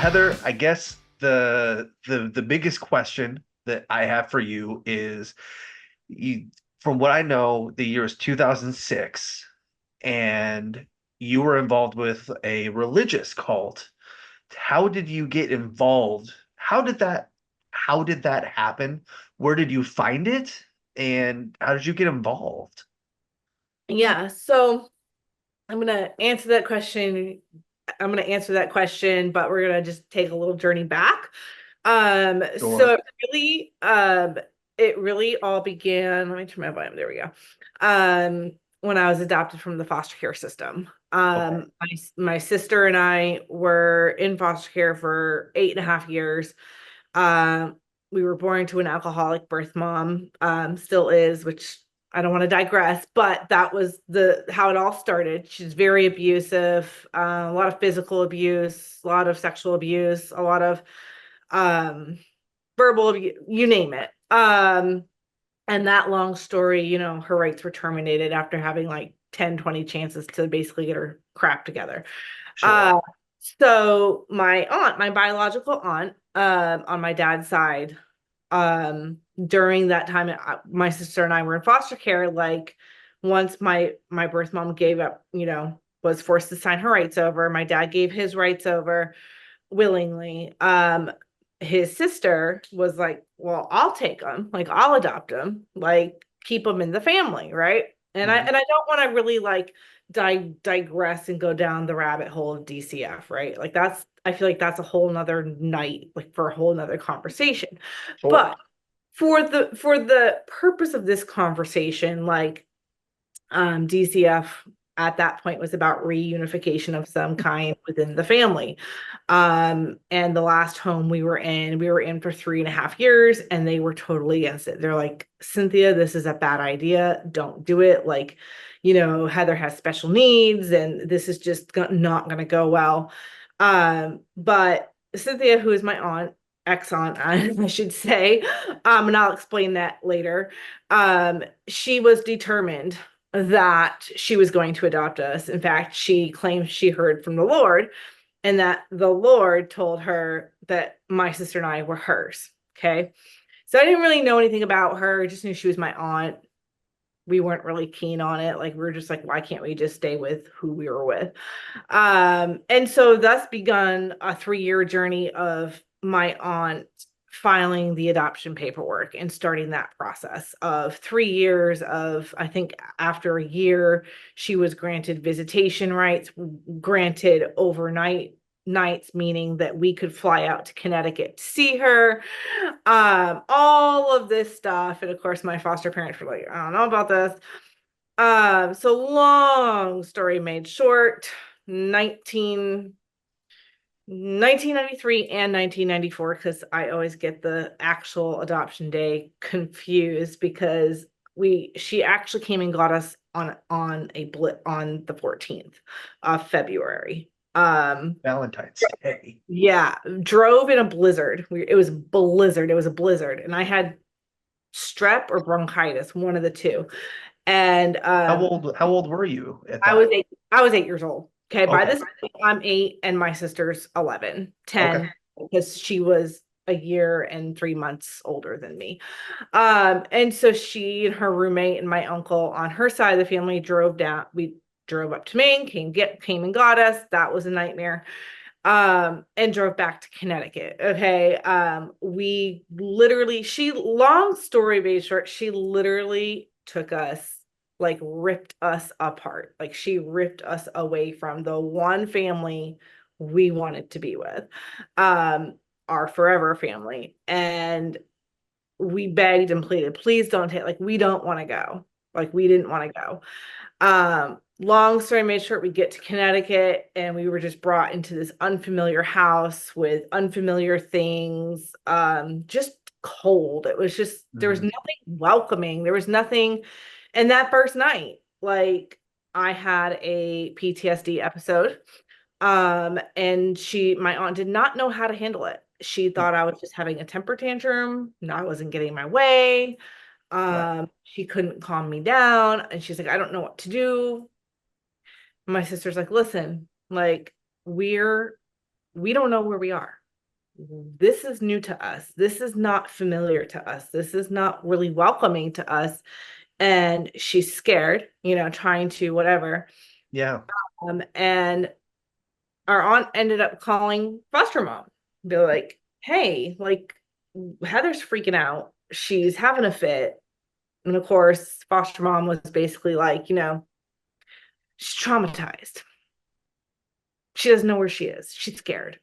Heather, I guess the biggest question that I have for you is you, from what I know, the year is 2006, and you were involved with a religious cult. How did you get involved? How did that happen? Where did you find it? And how did you get involved? Yeah, so I'm gonna answer that question. I'm gonna answer that question, but we're gonna just take a little journey back. So Or it really all began. Let me turn my volume. There we go. When I was adopted from the foster care system. okay, My sister and I were in foster care for 8.5 years. Um, we were born to an alcoholic birth mom, still is, which I don't want to digress, but that was the how it all started. She's very abusive, a lot of physical abuse, a lot of sexual abuse, a lot of um, verbal abuse, you name it. And that long story, her rights were terminated after having like 10, 20 chances to basically get her crap together. sure. Uh, so my aunt, my biological aunt, on my dad's side, during that time, my sister and I were in foster care. Like once my birth mom gave up, was forced to sign her rights over. My dad gave his rights over willingly. His sister was like, "Well, I'll take them. Like I'll adopt them. Like keep them in the family, right?" And I Mhm. and I don't want to really like digress and go down the rabbit hole of DCF, right? Like I feel like that's a whole nother night, like for a whole nother conversation. Sure. But for the purpose of this conversation, like DCF at that point was about reunification of some kind within the family. And the last home we were in for 3.5 years, and they were totally against it. They're like, Cynthia, this is a bad idea. Don't do it. Like, Heather has special needs, and this is just not going to go well. But Cynthia, who is my aunt, ex-aunt, I should say, and I'll explain that later. She was determined that she was going to adopt us. In fact, she claims she heard from the Lord and that the Lord told her that my sister and I were hers. Okay. So I didn't really know anything about her. I just knew she was my aunt. We weren't really keen on it. Like we were just like, why can't we just stay with who we were with? And so thus begun a 3-year journey of my aunt filing the adoption paperwork and starting that process of 3 years of, I think after a year, she was granted visitation rights, granted overnight nights, meaning that we could fly out to Connecticut to see her. All of this stuff. And of course, my foster parents were like, I don't know about this. So long story made short, 1993 and 1994, because I always get the actual adoption day confused because she actually came and got us on a blip on the 14th of February. Valentine's Day. Yeah, drove in a blizzard. It was blizzard. It was a blizzard, and I had strep or bronchitis, one of the two. And How old were you at I was that? 8. I was 8 years old. Okay, by Okay. this point, I'm 8, and my sister's 11, Okay. 10, because she was a year and 3 months older than me. And so she and her roommate and my uncle on her side of the family drove down. We drove up to Maine, came and got us. That was a nightmare. And drove back to Connecticut. Okay. We literally, long story made short, she literally took us, like ripped us apart. Like she ripped us away from the one family we wanted to be with, our forever family. And we begged and pleaded, please don't take, like, we don't want to go. Like, we didn't want to go. Long story made short, we get to Connecticut and we were just brought into this unfamiliar house with unfamiliar things, just cold. It was just, there was Mhm. nothing welcoming. There was nothing. And that first night, like, I had a PTSD episode. And my aunt did not know how to handle it. She thought I was just having a temper tantrum. No, I wasn't getting my way. Right. She couldn't calm me down. And she's like, I don't know what to do. My sister's like, listen, like, we're we don't know where we are. This is new to us. This is not familiar to us. This is not really welcoming to us. And she's scared, trying to whatever. Yeah. And our aunt ended up calling foster mom, be like, hey, like Heather's freaking out. She's having a fit. And of course, foster mom was basically like, she's traumatized. She doesn't know where she is. She's scared.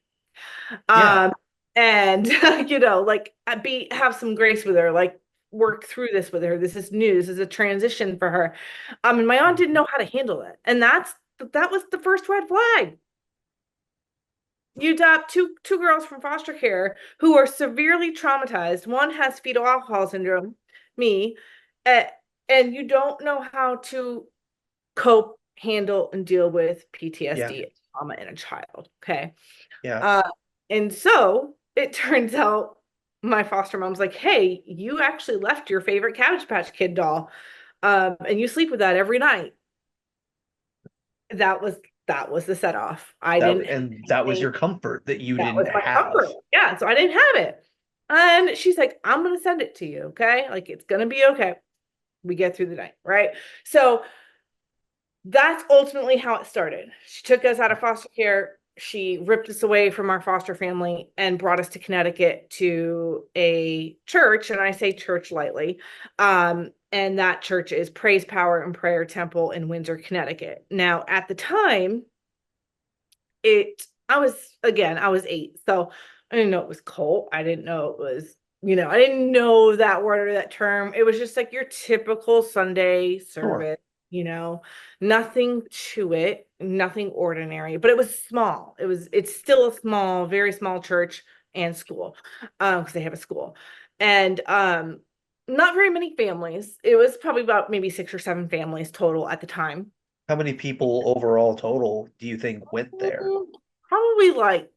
Yeah. Um, and like be have some grace with her, like work through this with her. This is new. This is a transition for her. And my aunt didn't know how to handle it. And that was the first red flag. You adopt two girls from foster care who are severely traumatized. One has fetal alcohol syndrome, me, uh, and you don't know how to cope, handle, and deal with Yeah. PTSD trauma in a child. Okay. Yeah. Uh, and so it turns out my foster mom's like, hey, you actually left your favorite Cabbage Patch Kid doll, and you sleep with that every night. That was that was the set off. I That didn't have and that was anything. your comfort that you That didn't was my have. comfort. Yeah, so I didn't have it. And she's like, I'm gonna send it to you, okay? Like it's gonna be okay. We get through the night, right? So that's ultimately how it started. She took us out of foster care. She ripped us away from our foster family and brought us to Connecticut to a church. And I say church lightly. And that church is Praise, Power, and Prayer Temple in Windsor, Connecticut. Now, at the time, I was 8. So I didn't know it was cult. I didn't know it was, I didn't know that word or that term. It was just like your typical Sunday Sure. service, you know, nothing to it, nothing ordinary, but it was small. It's still a small, very small church and school, because they have a school. And not very many families. It was probably about maybe 6 or 7 families total at the time. How many people overall total do you think went there? Mm, Probably like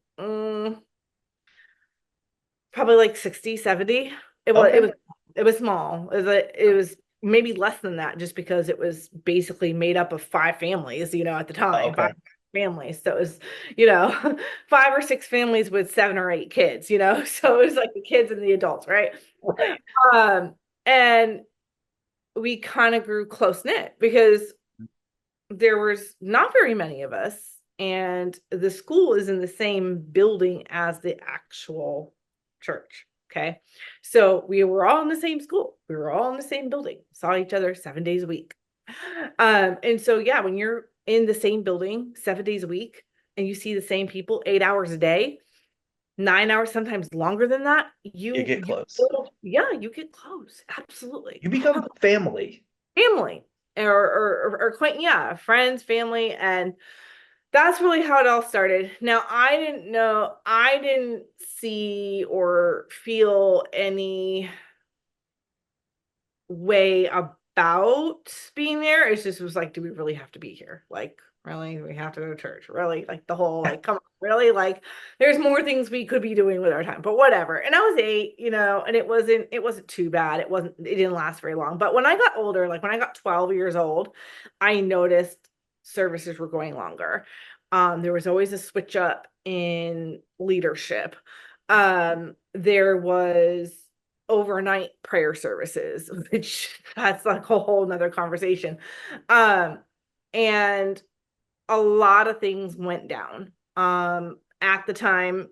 probably like 60, 70. It was it Okay. was it was small. It was maybe less than that just because it was basically made up of 5 families, at the time, five Okay. families. So it was, you know, 5 or 6 families with 7 or 8 kids. So it was like the kids and the adults, right? Right. Um, and we kind of grew close knit because there was not very many of us, and the school is in the same building as the actual church. Okay. So we were all in the same school. We were all in the same building, saw each other 7 days a week. And so, yeah, when you're in the same building 7 days a week and you see the same people 8 hours a day, 9 hours, sometimes longer than that, You get you, close. yeah, you get close. Absolutely. You become family. Family or acquaint yeah, friends, family, and that's really how it all started. Now, I didn't see or feel any way about being there. It's just, it was like, do we really have to be here? Like, really, we have to go to church? Really? Like the whole, like, come on, really? Like, there's more things we could be doing with our time, but whatever. And I was 8, and it wasn't too bad. It didn't last very long. But when I got older, like when I got 12 years old, I noticed services were going longer. There was always a switch up in leadership. There was overnight prayer services, which that's like a whole nother conversation. Um, and a lot of things went down. At the time,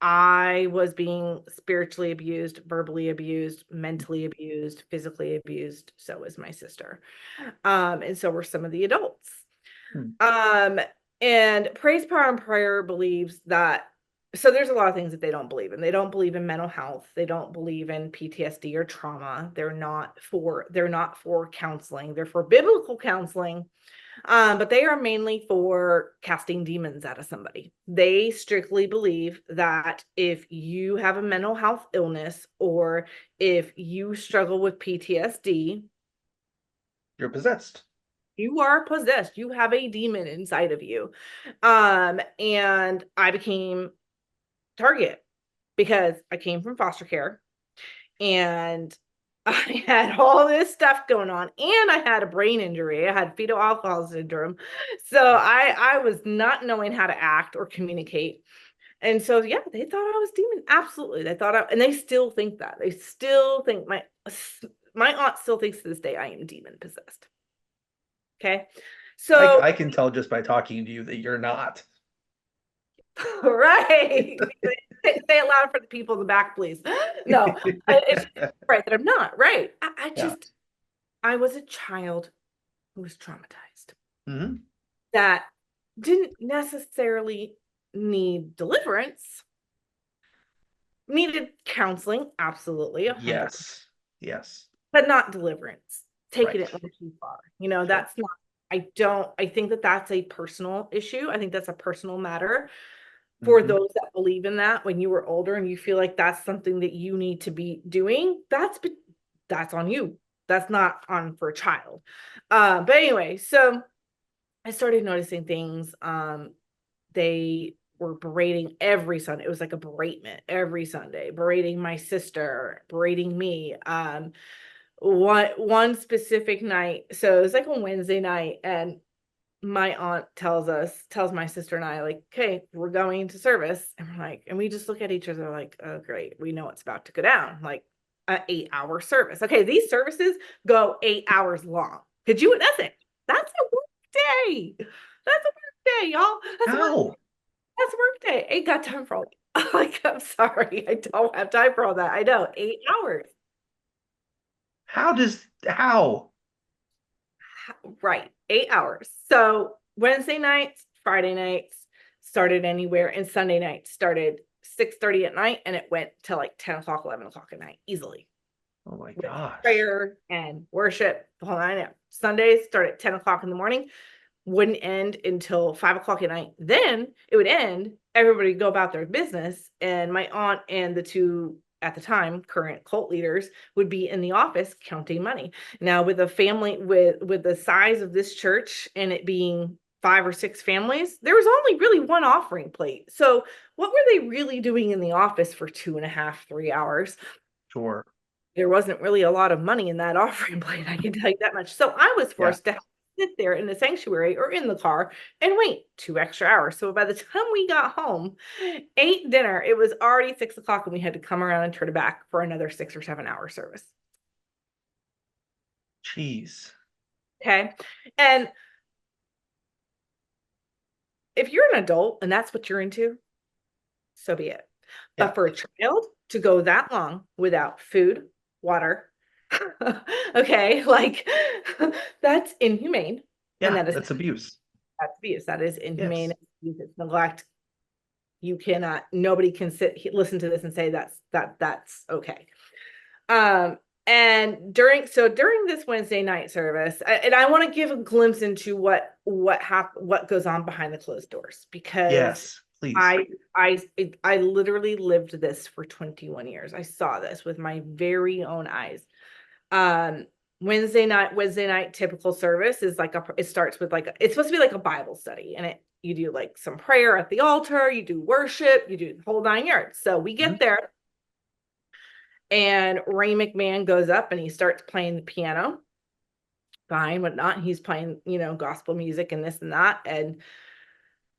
I was being spiritually abused, verbally abused, mentally abused, physically abused. So was my sister. And so were some of the adults. Hmm. Um, and Praise Power and Prayer believes that, so there's a lot of things that they don't believe in. They don't believe in mental health. They don't believe in PTSD or trauma. They're not for counseling. They're for biblical counseling. But they are mainly for casting demons out of somebody. They strictly believe that if you have a mental health illness or if you struggle with PTSD, You're possessed. you are possessed. You have a demon inside of you. And I became target because I came from foster care and I had all this stuff going on, and I had a brain injury. I had fetal alcohol syndrome. So I was not knowing how to act or communicate. And so yeah, they thought I was demon. Absolutely. They thought and they still think that. They still think my aunt still thinks to this day I am demon possessed. Okay. So I can tell just by talking to you that you're not. right. Say it loud for the people in the back, please. No, it's right that I'm not. Right. I Yeah. just I was a child who was traumatized Hmm. that didn't necessarily need deliverance, needed counseling, absolutely, 100%, Yes. Yes. but not deliverance. Taking Right. it way too far. Sure. That's not, I think that that's a personal issue. I think that's a personal matter for Hmm. those that believe in that when you were older and you feel like that's something that you need to be doing. That's on you. That's not on for a child. But anyway, so I started noticing things. They were berating every Sunday. It was like a beratement every Sunday, berating my sister, berating me. One specific night, so it was like a Wednesday night, and my aunt tells my sister and I, like, okay, we're going to service. And we're like, and we just look at each other like, oh, great. We know it's about to go down. Like an 8-hour service. Okay. These services go 8 hours long. Could you, that's a work day. That's a work day, y'all. How? That's a work day. Ain't got time for all that. Like, I'm sorry. I don't have time for all that. I know. 8 hours. How? Right. 8 hours. So Wednesday nights, Friday nights started anywhere, and Sunday nights started 6:30 at night, and it went till like 10 o'clock, 11 o'clock at night, easily, Oh my with gosh. prayer and worship, the whole nine yards. Sundays start at 10 o'clock in the morning, wouldn't end until 5 o'clock at night. Then it would end, everybody would go about their business, and my aunt and the two at the time current cult leaders would be in the office counting money. Now, with a family with the size of this church and it being 5 or 6 families, there was only really one offering plate. So what were they really doing in the office for 2.5, 3 hours? Sure. There wasn't really a lot of money in that offering plate, I can tell you that much. So I was Yeah. forced to sit there in the sanctuary or in the car and wait 2 extra hours. So by the time we got home, ate dinner, it was already 6 o'clock, and we had to come around and turn it back for another 6 or 7 hour service. Jeez. Okay. And if you're an adult and that's what you're into, so be it. Yeah. But for a child to go that long without food, water, okay, like that's inhumane. And Yeah. that is That's abuse. that's abuse. That is inhumane. Yes. It's neglect. You cannot, nobody can listen to this and say that's okay. Um, and during this Wednesday night service, and I want to give a glimpse into what goes on behind the closed doors, because Yes. Please. I I I literally lived this for 21 years. I saw this with my very own eyes. Um, Wednesday night typical service is like it starts with like it's supposed to be like a Bible study, and you do like some prayer at the altar, you do worship, you do the whole 9 yards. So we Mhm. get there, and Ray McMahon goes up and he starts playing the piano. Fine, whatnot. He's playing, gospel music and this and that. And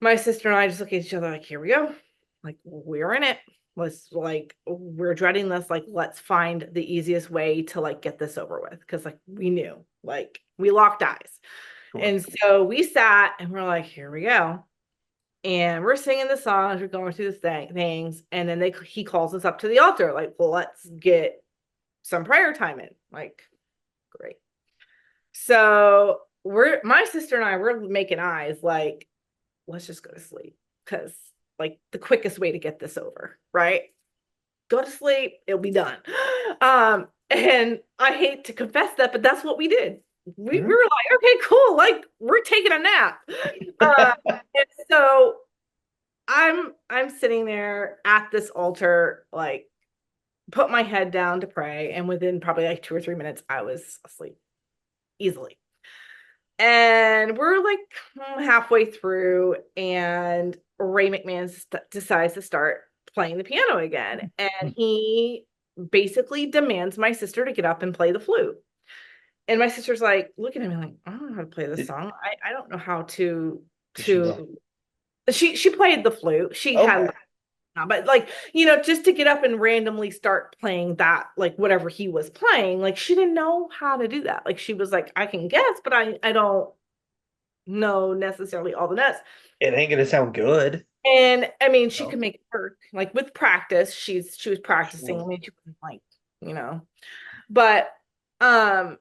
my sister and I just look at each other like, here we go. Like, we're in it. Let's like, we're dreading this. Like, let's find the easiest way to like get this over with. Cause like we knew, like we locked eyes. Sure. And so we sat and we're like, here we go. And we're singing the songs, we're going through the things. And then he calls us up to the altar, like, well, let's get some prayer time in. Like, great. So my sister and I, we're making eyes like, let's just go to sleep. Cause like the quickest way to get this over, right? Go to sleep, it'll be done. And I hate to confess that, but that's what we did. We Mhm. were like, okay, cool, like we're taking a nap. And so I'm sitting there at this altar, like put my head down to pray, and within probably like 2 or 3 minutes, I was asleep easily. And we're like halfway through, and Ray McMahon decides to start playing the piano again. And he basically demands my sister to get up and play the flute. And my sister's like looking at me like, I don't know how to play this Did, song. I don't know how to did she know? to she played the flute. She had, Okay. but like, just to get up and randomly start playing that, like whatever he was playing, like she didn't know how to do that. Like she was like, I can guess, but I don't know necessarily all the notes. It ain't gonna sound good. And I mean, she No. could make it work. Like with practice, she was practicing. I Sure. mean, she wasn't like, but um,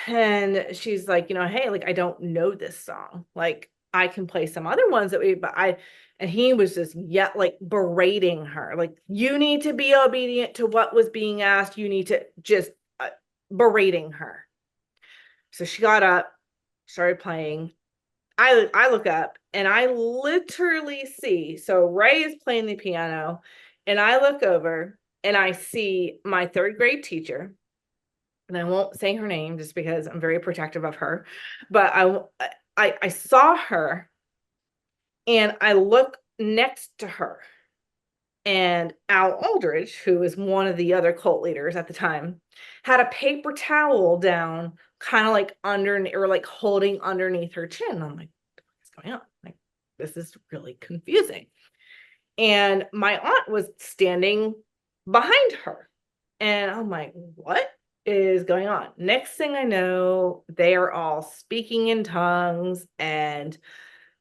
and she's like, hey, like I don't know this song. Like I can play some other ones and he was just yet like berating her. Like you need to be obedient to what was being asked. You need to just berating her. So she got up, started playing. I look up and I literally see, so Ray is playing the piano and I look over and I see my third grade teacher, and I won't say her name just because I'm very protective of her, but I saw her and I look next to her, and Al Aldridge, who was one of the other cult leaders at the time, had a paper towel down, kind of like underneath or like holding underneath her chin. I'm like, what's going on? Like, this is really confusing. And my aunt was standing behind her. And I'm like, what is going on? Next thing I know, they are all speaking in tongues and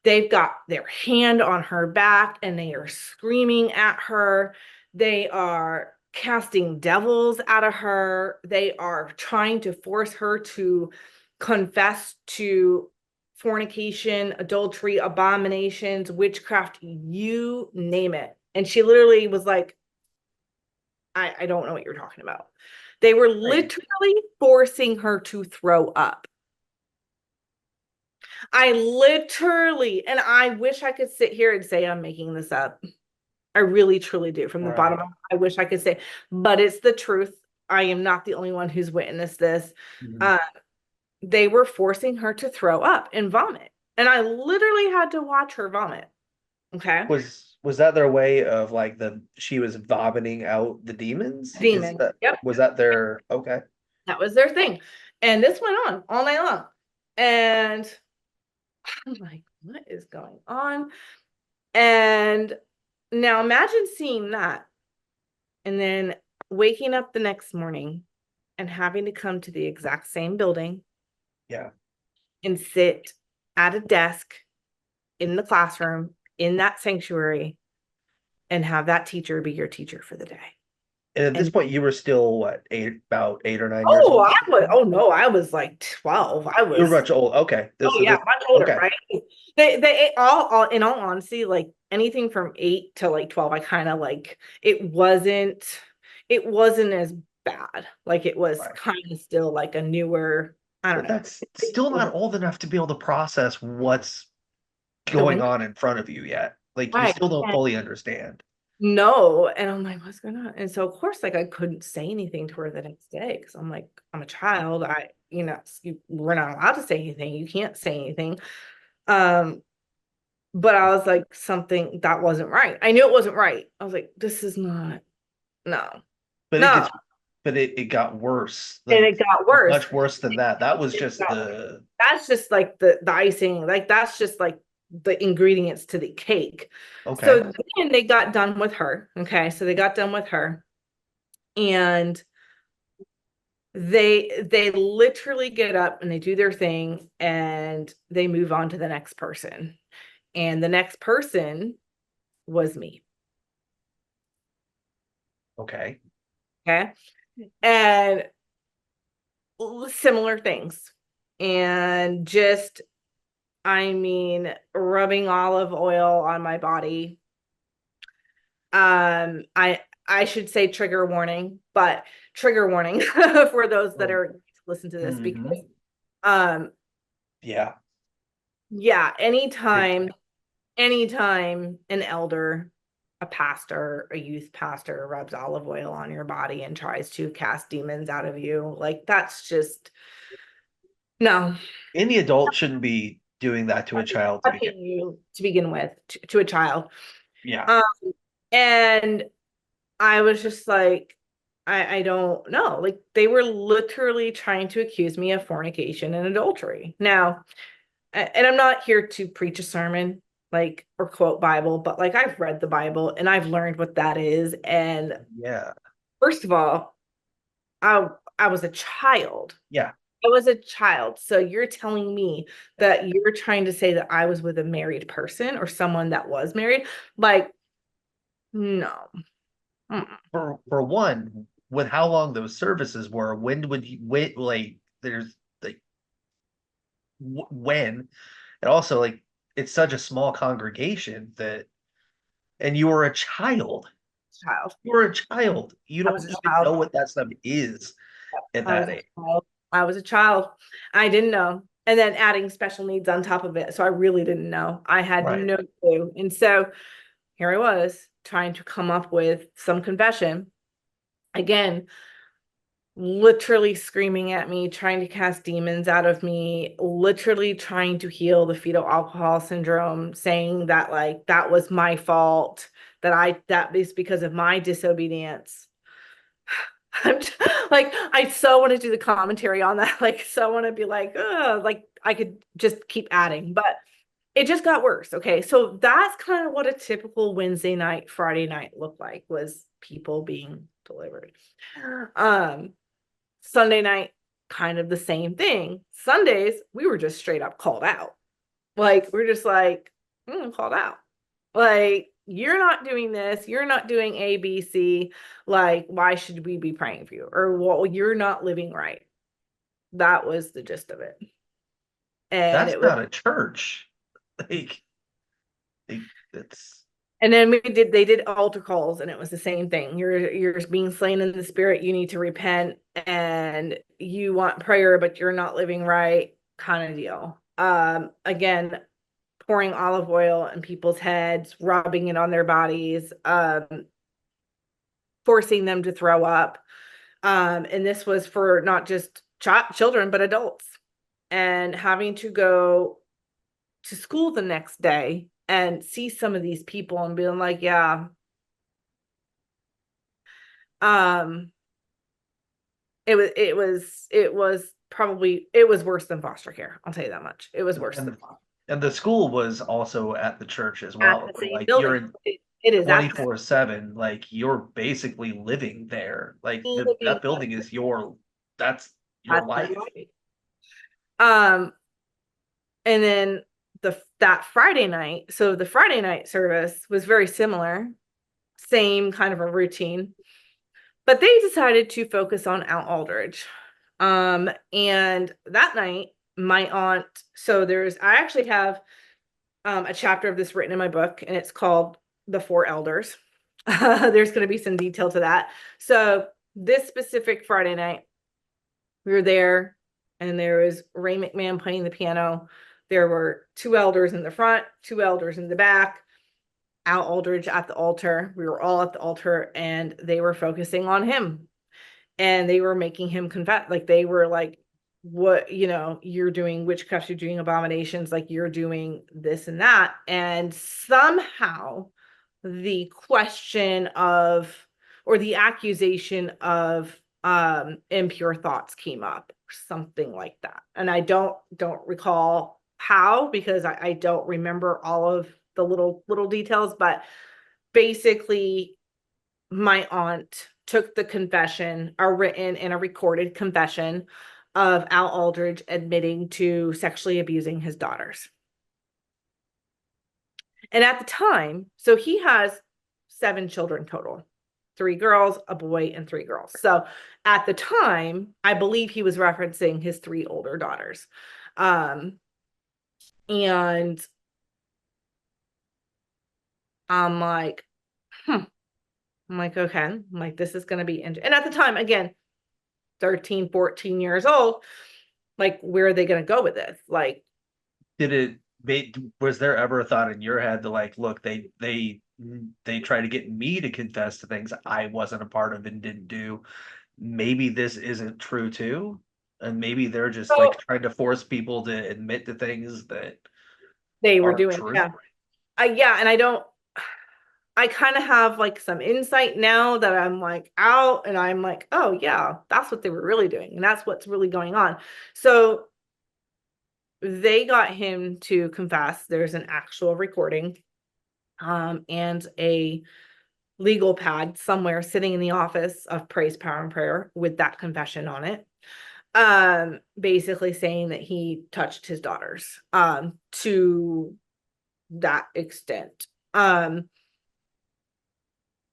they've got their hand on her back and they are screaming at her. They are casting devils out of her. They are trying to force her to confess to fornication, adultery, abominations, witchcraft, you name it. And she literally was like, I don't know what you're talking about. They were Right. literally forcing her to throw up. I literally, and I wish I could sit here and say I'm making this up. I really, truly do. From the bottom Right. of my, I wish I could say, but it's the truth. I am not the only one who's witnessed this. Mhm. Uh, they were forcing her to throw up and vomit. And I literally had to watch her vomit. Okay. Was that their way of like she was vomiting out the demons? Is Demon. that Yep. was that their okay? That was their thing. And this went on all night long. And I'm like, what is going on? And now imagine seeing that and then waking up the next morning and having to come to the exact same building Yeah. and sit at a desk in the classroom in that sanctuary and have that teacher be your teacher for the day. And at this And point, you were still what, about 8 or 9 years old at the time? oh no, I was like 12. I You were was, much old. Okay. oh So yeah, this much older, okay. right? They all in all honesty, like anything from 8 to like 12, I kind of like it wasn't as bad. Like it was Right. kind of still like a newer, I don't But know. that's still not old enough to be able to process what's going Going on in front of you yet. Like you right. still don't fully understand. No. And I'm like, what's going on? And so of course, like I couldn't say anything to her the next day because I'm like, I'm a child. We're not allowed to say anything. You can't say anything. Um, but I was like, something that wasn't right. I knew it wasn't right. I was like, this is not, no, But no. it got worse. And Like it got worse. much worse than that. That was It just got, the that's just like the icing, like that's just like the ingredients to the cake. okay. So then they got done with her. Okay. So they got done with her and they literally get up and they do their thing and they move on to the next person. And the next person was me. Okay. Okay. And similar things. And just, I mean, rubbing olive oil on my body. I should say trigger warning, but trigger warning for those that Oh. are listen to this Hmm. because um Yeah. yeah, Big anytime an elder, a pastor, a youth pastor rubs olive oil on your body and tries to cast demons out of you, like that's just no, any adult shouldn't be doing that to a child to begin. touching you to begin with to a child. Yeah. Um, and I was just like, I don't know. Like they were literally trying to accuse me of fornication and adultery. Now, and I'm not here to preach a sermon like or quote Bible, but like I've read the Bible and I've learned what that is. And Yeah. first of all, I I was a child. Yeah. I was a child. So you're telling me that you're trying to say that I was with a married person or someone that was married? Like, no. Mm-mm. For one, with how long those services were, when would you wait? Like, there's like when, and also like it's such a small congregation that, and you were a child. Child. You were a child. You I was don't a even child. know what that stuff is at I was that a age. child. I was a child. I didn't know. And then adding special needs on top of it. So I really didn't know. I had Right. no clue. And so here I was trying to come up with some confession. Again, literally screaming at me, trying to cast demons out of me, literally trying to heal the fetal alcohol syndrome, saying that like that was my fault, that is because of my disobedience. I'm just, like I so want to do the commentary on that, like so want to be like I could just keep adding, but it just got worse. Okay, so that's kind of what a typical Wednesday night, Friday night looked like was people being delivered. Um, Sunday night, kind of the same thing. Sundays, we were just straight up called out. Like, we're just like, called out. Like, you're not doing this. You're not doing A, B, C. Like, why should we be praying for you? Or, well, you're not living right. That was the gist of it. And That's it was, not a church. Like, like it's and then they did altar calls, and it was the same thing. You're being slain in the spirit. You need to repent, and you want prayer, but you're not living right, kind of deal. Again, pouring olive oil in people's heads, rubbing it on their bodies, forcing them to throw up. And this was for not just children, but adults. And having to go to school the next day and see some of these people and being like, yeah, um, it was probably it was worse than foster care. I'll tell you that much. It was worse than and and the school was also at the church as at well. the So same like you're building. in It is at the 24/7, like you're basically living there. Like living that building is that's your at the life. light. Um, and then that Friday night, so the Friday night service was very similar, same kind of a routine, but they decided to focus on Al Aldridge. And that night, my aunt, so I actually have a chapter of this written in my book, and it's called The Four Elders. There's going to be some detail to that. So this specific Friday night, we were there, and there was Ray McMahon playing the piano. There were two elders in the front, two elders in the back, Al Aldridge at the altar. We were all at the altar, and they were focusing on him, and they were making him confess. Like they were like, "What you're doing witchcraft, you're doing abominations, like you're doing this and that." And somehow, the question of or the accusation of impure thoughts came up, or something like that. And I don't recall how, because I don't remember all of the little details, but basically my aunt took the confession, a written and a recorded confession of Al Aldridge admitting to sexually abusing his daughters. And at the time, so he has 7 children total, 3 girls, a boy, and 3 girls. So at the time, I believe he was referencing his 3 older daughters. Um, and I'm like, hmm. I'm like, okay. I'm like, this is going to be, and at the time, again, 13, 14 years old, like, where are they going to go with this? Like, Did it was there ever a thought in your head to like, look, they try to get me to confess to things I wasn't a part of and didn't do. Maybe this isn't true too. And maybe they're just like so trying to force people to admit to things that they were aren't doing, true. yeah. Yeah. And I don't, I kind of have like some insight now that I'm like out and I'm like, oh yeah, that's what they were really doing. And that's what's really going on. So they got him to confess. There's an actual recording, and a legal pad somewhere sitting in the office of Praise, Power, and Prayer with that confession on it. Basically saying that he touched his daughters, to that extent.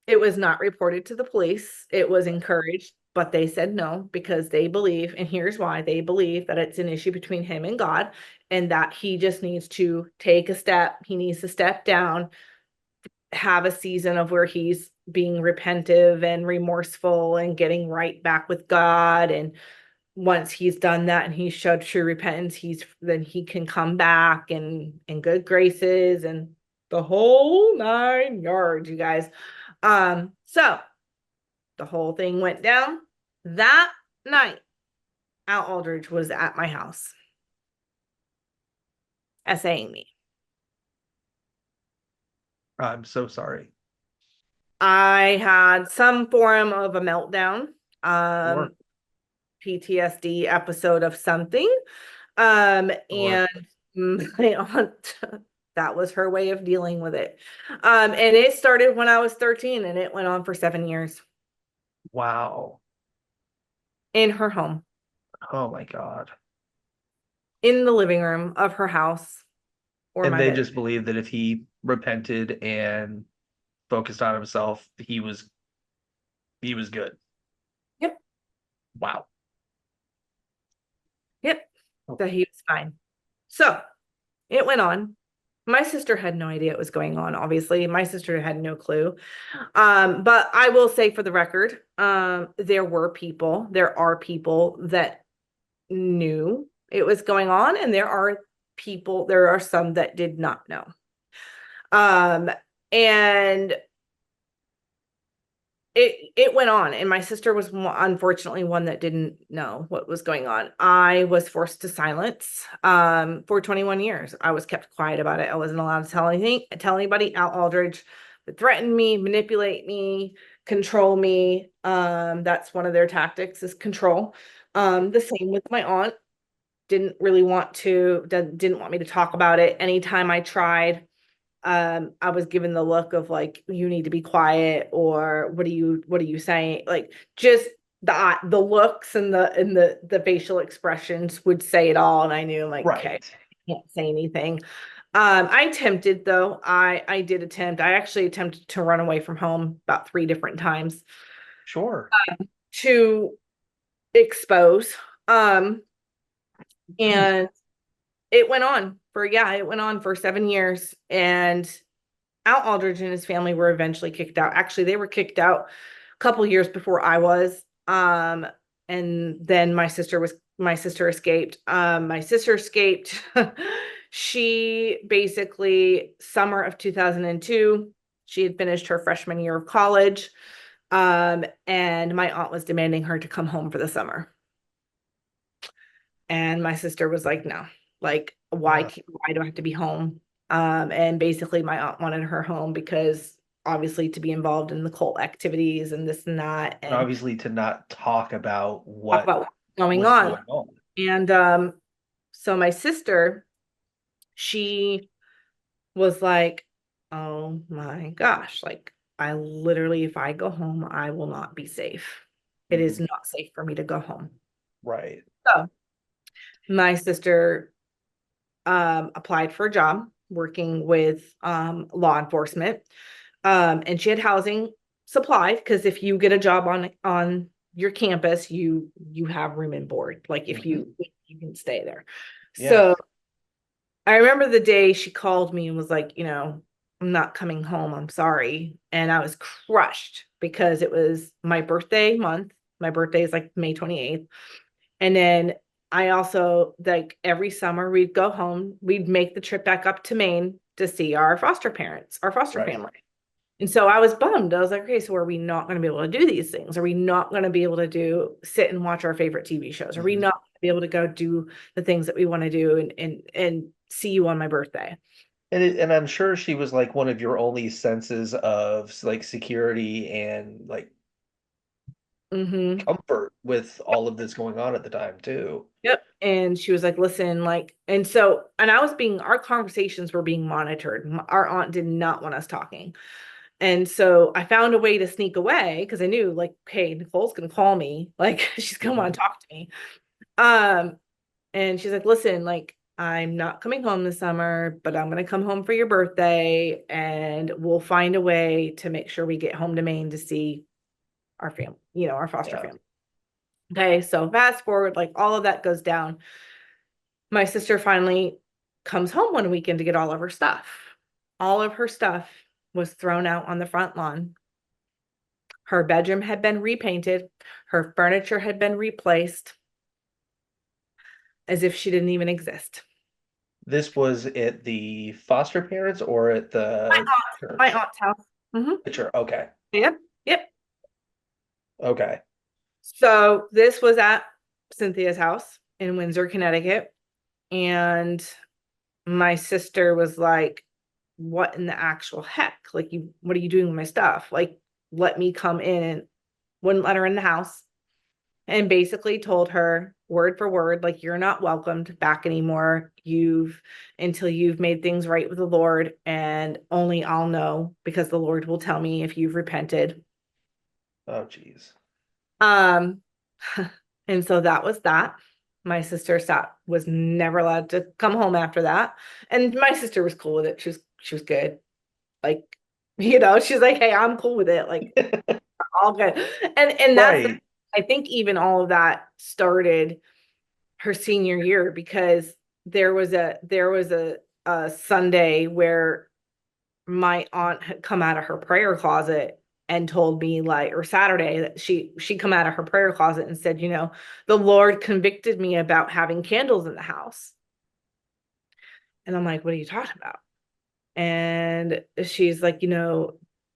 It was not reported to the police. It was encouraged, but they said no because they believe, and here's why, they believe that it's an issue between him and God, and that he just needs to take a step. He needs to step down, have a season of where he's being repentive and remorseful and getting right back with God. And once he's done that and he's showed true repentance, then he can come back and in good graces and the whole 9 yards, you guys. So the whole thing went down that night. Al Aldridge was at my house essaying me. I'm so sorry. I had some form of a meltdown, Sure. PTSD episode of something. Sure. And my aunt, that was her way of dealing with it. And it started when I was 13 and it went on for 7 years Wow. in her home, Oh my God. in the living room of her house or And my they bedroom. just believed that if he repented and focused on himself, he was good. Yep. Wow. Yep. Oh, That he was fine. So it went on. My sister had no idea it was going on, obviously. My sister had no clue. But I will say for the record, there are people that knew it was going on, and there are some that did not know. Um, and it went on, and my sister was unfortunately one that didn't know what was going on. I was forced to silence for 21 years. I was kept quiet about it. I wasn't allowed to tell anybody. Al Aldridge would threaten me, manipulate me, control me. That's one of their tactics, is control. The same with my aunt. Didn't want me to talk about it. Anytime I tried, I was given the look of like, you need to be quiet, or what are you saying? Like, just the looks and the facial expressions would say it all. And I knew, like, okay, right. I can't say anything. I attempted though. I did attempt. I actually attempted to run away from home about 3 different times Sure. to expose. And it went on for 7 years. And Al Aldridge and his family were eventually kicked out. Actually, they were kicked out a couple years before I was. And then my sister escaped. My sister escaped. She basically, summer of 2002, she had finished her freshman year of college. And my aunt was demanding her to come home for the summer. And my sister was like, no, like, Yeah. why do I have to be home? And basically my aunt wanted her home because obviously to be involved in the cult activities and this and that, And and obviously to not talk about talk what about what's going was on. going on. And so my sister, she was like, oh my gosh, like, I literally, if I go home, I will not be safe. It is Mhm. not safe for me to go home. Right. So my sister applied for a job working with law enforcement. And she had housing supplied, because if you get a job on your campus, you have room and board. Like, if Mhm. you can stay there. So Yes. I remember the day she called me and was like, I'm not coming home. I'm sorry. And I was crushed because it was my birthday month. My birthday is like May 28th. And then I also, like, every summer we'd go home, we'd make the trip back up to Maine to see our foster parents, our foster Right. family. And so I was bummed. I was like, okay, so are we not going to be able to do these things? Are we not going to be able to sit and watch our favorite TV shows? Are we Mhm. not going to be able to go do the things that we want to do and see you on my birthday? And I'm sure she was like one of your only senses of like security and like Mm-hmm. comfort with all of this going on at the time too. Yep. And she was like, listen, like, and our conversations were being monitored. Our aunt did not want us talking. And so I found a way to sneak away because I knew, like, hey, Nicole's gonna call me. Like, she's gonna want to Mhm. talk to me. Um, and she's like, listen, like, I'm not coming home this summer, but I'm gonna come home for your birthday, and we'll find a way to make sure we get home to Maine to see our family, our foster Yeah. family. Okay, so fast forward, like all of that goes down. My sister finally comes home one weekend to get all of her stuff. All of her stuff was thrown out on the front lawn. Her bedroom had been repainted. Her furniture had been replaced as if she didn't even exist. This was at the foster parents or at the My church? aunt's house. Hmm. The church. Okay. Yep. Yep. Okay. So this was at Cynthia's house in Windsor, Connecticut. And my sister was like, what in the actual heck? Like, what are you doing with my stuff? Like, let me come in, and wouldn't let her in the house, and basically told her word for word, like, you're not welcomed back anymore. Until you've made things right with the Lord, and only I'll know because the Lord will tell me if you've repented. Oh, geez. Um, and so that was that. My sister was never allowed to come home after that. And my sister was cool with it. She was good. Like, she's like, hey, I'm cool with it. Like, all good. And Right. I think even all of that started her senior year, because there was a Sunday where my aunt had come out of her prayer closet and told me, like, or Saturday, that she come out of her prayer closet and said, the Lord convicted me about having candles in the house. And I'm like, what are you talking about? And she's like,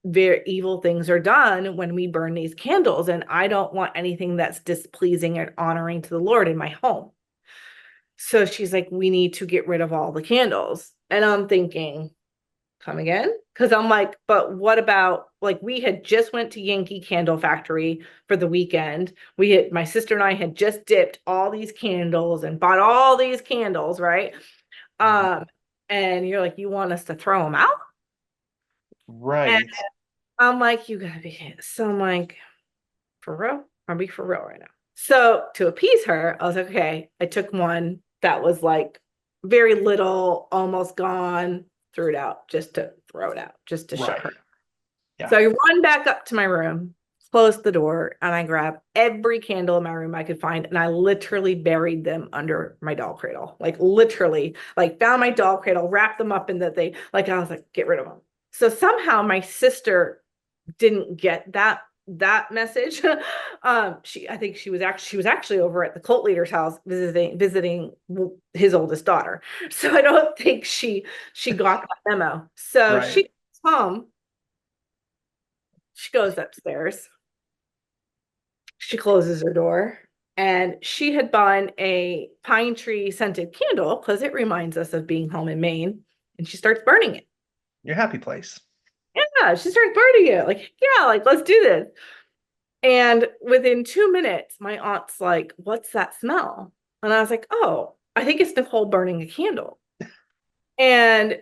very evil things are done when we burn these candles, and I don't want anything that's displeasing and honoring to the Lord in my home. So she's like, we need to get rid of all the candles. And I'm thinking, come again? Because I'm like, but what about, like, we had just went to Yankee Candle Factory for the weekend. My sister and I had just dipped all these candles and bought all these candles, right? Mhm. Um, and you're like, you want us to throw them out? And Right. I'm like, you gotta be. So I'm like, for real? Are we for real right now? So to appease her, I was like, okay. I took one that was like very little, almost gone, threw it out just to throw it out, just to show her. Right. Yeah. So I run back up to my room, close the door, and I grab every candle in my room I could find, and I literally buried them under my doll cradle. Like, literally, like, found my doll cradle, wrapped them up in the thing. Like, I was like, get rid of them. So somehow my sister didn't get that message. I think she was actually over at the cult leader's house visiting his oldest daughter. So I don't think she got that memo. So Right. she comes home, she goes upstairs, she closes her door, and she had bought a pine tree scented candle because it reminds us of being home in Maine, and she starts burning it. Your happy place. Yeah, she starts burning it. Like, yeah, like, let's do this. And within 2 minutes, my aunt's like, what's that smell? And I was like, oh, I think it's Nicole burning a candle. And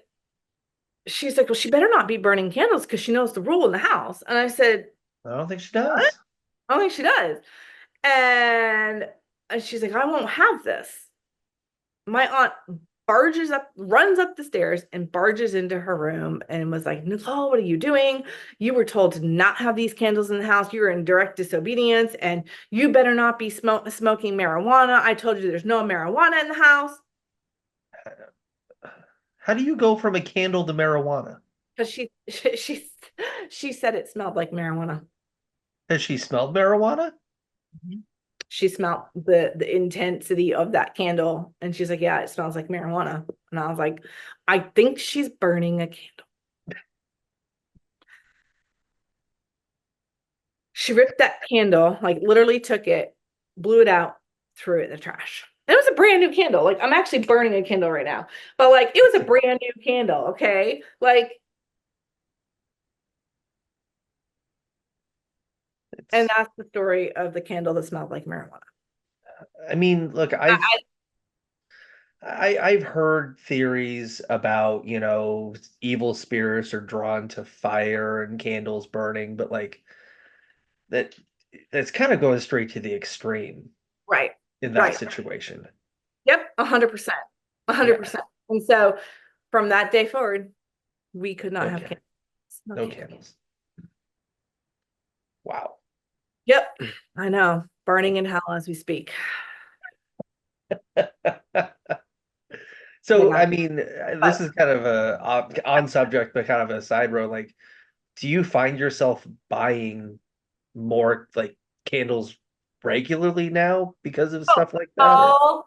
she's like, well, she better not be burning candles because she knows the rule in the house. And I said, I don't think she what? does. I don't think she does. And she's like, I won't have this. My aunt runs up the stairs and barges into her room and was like, Nicole, what are you doing? You were told to not have these candles in the house. You're in direct disobedience, and you better not be smoking marijuana. I told you there's no marijuana in the house. How do you go from a candle to marijuana? Because she said it smelled like marijuana. Has she smelled marijuana? She smelled the intensity of that candle, and she's like, yeah, it smells like marijuana. And I was like, I think she's burning a candle. She ripped that candle, like, literally took it, blew it out, threw it in the trash. it was a brand new candle. Like I'm actually burning a candle right now, but like it was a brand new candle. Okay. Like, and It's, that's the story of the candle that smelled like marijuana. I mean, look, I, I've heard theories about, evil spirits are drawn to fire and candles burning, but like that that's kind of going straight to the extreme right. in that Right. situation. Yep. 100%. a hundred Yeah, percent. And so from that day forward, we could not no have can candles. No no candles. candles. Wow. Yep. I know. Burning in hell as we speak. So, Yeah. I mean, this But is kind of a on subject, but kind of a side road. Like, do you find yourself buying more like candles regularly now because of oh, stuff like that, or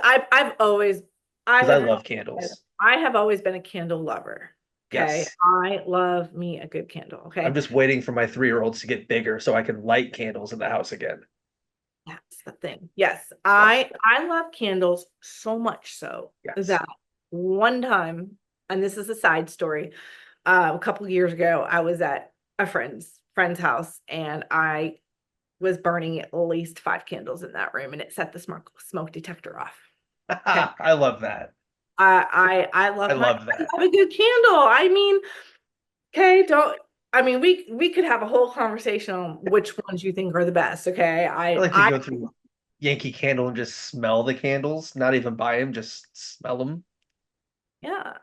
I've always I because I have love candles? I have always been a candle lover. Okay. Yes. I love me a good candle. I'm Okay. just waiting for my 3-year-olds to get bigger so I can light candles in the house again. That's the thing. Yes. Yeah. I love candles so much so Yes. that one time, and this is a side story, a couple of years ago, I was at a friend's house and I was burning at least 5 candles in that room and it set the smoke detector off. Okay. I love that. I I love love I that. love a good candle. I mean, okay, don't I mean we could have a whole conversation on which ones you think are the best. Okay. I like to go through Yankee Candle and just smell the candles, not even buy them, just smell them. Yeah.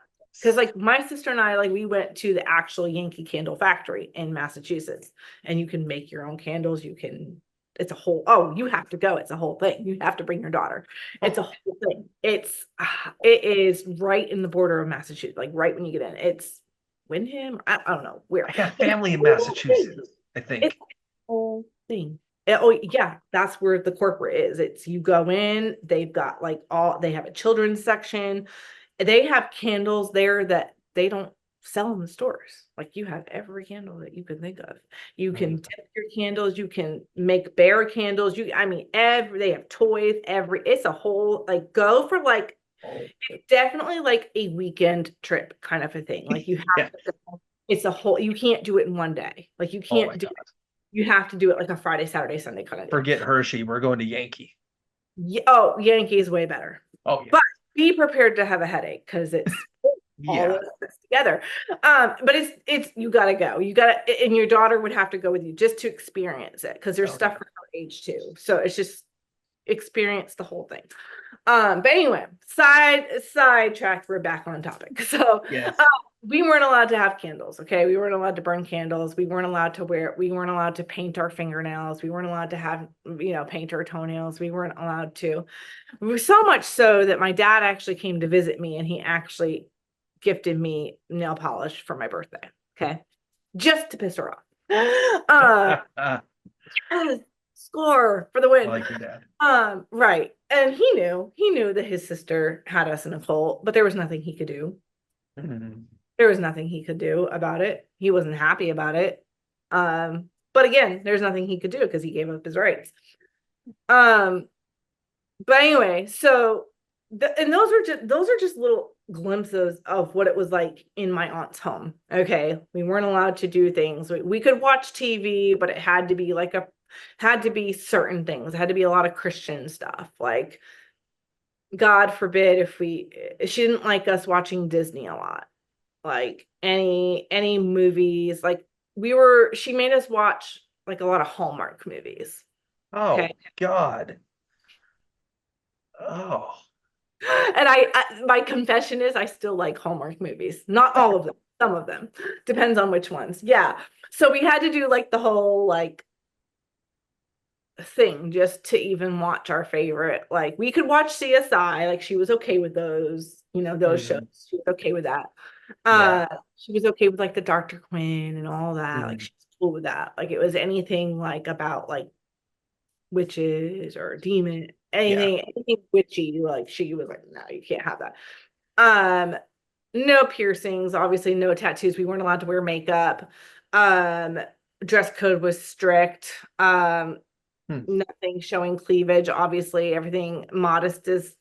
Because like my sister and I, like we went to the actual Yankee Candle factory in Massachusetts, and you can make your own candles. You can, it's a whole, oh, you have to go. It's a whole thing. You have to bring your daughter. It's a Oh, whole thing. It is right in the border of Massachusetts, like right when you get in. It's Wyndham. I don't know where, I got but it's family a in whole thing. Massachusetts, I It's think. a whole thing. Oh yeah, that's where the corporate is. It's you go in, they've got like they have a children's section, they have candles there that they don't sell in the stores. Like you have every candle that you can think of. You can tip your candles, you can make bear candles. I mean, they have toys, it's a whole like go for like Oh, it's definitely like a weekend trip kind of a thing. Like you yeah. have to, it's a whole, you can't do it in one day. Like you Oh my can't do God. it. You have to do it like a Friday, Saturday, Sunday kind of deal. Forget Hershey. We're going to Yankee. Oh, Yankee is way better. Oh yeah. But be prepared to have a headache because it's all Yeah. of this together. But it's you gotta go. You gotta, and your daughter would have to go with you just to experience it because there's Oh yeah. stuff for her age too. So it's just experience the whole thing. But anyway, sidetrack, we're back on topic. So Yes. we weren't allowed to have candles, okay? We weren't allowed to burn candles. We weren't allowed to paint our fingernails. We weren't allowed to have, paint our toenails. We weren't allowed to. So much so that my dad actually came to visit me and he actually gifted me nail polish for my birthday. Okay. Just to piss her off. I Yes, score for the win. like your dad. Right. And he knew that his sister had us in a cult, but there was nothing he could do. Mhm. There was nothing he could do about it. He wasn't happy about it. But again, there's nothing he could do because he gave up his rights. Um, but anyway, so and those are just little glimpses of what it was like in my aunt's home. Okay, we weren't allowed to do things. We could watch TV, but it had to be had to be certain things. It had to be a lot of Christian stuff. Like God forbid if she didn't like us watching Disney a lot. Like any movies, like she made us watch like a lot of Hallmark movies. Okay. Oh God. Oh. And my confession is I still like Hallmark movies. Not all of them, some of them. Depends on which ones. Yeah. So we had to do like the whole like thing just to even watch our favorite. Like we could watch CSI, like she was okay with those shows. Mhm. She was okay with that. Yeah. She was okay with like the Dr. Quinn and all that. Like Mhm. she was cool with that. Like it was anything like about like witches or demon, Yeah. anything witchy, like she was like, no, you can't have that. Um, no piercings, obviously no tattoos. We weren't allowed to wear makeup. Um, Dress code was strict. Hmm. Nothing showing cleavage. Obviously, everything modest is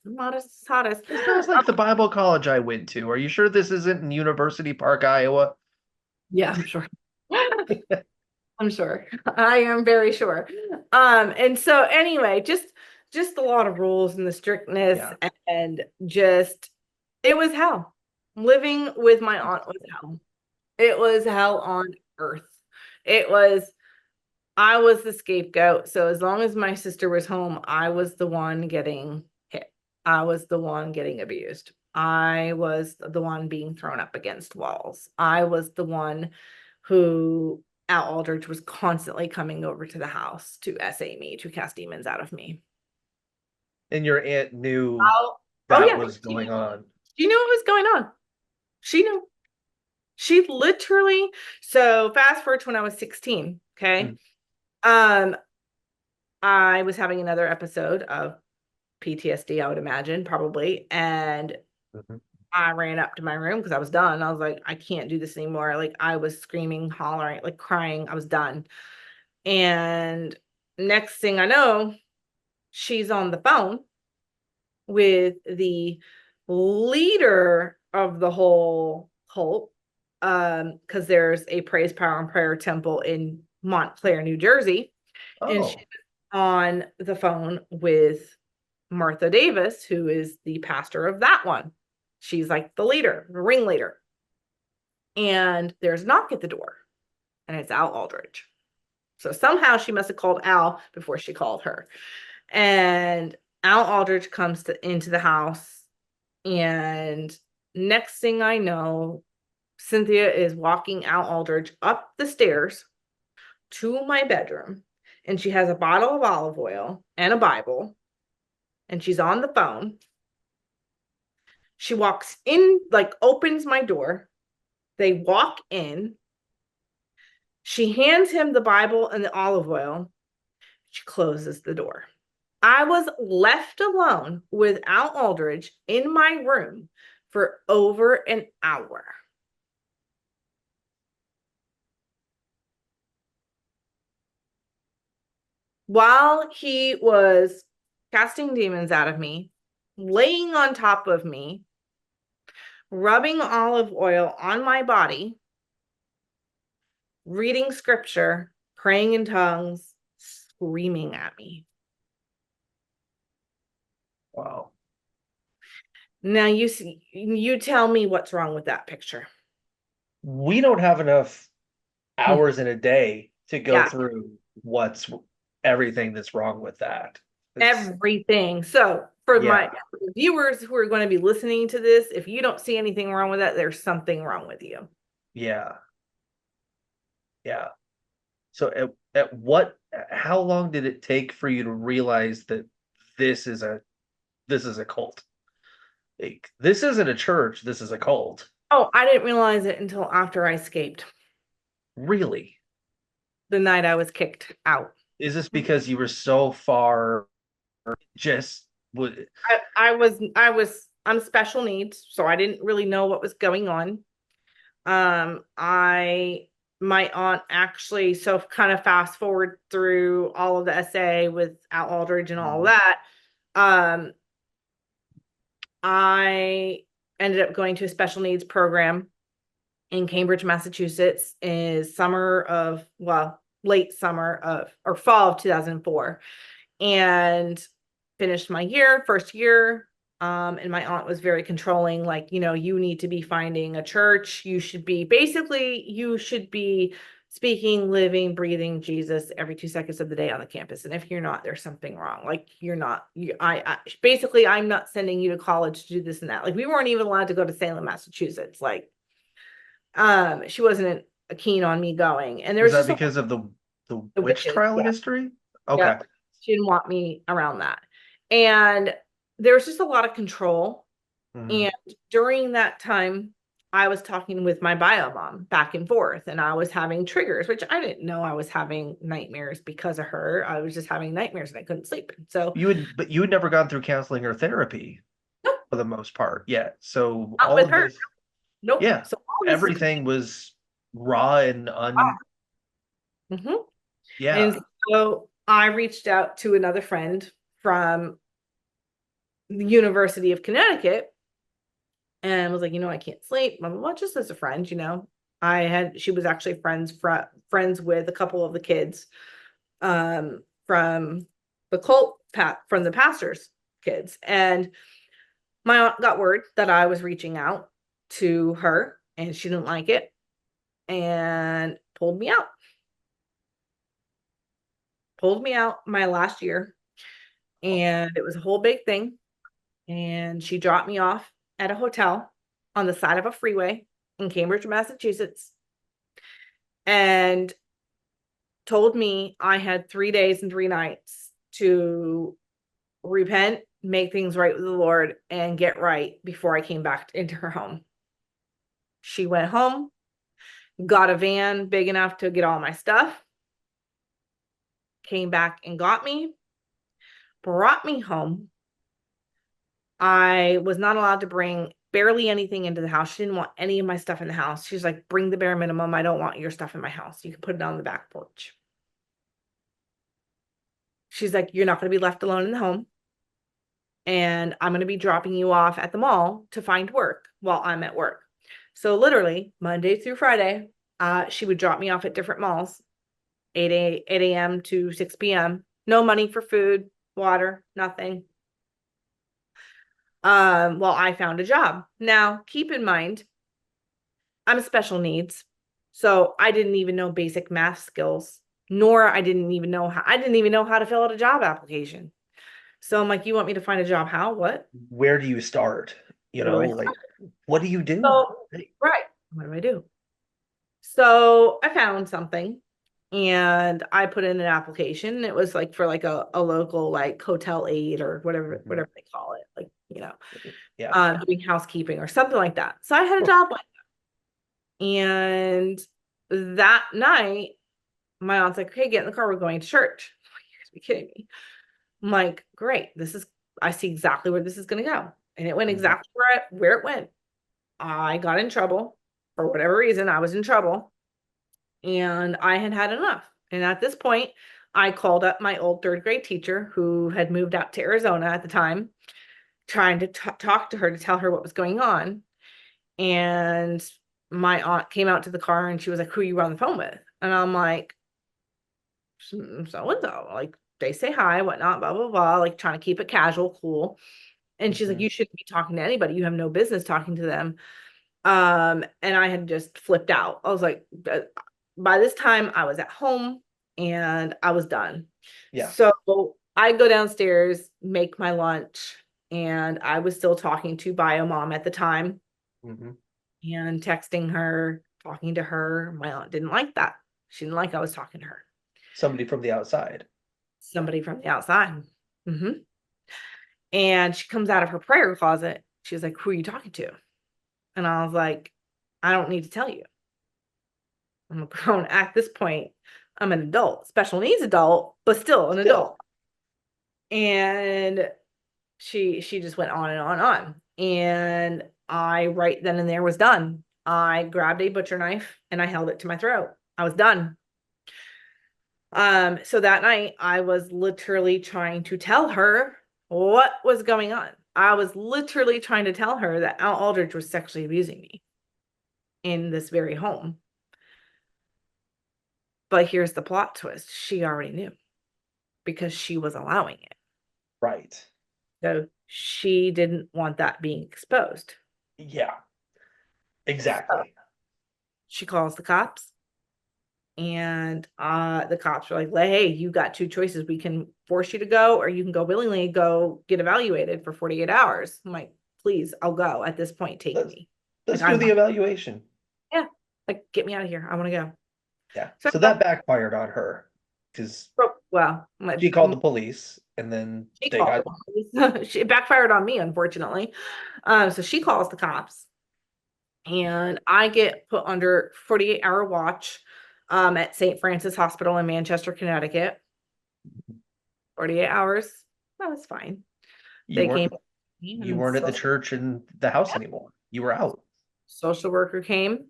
hottest. This sounds like the Bible college I went to. Are you sure this isn't in University Park, Iowa? Yeah, I'm sure. I'm sure. I am very sure. And so anyway, just a lot of rules and the strictness Yeah. and just it was hell. Living with my aunt was hell. It was hell on earth. It was I was the scapegoat. So as long as my sister was home, I was the one getting hit. I was the one getting abused. I was the one being thrown up against walls. I was the one who Al Aldridge was constantly coming over to the house to essay me, to cast demons out of me. And your aunt knew Oh, oh that yeah. was going on. She knew what was going on. She knew. She literally, so fast forward to when I was 16, okay? Mm. Um, I was having another episode of PTSD, I would imagine, probably. And Mhm. I ran up to my room because I was done. I was like, I can't do this anymore. Like I was screaming, hollering, like crying. I was done. And next thing I know, she's on the phone with the leader of the whole cult. Because there's a Praise, Power, and Prayer temple in Montclair, New Jersey. And she's Oh, on the phone with Martha Davis, who is the pastor of that one. She's like the leader, the ringleader. And there's a knock at the door, and it's Al Aldridge. So somehow she must have called Al before she called her. And Al Aldridge comes into the house, and next thing I know, Cynthia is walking Al Aldridge up the stairs to my bedroom, and she has a bottle of olive oil and a Bible, and she's on the phone. She walks in, like opens my door. They walk in. She hands him the Bible and the olive oil. She closes the door. I was left alone with Al Aldridge in my room for over an hour. While he was casting demons out of me, laying on top of me, rubbing olive oil on my body, reading scripture, praying in tongues, screaming at me. wow. Now you tell me what's wrong with that picture. We don't have enough hours in a day to go Yeah, through what's everything that's wrong with that. It's everything. So for my yeah, viewers who are going to be listening to this, if you don't see anything wrong with that, there's something wrong with you. yeah, yeah. So at what how long did it take for you to realize that this is a this is a cult? Like, this isn't a church, this is a cult. Oh, I didn't realize it until after I escaped Really? the night I was kicked out. Is this because you were so far just would I'm special needs, so I didn't really know what was going on. I my aunt actually, so kind of fast forward through all of the essay with Al Aldridge and all that. Um, I ended up going to a special needs program in Cambridge, Massachusetts, is summer of, well, late summer of or fall of 2004, and finished my first year. And my aunt was very controlling, like, you need to be finding a church. You should be speaking, living, breathing Jesus every 2 seconds of the day on the campus. And if you're not, there's something wrong. Like you're not, basically, I'm not sending you to college to do this and that. Like we weren't even allowed to go to Salem, Massachusetts. Like, she wasn't keen on me going. And there was was that just a because of the the witch witches. trial Yeah. history? Okay. Yep. She didn't want me around that. And there was just a lot of control. Mhm. And during that time, I was talking with my bio mom back and forth, and I was having triggers, which I didn't know I was having nightmares because of her. I was just having nightmares and I couldn't sleep. So, But you had never gone through counseling or therapy nope, for the most part yet. So not all with of her. this, Nope. yeah, So all this is everything was raw and ah, mhm. And yeah. so I reached out to another friend from the University of Connecticut and was like, I can't sleep. Blah, blah, blah, just as a friend, she was actually friends with a couple of the kids from from the pastor's kids. And my aunt got word that I was reaching out to her and she didn't like it and pulled me out my last year. And it was a whole big thing. And she dropped me off at a hotel on the side of a freeway in Cambridge, Massachusetts, and told me I had 3 days and 3 nights to repent, make things right with the Lord, and get right before I came back into her home. She went home, got a van big enough to get all my stuff, came back and got me, brought me home. I was not allowed to bring barely anything into the house. She didn't want any of my stuff in the house. She's like, bring the bare minimum. I don't want your stuff in my house. You can put it on the back porch. She's like, you're not going to be left alone in the home. And I'm going to be dropping you off at the mall to find work while I'm at work. So literally Monday through Friday, she would drop me off at different malls, 8 a.m. to 6 p.m. No money for food, water, nothing. Well, I found a job. Now, keep in mind, I'm special needs. So I didn't even know basic math skills, nor I didn't even know how to fill out a job application. So I'm like, you want me to find a job? How? What? Where do you start? Where do I start? Like, what do you do? So, right. What do I do? So I found something and I put in an application. It was like for like a local like hotel aide or whatever they call it. Like, Yeah. doing housekeeping or something like that. So I had a job like that. And that night, my aunt's like, okay, get in the car, we're going to church. I'm like, you guys be kidding me. I'm like, great, I see exactly where this is gonna go. And it went exactly where it went. I got in trouble for whatever reason. I was in trouble and I had had enough. And at this point, I called up my old third grade teacher who had moved out to Arizona at the time, trying to talk to her to tell her what was going on. And my aunt came out to the car and she was like, who are you on the phone with? And I'm like, so and so, like they say hi, whatnot, blah, blah, blah, like trying to keep it casual, cool. And she's like, you shouldn't be talking to anybody. You have no business talking to them. And I had just flipped out. I was like, by this time I was at home and I was done. Yeah. So I go downstairs, make my lunch, and I was still talking to bio mom at the time and texting her, talking to her. My aunt didn't like that. She didn't like I was talking to her. Somebody from the outside. Somebody from the outside. And she comes out of her prayer closet. She's like, who are you talking to? And I was like, I don't need to tell you. I'm a grown at this point. I'm an adult, special needs adult, but still an adult. And she just went on and on and on. And I right then and there was done. I grabbed a butcher knife and I held it to my throat. I was done. So that night I was literally trying to tell her what was going on. I was literally trying to tell her that Al Aldridge was sexually abusing me in this very home. But here's the plot twist. She already knew because she was allowing it. Right. So she didn't want that being exposed. Yeah. Exactly. So she calls the cops. And the cops were like, hey, you got two choices. We can force you to go, or you can go willingly go get evaluated for 48 hours. I'm like, please, I'll go. At this point, take me. Let's Like, do the evaluation. Yeah. Like, get me out of here. I want to go. Yeah. So that backfired on her because she called the police and then it backfired on me, unfortunately. So she calls the cops and I get put under 48-hour watch at St. Francis Hospital in Manchester, Connecticut. 48 hours. That was fine. You weren't at the church and the house anymore. You were out. Social worker came,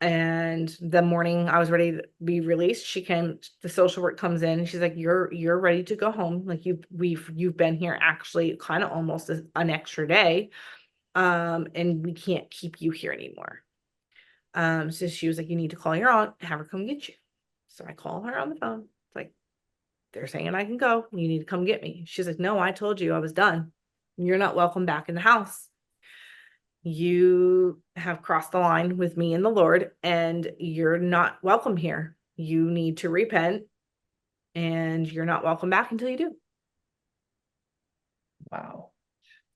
And the morning I was ready to be released, the social work comes in and she's like, you're ready to go home. Like you've been here actually kind of almost an extra day. And we can't keep you here anymore. So she was like, you need to call your aunt, have her come get you. So I call her on the phone. It's like, they're saying I can go. You need to come get me. She's like, no, I told you I was done. You're not welcome back in the house. You have crossed the line with me and the Lord, and you're not welcome here. You need to repent, and you're not welcome back until you do. Wow.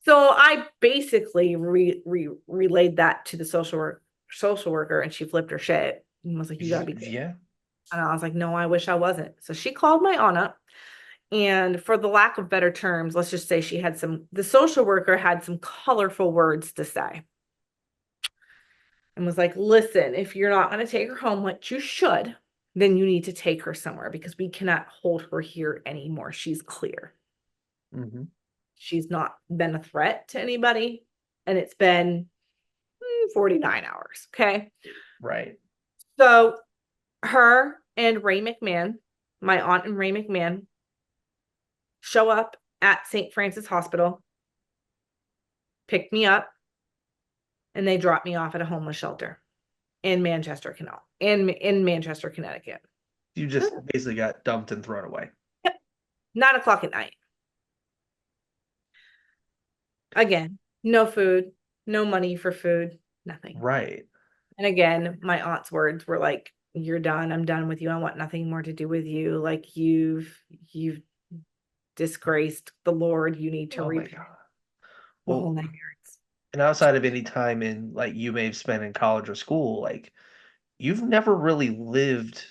So I basically relayed that to the social worker, and she flipped her shit and was like, "You gotta be kidding." Yeah. And I was like, "No, I wish I wasn't." So she called my aunt up, and for the lack of better terms, let's just say the social worker had some colorful words to say. And was like, listen, if you're not going to take her home, like you should, then you need to take her somewhere because we cannot hold her here anymore. She's clear. Hmm. She's not been a threat to anybody. And it's been 49 hours. Okay. Right. So her and Ray McMahon, my aunt and Ray McMahon, show up at St. Francis Hospital, pick me up, and they drop me off at a homeless shelter in Manchester Canal, in Manchester, Connecticut. You just basically got dumped and thrown away. Yep. 9 o'clock at night. Again, no food, no money for food, nothing. Right. And again, my aunt's words were like, you're done. I'm done with you. I want nothing more to do with you. Like you've disgraced the Lord. You need to Oh my repent God. the whole Well, 9 yards. and outside of any time in like you may have spent in college or school, like you've never really lived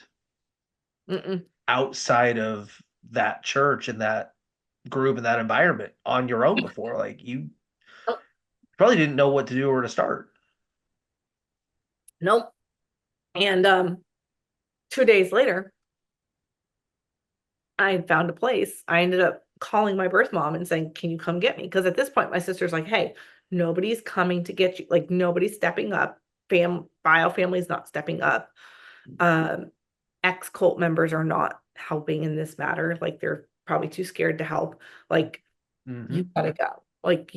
Mm-mm. outside of that church and that group and that environment on your own before. Like you probably didn't know what to do or to start. Nope. And 2 days later, I had found a place. I ended up calling my birth mom and saying, can you come get me? Because at this point, my sister's like, hey, nobody's coming to get you. Like nobody's stepping up. Bio family's not stepping up. Um, ex-cult members are not helping in this matter. Like they're probably too scared to help. Like you Hmm. gotta go. Like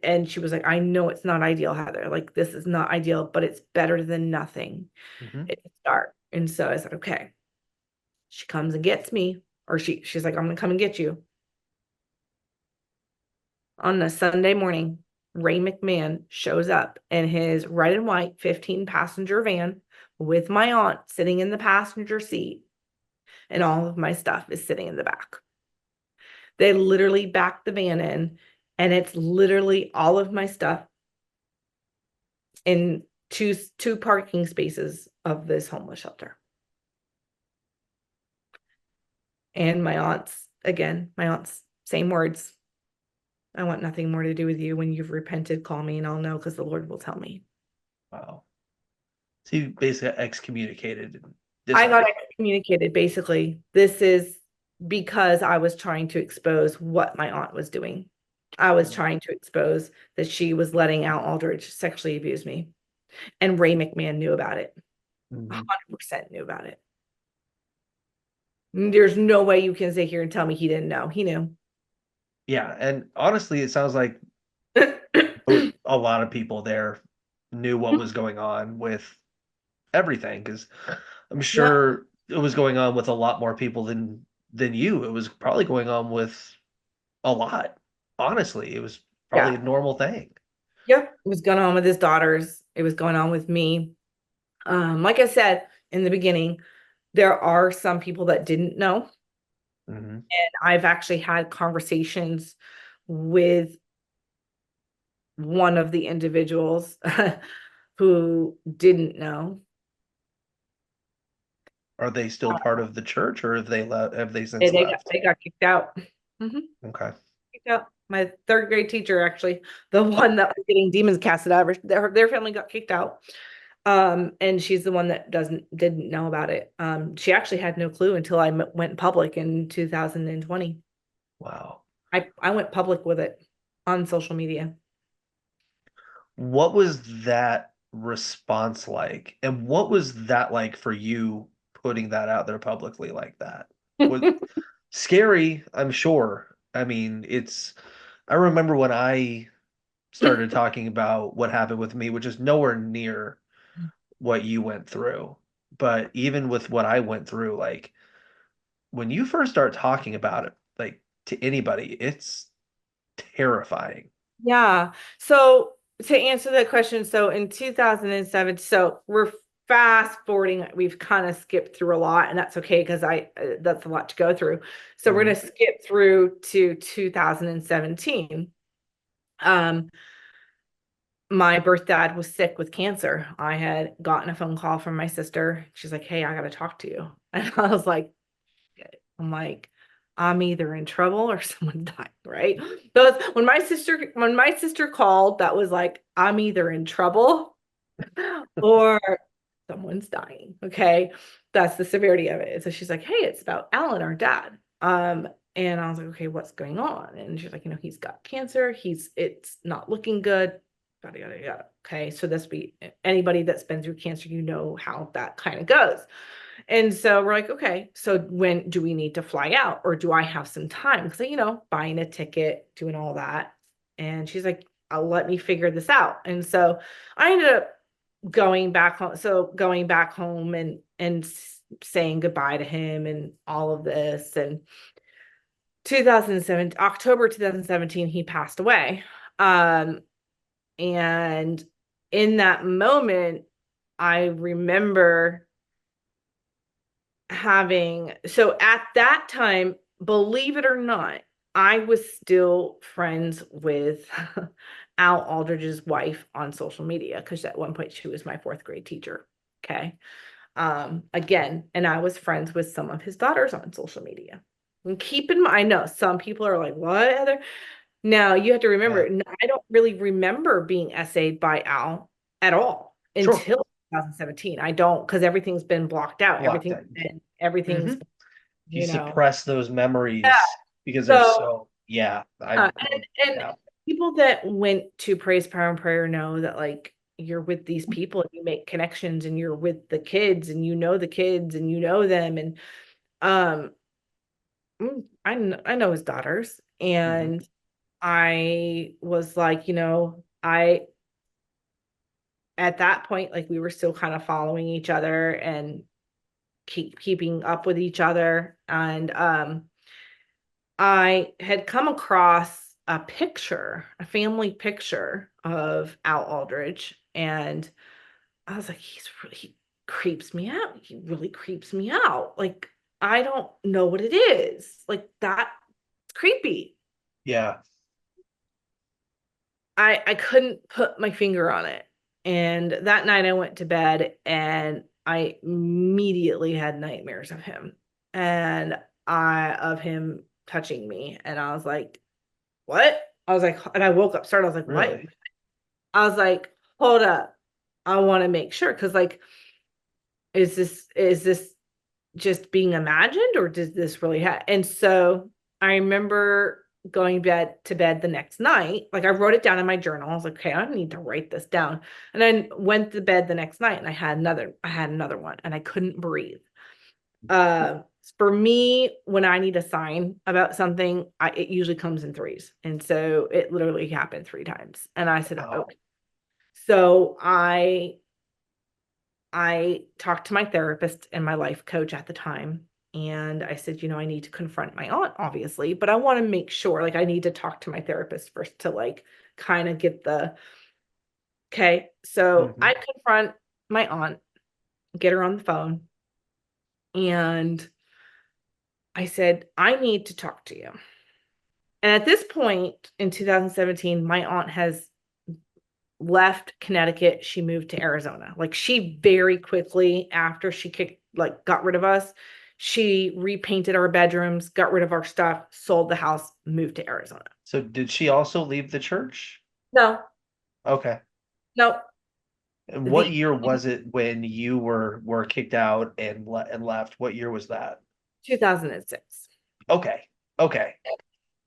and she was like, I know it's not ideal, Heather. Like this is not ideal, but it's better than nothing. Hmm. It's a start. And so I said, okay. She comes and gets me, or she's like, I'm gonna come and get you. On a Sunday morning, Ray McMahon shows up in his red and white 15 passenger van with my aunt sitting in the passenger seat, and all of my stuff is sitting in the back. They literally backed the van in, and it's literally all of my stuff in two parking spaces of this homeless shelter. And my aunt's same words. I want nothing more to do with you. When you've repented, call me and I'll know because the Lord will tell me. Wow. So you basically got excommunicated and I got disciple. excommunicated basically. This is because I was trying to expose what my aunt was doing. I was trying to expose that she was letting out Aldridge sexually abuse me. And Ray McMahon knew about it. Hmm. 100% knew about it. There's no way you can sit here and tell me he didn't know. He knew. Yeah, and honestly, it sounds like a lot of people there knew what was going on with everything because I'm Yeah. sure it was going on with a lot more people than you. It was probably going on with a lot. Honestly, it was probably a Yeah. normal thing. Yep. It was going on with his daughters. It was going on with me. Like I said in the beginning, there are some people that didn't know. Hmm. And I've actually had conversations with one of the individuals who didn't know. Are they still part of the church, or have they since They left? got kicked out. Mhm. Okay. Kicked out. My third grade teacher, actually, the one that was getting demons casted out of her, their family got kicked out. And she's the one that didn't know about it. She actually had no clue until I went public in 2020. Wow. I went public with it on social media. What was that? response like? And what was that like for you putting that out there publicly like that? Was scary, I'm sure. I mean, I remember when I started talking about what happened with me, which is nowhere near what you went through. But even with what I went through, like when you first start talking about it, like to anybody, it's terrifying. Yeah. So to answer that question, so in 2007, so we're fast forwarding, we've kind of skipped through a lot, and that's okay because that's a lot to go through. So we're Mhm. going to skip through to 2017. Um, my birth dad was sick with cancer. I had gotten a phone call from my sister. She's like, "Hey, I got to talk to you." And I was like, I'm like, I'm either in trouble or someone died, right? Those when my sister called, that was like, I'm either in trouble or someone's dying. Okay. That's the severity of it. So she's like, hey, it's about Alan, our dad. And I was like, okay, what's going on? And she's like, he's got cancer. It's not looking good. Yada, yada, yada. Okay. So this be anybody that's been through cancer, how that kind of goes. And so we're like, okay, so when do we need to fly out or do I have some time? Because, buying a ticket, doing all that. And she's like, I'll let me figure this out. And so I ended up going back home. So going back home and saying goodbye to him and all of this. And 2007, October 2017, he passed away. Um, and in that moment, I remember so at that time, believe it or not, I was still friends with Al Aldridge's wife on social media because at one point she was my fourth grade teacher. Okay. Again, and I was friends with some of his daughters on social media. And keep in mind, I know some people are like, what other? Now you have to remember, Yeah, I don't really remember being essayed by Al at all sure. until 2017. I don't, because everything's been blocked out. Locked in. Everything's, Hmm. You you know. suppress those Yeah. memories because they're So, so, yeah, and yeah. people that went to Praise, Power, and Prayer know that like you're with these people and you make connections and you're with the kids and the kids and them and um I know his daughters Hmm. and I was like, I at that point like we were still kind of following each other and keeping up with each other and I had come across a family picture of Al Aldridge, and I was like, he creeps me out. He really creeps me out. Like, I don't know what it is. Like, that's creepy. Yeah. I couldn't put my finger on it. And that night I went to bed and I immediately had nightmares of him and of him touching me. And I was like, what? I was like, and I woke up, started, I was like, what? Really? I was like, hold up. I want to make sure. Cause like, is this just being imagined or does this really happen? And so I remember going to bed the next night. Like I wrote it down in my journal. I was like, okay, I need to write this down. And then went to bed the next night and I had another one and I couldn't breathe. Uh, for me, when I need a sign about something, it usually comes in threes. And so it literally happened three times. And I said, Oh. okay. So I talked to my therapist and my life coach at the time. And I said, I need to confront my aunt, obviously, but I want to make sure, like, I need to talk to my therapist first to, like, kind of get okay. So Hmm. I confront my aunt, get her on the phone, and I said, I need to talk to you. And at this point in 2017, my aunt has left Connecticut. She moved to Arizona. Like she very quickly after she got rid of us, she repainted our bedrooms, got rid of our stuff, sold the house, moved to Arizona. So did she also leave the church? No, Okay. no. And what The year was it when you were kicked out and left? What year was that? 2006. Okay. Okay.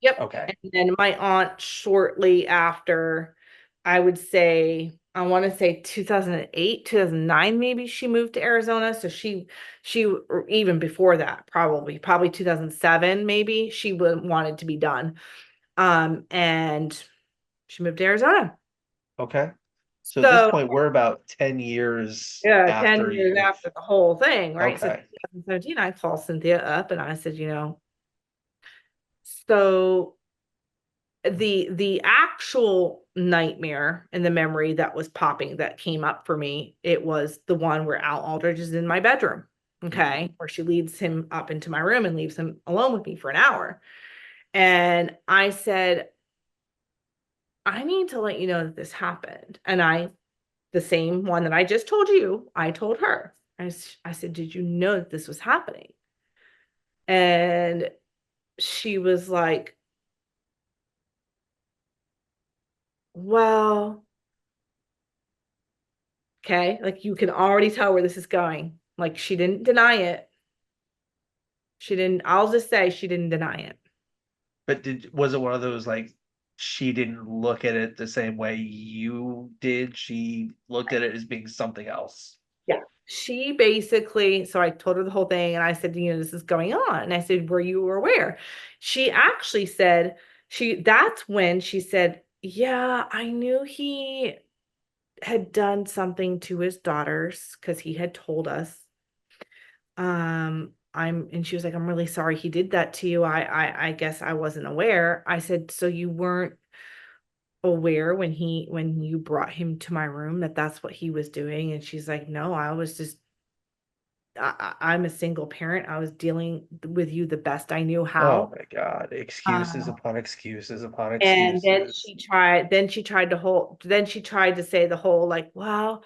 Yep. Okay. And then my aunt shortly after. I would say, I want to say 2008, 2009, maybe she moved to Arizona. So or even before that, probably 2007, maybe wanted to be done. And she moved to Arizona. Okay. So at this So point, we're about 10 years yeah, 10 after years you've. after the whole thing, right? So Okay. 2017, I called Cynthia up and I said, so the actual nightmare and the memory that was popping that came up for me, it was the one where Al Aldridge is in my bedroom, Mhm. okay, where she leads him up into my room and leaves him alone with me for an hour. And I said, I need to let you know that this happened. And the same one that I just told you, I told her. I said, did you know that this was happening? And she was like, well, okay, like you can already tell where this is going. Like she didn't deny it. She didn't, I'll just say she didn't deny it. But was it one of those like she didn't look at it the same way you did? She looked at it as being something else. Yeah. She basically, so I told her the whole thing and I said, this is going on. And I said, were you aware? She actually said, that's when she said, yeah, I knew he had done something to his daughters because he had told us. And she was like, I'm really sorry he did that to you. I guess I wasn't aware. I said, so you weren't aware when you brought him to my room that that's what he was doing? And she's like, no, I was just, I'm a single parent. I was dealing with you the best I knew Oh how. my God. Excuses Um, upon excuses upon And excuses. then she tried to say the whole like, well,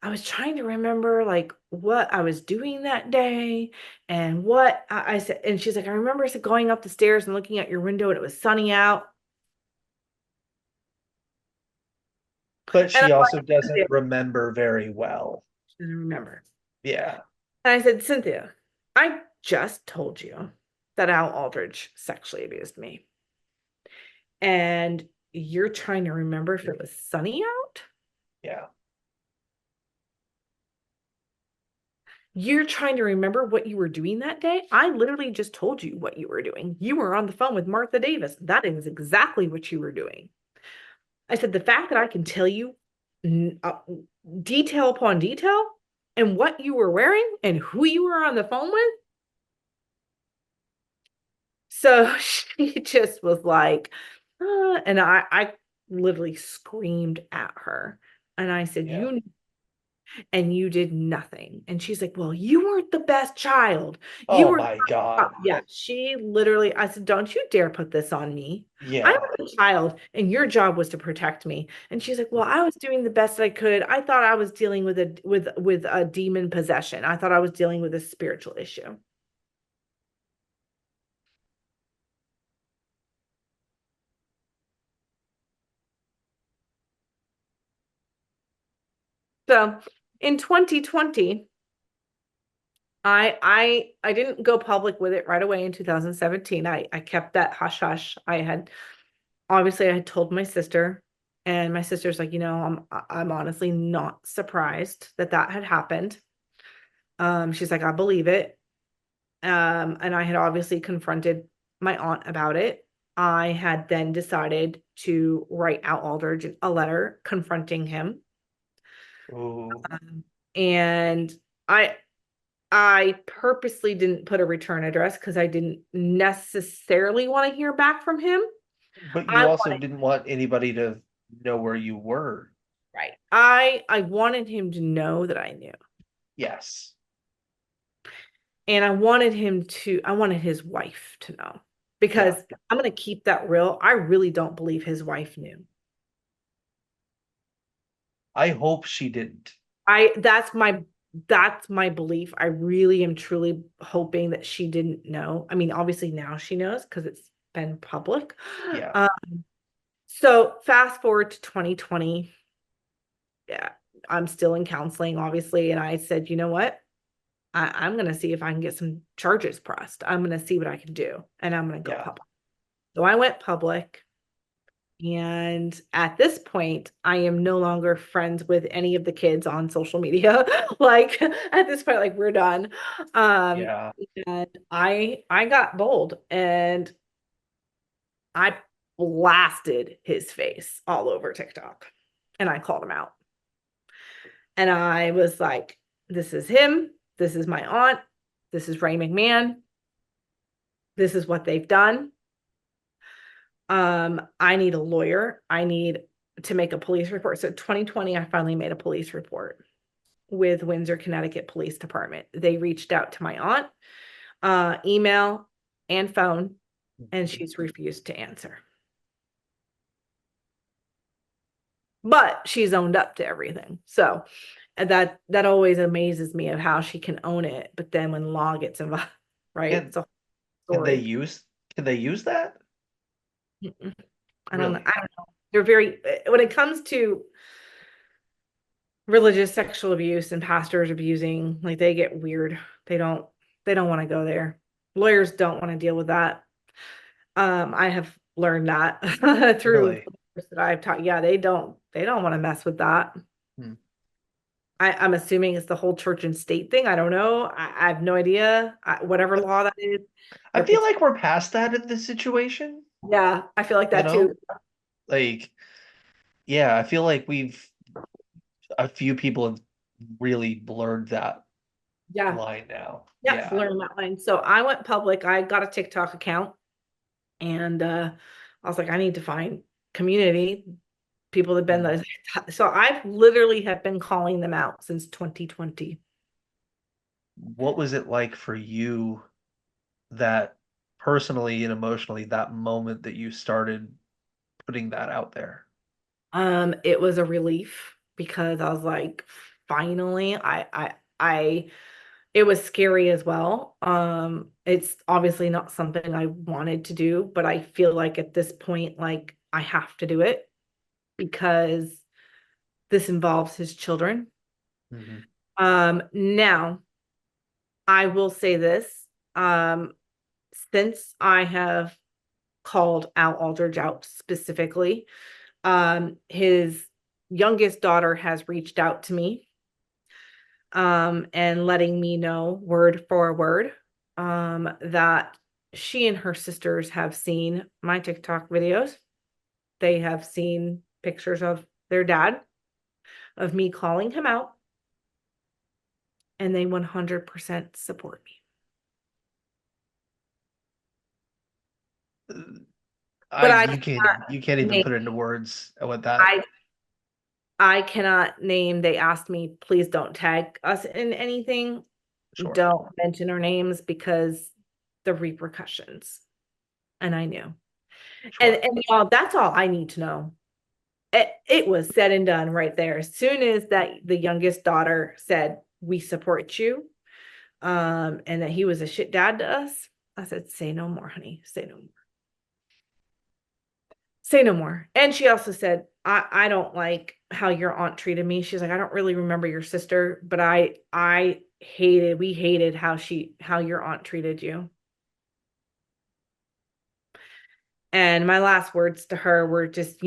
I was trying to remember like what I was doing that day and what I said. And she's like, I remember going up the stairs and looking at your window and it was sunny out. But And I'm she also like, doesn't Cynthia, remember very well. she doesn't remember. Yeah. And I said, Cynthia, I just told you that Al Aldridge sexually abused me. And you're trying to remember if it was sunny out? Yeah. You're trying to remember what you were doing that day? I literally just told you what you were doing. You were on the phone with Martha Davis. That is exactly what you were doing. I said, the fact that I can tell you uh, detail upon detail and what you were wearing and who you were on the phone with. So she just was like, and I literally screamed at her. And I said, Yeah. and you did nothing. And she's like, well, you weren't the best child. You Oh were, my God. yeah, she literally, I said, don't you dare put this on me. I Yeah. was a child and your job was to protect me. And she's like, well, I was doing the best I could. I thought I was dealing with a demon possession. I thought I was dealing with a spiritual issue. So in 2020, I didn't go public with it right away in 2017. I kept that hush hush. Obviously I had told my sister, and my sister's like, I'm honestly not surprised that that had happened. She's like, I believe it. And I had obviously confronted my aunt about it. I had then decided to write out Aldridge a letter confronting him. Ooh. And I I purposely didn't put a return address because I didn't necessarily want to hear back from him. But I you also wanted didn't want anybody to know where you were. right. I wanted him to know that I knew. Yes. And I wanted his wife to know because Yeah. I'm going to keep that real. I really don't believe his wife knew. I hope she didn't. I that's my belief. I really am truly hoping that she didn't know. I mean, obviously now she knows because it's been public. Yeah. Um, so fast forward to 2020. Yeah, I'm still in counseling, obviously. And I said, you know what? I'm going to see if I can get some charges pressed. I'm going to see what I can do and I'm going to go Yeah. public. So I went public And at this point, I am no longer friends with any of the kids on social media. Like at this point, like we're done. Um, Yeah. and I got bold and I blasted his face all over TikTok and I called him out. And I was like, this is him. This is my aunt. This is Ray McMahon. This is what they've done. I need a lawyer. I need to make a police report. So 2020, I finally made a police report with Windsor, Connecticut Police Department. They reached out to my aunt, email and phone, and she's refused to answer. But she's owned up to everything. So that always amazes me of how she can own it, but then when law gets involved, right? Can It's a can they story. use can they use that? Mm-mm. I don't know. Really? I don't know. They're very when it comes to religious sexual abuse and pastors abusing, like they get weird. They don't they don't want to go there. Lawyers don't want to deal with that. I have learned that through Really? that I've taught. Yeah, they don't want to mess with that. Hmm. I'm assuming it's the whole church and state thing. I don't know. I have no idea. Whatever law that is, I they're feel like we're past that in this situation, yeah, I feel like you that too. know? Like, yeah, I feel like a few people have really blurred that Yeah. line now. Yeah, Yeah. learn that line. So I went public. I got a TikTok account and I was like, I need to find community, people that have been Hmm. those. So I've literally have been calling them out since 2020. What was it like for you that personally and emotionally, that moment that you started putting that out there? It was a relief because I was like, finally, I it was scary as well. It's obviously not something I wanted to do, but I feel like at this point, like I have to do it because this involves his children. Hmm. Now I will say this. Um, since I have called Al Aldridge out specifically, his youngest daughter has reached out to me, and letting me know word for word, that she and her sisters have seen my TikTok videos. They have seen pictures of their dad, of me calling him out, and they 100% support me. I But I you can't even name, put into words what that. I I cannot name. They asked me, please don't tag us in anything. Sure. Don't mention our names because the repercussions. And I knew. Sure. And y'all, that's all I need to know. It was said and done right there. As soon as that the youngest daughter said, we support you, and that he was a shit dad to us, I said, say no more, honey. Say no more. Say no more. And she also said, I don't like how your aunt treated me. She's like, I don't really remember your sister, but we hated how your aunt treated you. And my last words to her were just,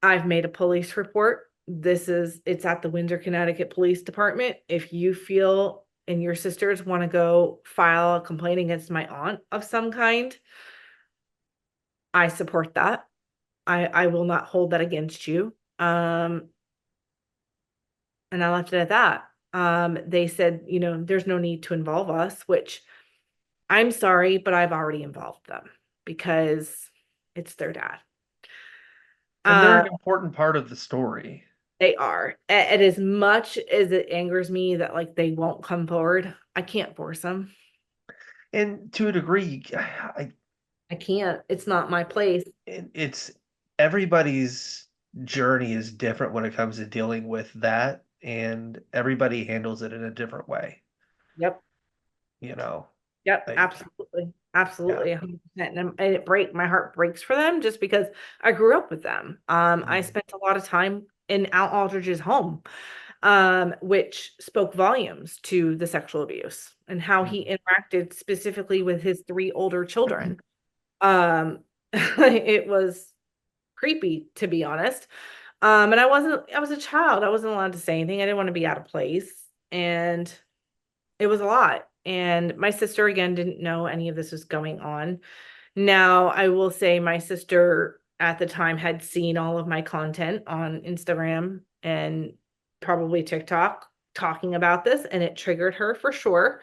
I've made a police report. It's at the Windsor, Connecticut Police Department. If you feel and your sisters want to go file a complaint against my aunt of some kind, I support that. I will not hold that against you. And I left it at that. They said, there's no need to involve us, which I'm sorry, but I've already involved them because it's their dad. And they're Uh, an important part of the story. they are. And as much as it angers me that like they won't come forward, I can't force them. And to a degree, I can't. It's not my place. it's everybody's journey is different when it comes to dealing with that, and everybody handles it in a different way, Yep. you know. Yep, Like, absolutely. yeah. Absolutely, 100%. And my heart breaks for them just because I grew up with them. I Mhm. spent a lot of time in Al Aldridge's home, which spoke volumes to the sexual abuse and how he Mhm. interacted specifically with his three older children. Um, it was creepy, to be honest. And I was a child. I wasn't allowed to say anything. I didn't want to be out of place. And it was a lot. And my sister, again, didn't know any of this was going on. Now, I will say my sister at the time had seen all of my content on Instagram and probably TikTok talking about this, and it triggered her for sure.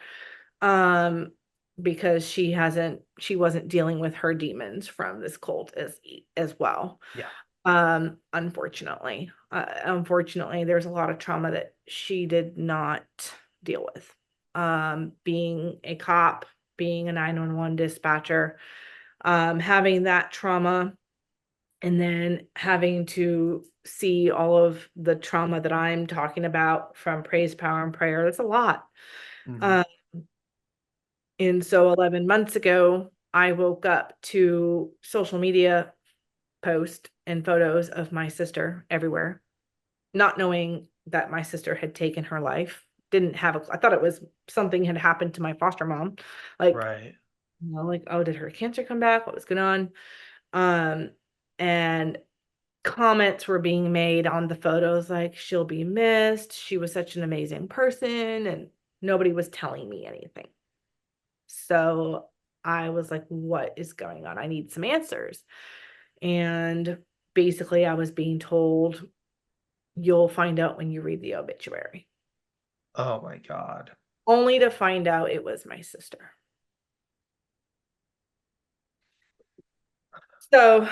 Um, because she wasn't dealing with her demons from this cult as well. Yeah. Unfortunately, there's a lot of trauma that she did not deal with. Being a cop, being a 911 dispatcher, having that trauma, and then having to see all of the trauma that I'm talking about from praise, power, and prayer. That's a lot. Hmm. Um, and so 11 months ago, I woke up to social media posts and photos of my sister everywhere, not knowing that my sister had taken her life. Didn't have I thought it was something had happened to my foster mom. Like, Right. like, oh, did her cancer come back? What was going on? Um, and comments were being made on the photos like, she'll be missed. She was such an amazing person, and nobody was telling me anything. So I was like, what is going on? I need some answers. And basically, I was being told, you'll find out when you read the obituary, Oh my God. only to find out it was my sister. So,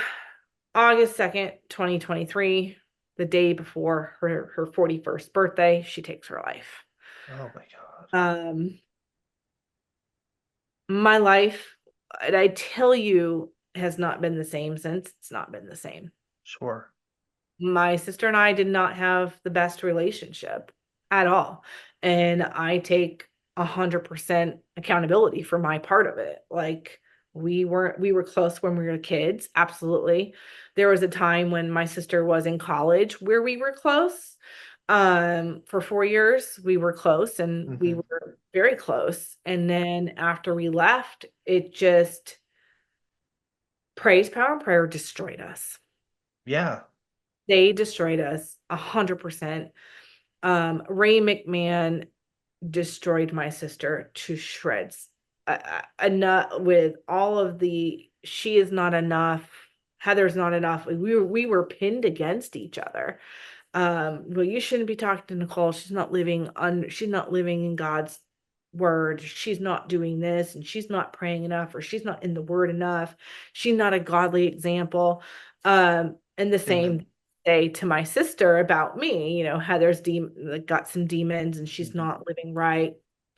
August 2nd, 2023, the day before her 41st birthday, she takes her life. Oh my God. Um, my life, and I tell you, has not been the same since. It's not been the same. Sure. My sister and I did not have the best relationship at all. And I take 100% accountability for my part of it. Like, we were close when we were kids. Absolutely. There was a time when my sister was in college where we were close. For 4 years, we were close and we Hmm. were very close. And then after we left, it just praise, power, and prayer destroyed us. Yeah. They destroyed us 100%. Ray McMahon destroyed my sister to shreds. Enough with all of the she is not enough, Heather's not enough. We were pinned against each other. Well, you shouldn't be talking to Nicole. She's not living in God's word. She's not doing this, and she's not praying enough, or she's not in the word enough. She's not a godly example. And the And same say to my sister about me, Heather's like, got some demons and she's mhm. not living right.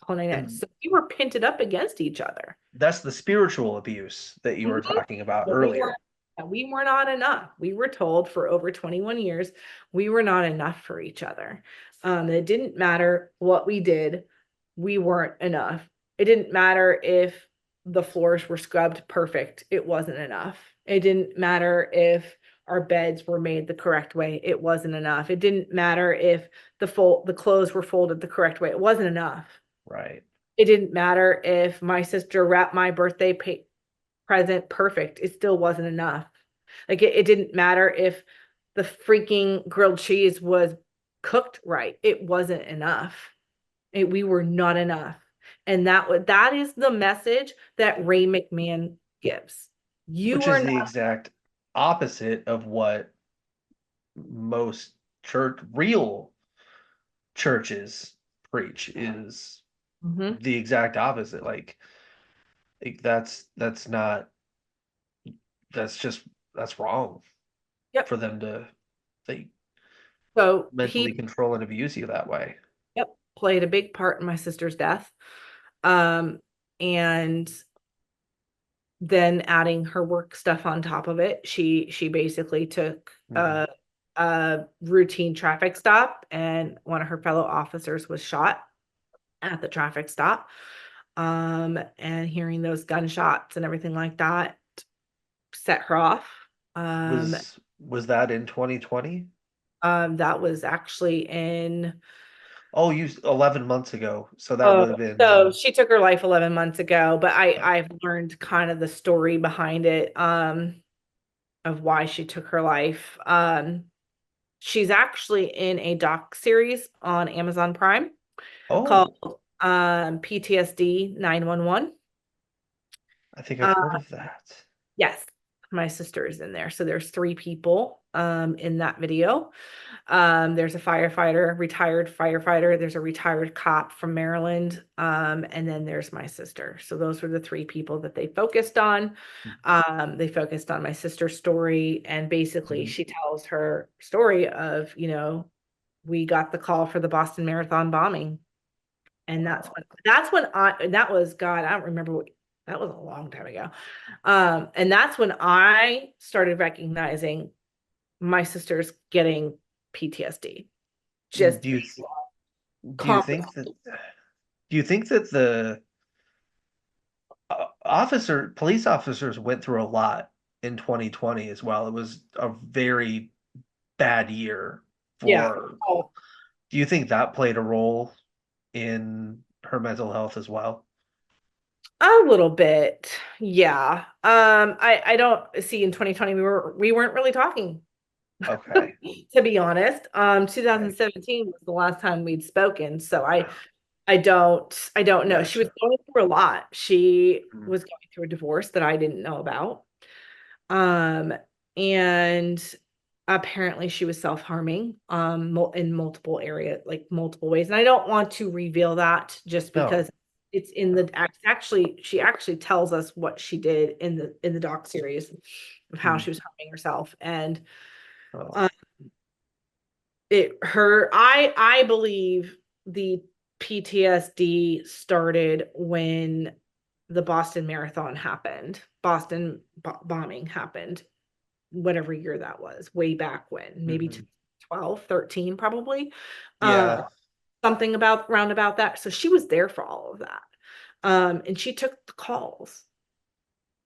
And So we were pinted up against each other. that's the spiritual abuse that you were Mhm. talking about But earlier. we were not enough. We were told for over 21 years we were not enough for each other. It didn't matter what we did, we weren't enough. It didn't matter if the floors were scrubbed perfect, it wasn't enough. It didn't matter if our beds were made the correct way, it wasn't enough. It didn't matter if the clothes were folded the correct way, it wasn't enough. Right. It didn't matter if my sister wrapped my birthday present perfect. It still wasn't enough. Like, it didn't matter if the freaking grilled cheese was cooked right. It wasn't enough. We were not enough. And that is the message that Ray McMahon gives. You Which are is not. the exact opposite of what most real churches preach is Mhm. the exact opposite. Like that's not that's just that's wrong Yep. for them to they So mentally he, control and abuse you that way. yep, played a big part in my sister's death. Um, and then adding her work stuff on top of it, she basically took Hmm. a routine traffic stop, and one of her fellow officers was shot at the traffic stop. And hearing those gunshots and everything like that set her off. Um, Was that in 2020? that was actually in. Oh, you 11 months ago. So that Oh, would have been so she took her life 11 months ago, but yeah. I've learned kind of the story behind it. of why she took her life. She's actually in a doc series on Amazon Prime Oh, called PTSD 911. I think I've heard of that. Yes, my sister is in there. So there's three people in that video. There's a firefighter, retired firefighter, there's a retired cop from Maryland, and then there's my sister. So those were the three people that they focused on. They focused on my sister's story, and basically Mhm. she tells her story of, we got the call for the Boston Marathon bombing. And Wow. that was God, I don't remember what that was a long time ago. And that's when I started recognizing my sister's getting PTSD. Just Do you do you calm. think that the police officers went through a lot in 2020 as well? It was a very bad year Yeah. for. Oh, Do you think that played a role in her mental health as well? a little bit. Yeah. I don't see in 2020 we weren't really talking, Okay. to be honest. Okay. 2017 was the last time we'd spoken. So I don't know. She was Gotcha. going through a lot. She Mm. was going through a divorce that I didn't know about. Um, and apparently she was self-harming in multiple areas, like multiple ways. And I don't want to reveal that just No. because it's in the actually she actually tells us what she did in the doc series of how Mm. she was harming herself. And Oh. um, I believe the PTSD started when the Boston Marathon happened, Boston bombing happened, whatever year that was, way back when, maybe Mhm. 12, 13, probably. Uh, Yeah. Something about round about that. So she was there for all of that. And she took the calls.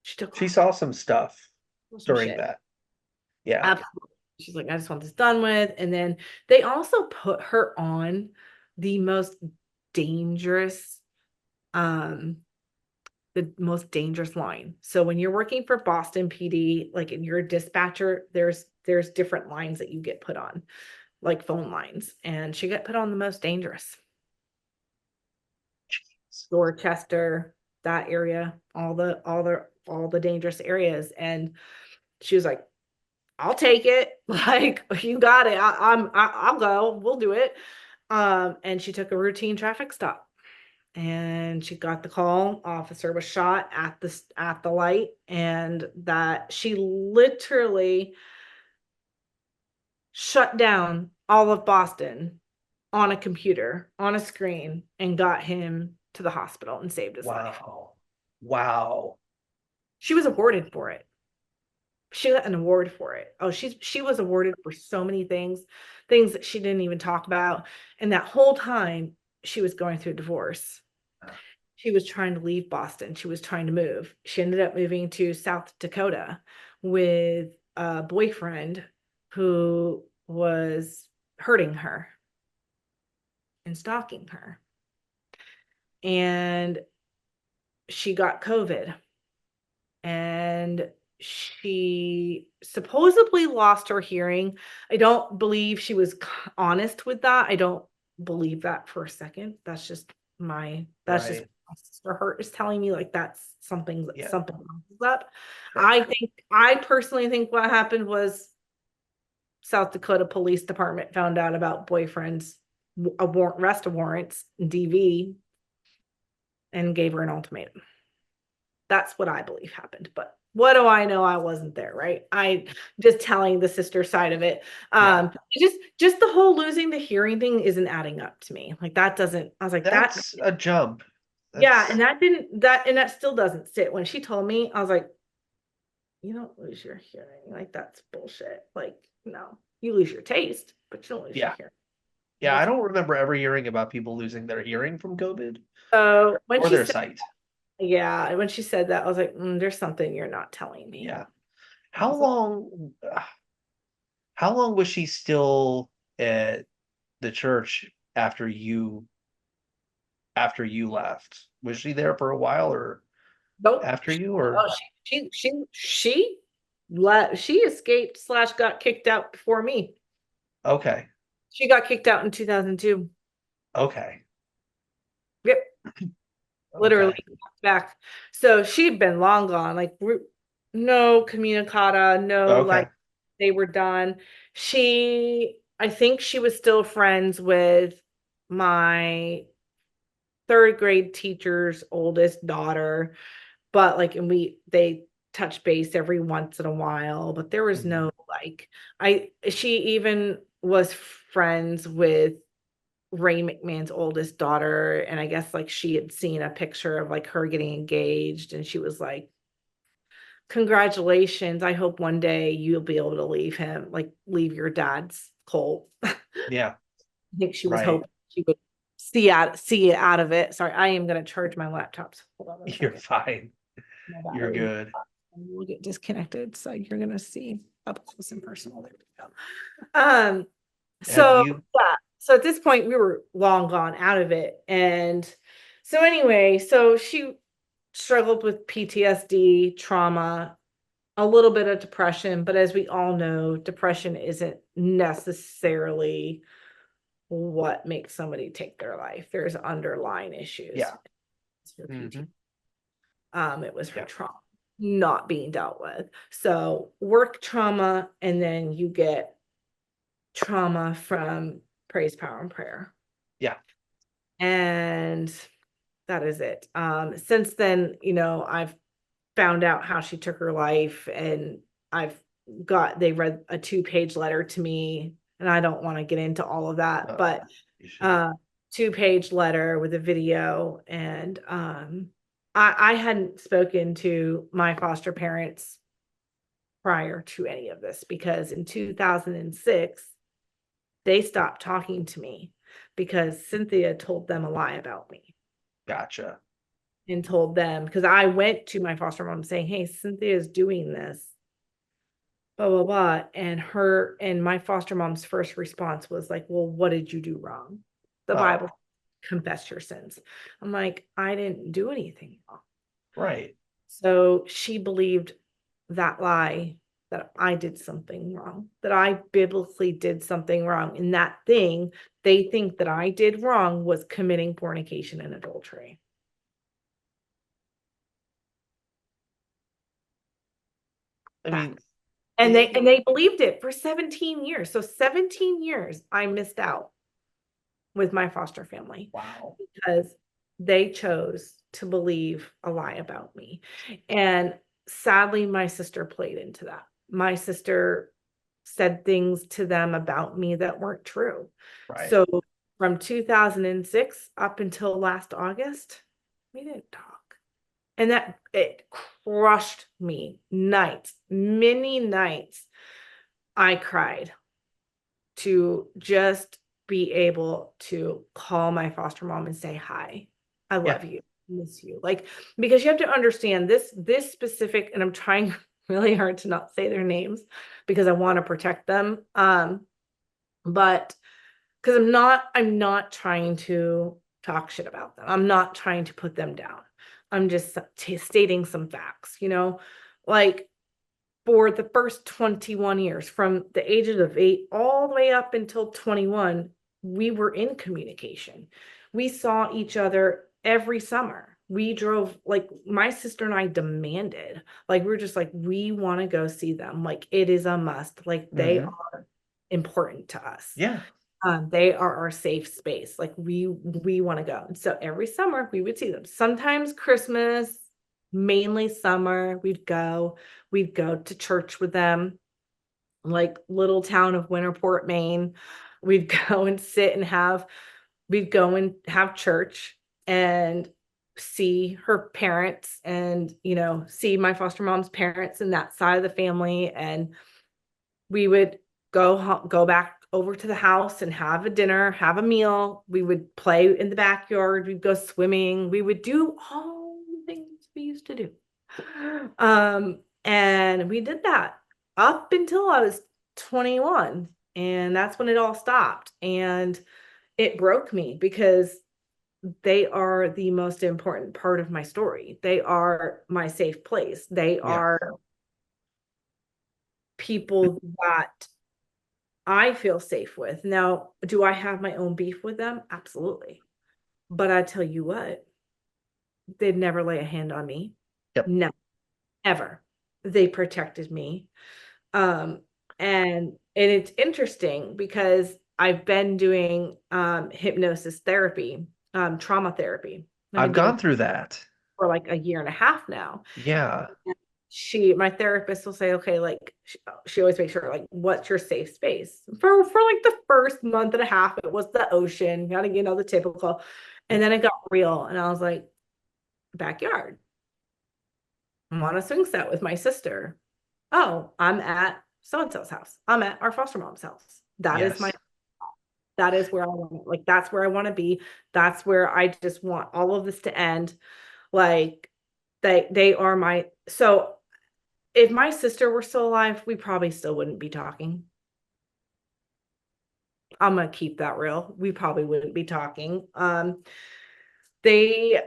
She took She saw some stuff some during shit. that. Yeah. Absolutely. She's like, I just want this done with. And then they also put her on the dangerous, um, most dangerous line. So when you're working for Boston PD, like in your dispatcher, there's different lines that you get put on, like phone lines. And she got put on the most dangerous. Dorchester, that area, all the dangerous areas. And she was like, I'll take it. Like, you got it. I'll go. We'll do it. And she took a routine traffic stop, and she got the call. Officer was shot at the light, and that she literally shut down all of Boston on a computer, on a screen, and got him to the hospital and saved his life. Wow. Wow. She was awarded for it. She got an award for it. Oh, she was awarded for so many things that she didn't even talk about. And that whole time she was going through a divorce. She was trying to leave Boston. She was trying to move. She ended up moving to South Dakota with a boyfriend who was hurting her and stalking her. And she got COVID, and she supposedly lost her hearing. I don't believe she was honest with that. I don't believe that for a second. That's just Right. my sister hurt is telling me, like, that's Yeah. something else is up. Sure. I personally think what happened was South Dakota Police Department found out about boyfriend's arrest warrants, DV, and gave her an ultimatum. That's what I believe happened. But what do I know? I wasn't there, right? I just telling the sister side of it. Yeah. Just the whole losing the hearing thing isn't adding up to me. Like, that doesn't, I was like, that, That's a jump. yeah, and That's that still doesn't sit. When she told me, I was like, you don't lose your hearing. Like, that's bullshit. Like, no, you lose your taste, but you don't lose your yeah. hearing. Yeah, I That's don't remember ever hearing about people losing their hearing from COVID so when or she their said, sight. yeah, when she said that, I was like, there's something you're not telling me. Yeah. And I How was like, long how long was she still at the church after you left? Was she there for a while or nope. after you or Oh, she she escaped slash got kicked out before me. Okay. She got kicked out in 2002. Okay. Yep, literally Okay. back. So she'd been long gone. Like no communicata, no Okay. like they were done. I think she was still friends with my third grade teacher's oldest daughter, but like, and they touch base every once in a while, but there was Mhm. no like, she even was friends with Ray McMahon's oldest daughter. And I guess like she had seen a picture of like her getting engaged and she was like, congratulations. I hope one day you'll be able to leave him, like leave your dad's cult. I Yeah. think she was Right. hoping she would see it out of it. Sorry, I am gonna charge my laptops. Hold on one You're second. fine. My You're battery good. will get disconnected. So you're gonna see up close and personal. There we go. Um, Have so you? yeah, so at this point we were long gone out of it. And so anyway, so she struggled with PTSD, trauma, a little bit of depression, but as we all know, depression isn't necessarily what makes somebody take their life. There's underlying issues. Yeah. It's her PT. Hmm. It was her Yeah. trauma not being dealt with. So work trauma, and then you get trauma from praise, power, and prayer. Yeah. And that is it. Since then, I've found out how she took her life, and I've they read a 2-page letter to me, and I don't want to get into all of that, Uh, but you shouldn't. uh 2-page letter with a video. And I hadn't spoken to my foster parents prior to any of this, because in 2006 they stopped talking to me because Cynthia told them a lie about me, Gotcha. and told them, because I went to my foster mom saying, hey, Cynthia is doing this, blah, blah, blah. And my foster mom's first response was like, well, what did you do wrong? The Bible, Oh, confess your sins. I'm like, I didn't do anything wrong. right. So she believed that lie, that I did something wrong, that I biblically did something wrong. And that thing they think that I did wrong was committing fornication and adultery. I mean, Fact. And they it, and they believed it for 17 years. So 17 years I missed out with my foster family wow. because they chose to believe a lie about me. And sadly, my sister played into that. My sister said things to them about me that weren't true. Right. So from 2006 up until last August, we didn't talk. And that it crushed me. Nights, many nights, I cried to just be able to call my foster mom and say, hi, I Yeah. love you, miss you. Like, because you have to understand this specific, and I'm trying really hard to not say their names because I want to protect them. But because I'm not trying to talk shit about them. I'm not trying to put them down. I'm just stating some facts, like for the first 21 years, from the ages of 8 all the way up until 21, we were in communication. We saw each other every summer. We drove, like my sister and I demanded, like we were just like, we want to go see them. Like it is a must. Like they Hmm. are important to us. Yeah. They are our safe space. Like we want to go. And so every summer we would see them. Sometimes Christmas, mainly summer, we'd go to church with them, like little town of Winterport, Maine. We'd go and sit and we'd go and have church and see her parents, and see my foster mom's parents and that side of the family. And we would go back over to the house and have a dinner, have a meal. We would play in the backyard. We'd go swimming. We would do all the things we used to do. And we did that up until I was 21. And that's when it all stopped. And it broke me because they are the most important part of my story. They are my safe place. They Yeah. are people that I feel safe with. Now, do I have my own beef with them? Absolutely. But I tell you what, they'd never lay a hand on me. Yep. Never, ever. They protected me. Um, and it's interesting because I've been doing hypnosis therapy, trauma therapy. I've I've been doing gone it thlike that. for like a year and a half now. Yeah. My therapist will say, okay, like she always makes sure, like, what's your safe space? For like the first month and a half, it was the ocean, gotta, the typical. And Yep. then it got real, and I was like, backyard. I'm on a swing set with my sister. Oh, I'm at so and so's house. I'm at our foster mom's house. Yes. That is where I want, like, that's where I want to be. That's where I just want all of this to end. Like, they are my, so if my sister were still alive, we probably still wouldn't be talking. I'm gonna keep that real. We probably wouldn't be talking. They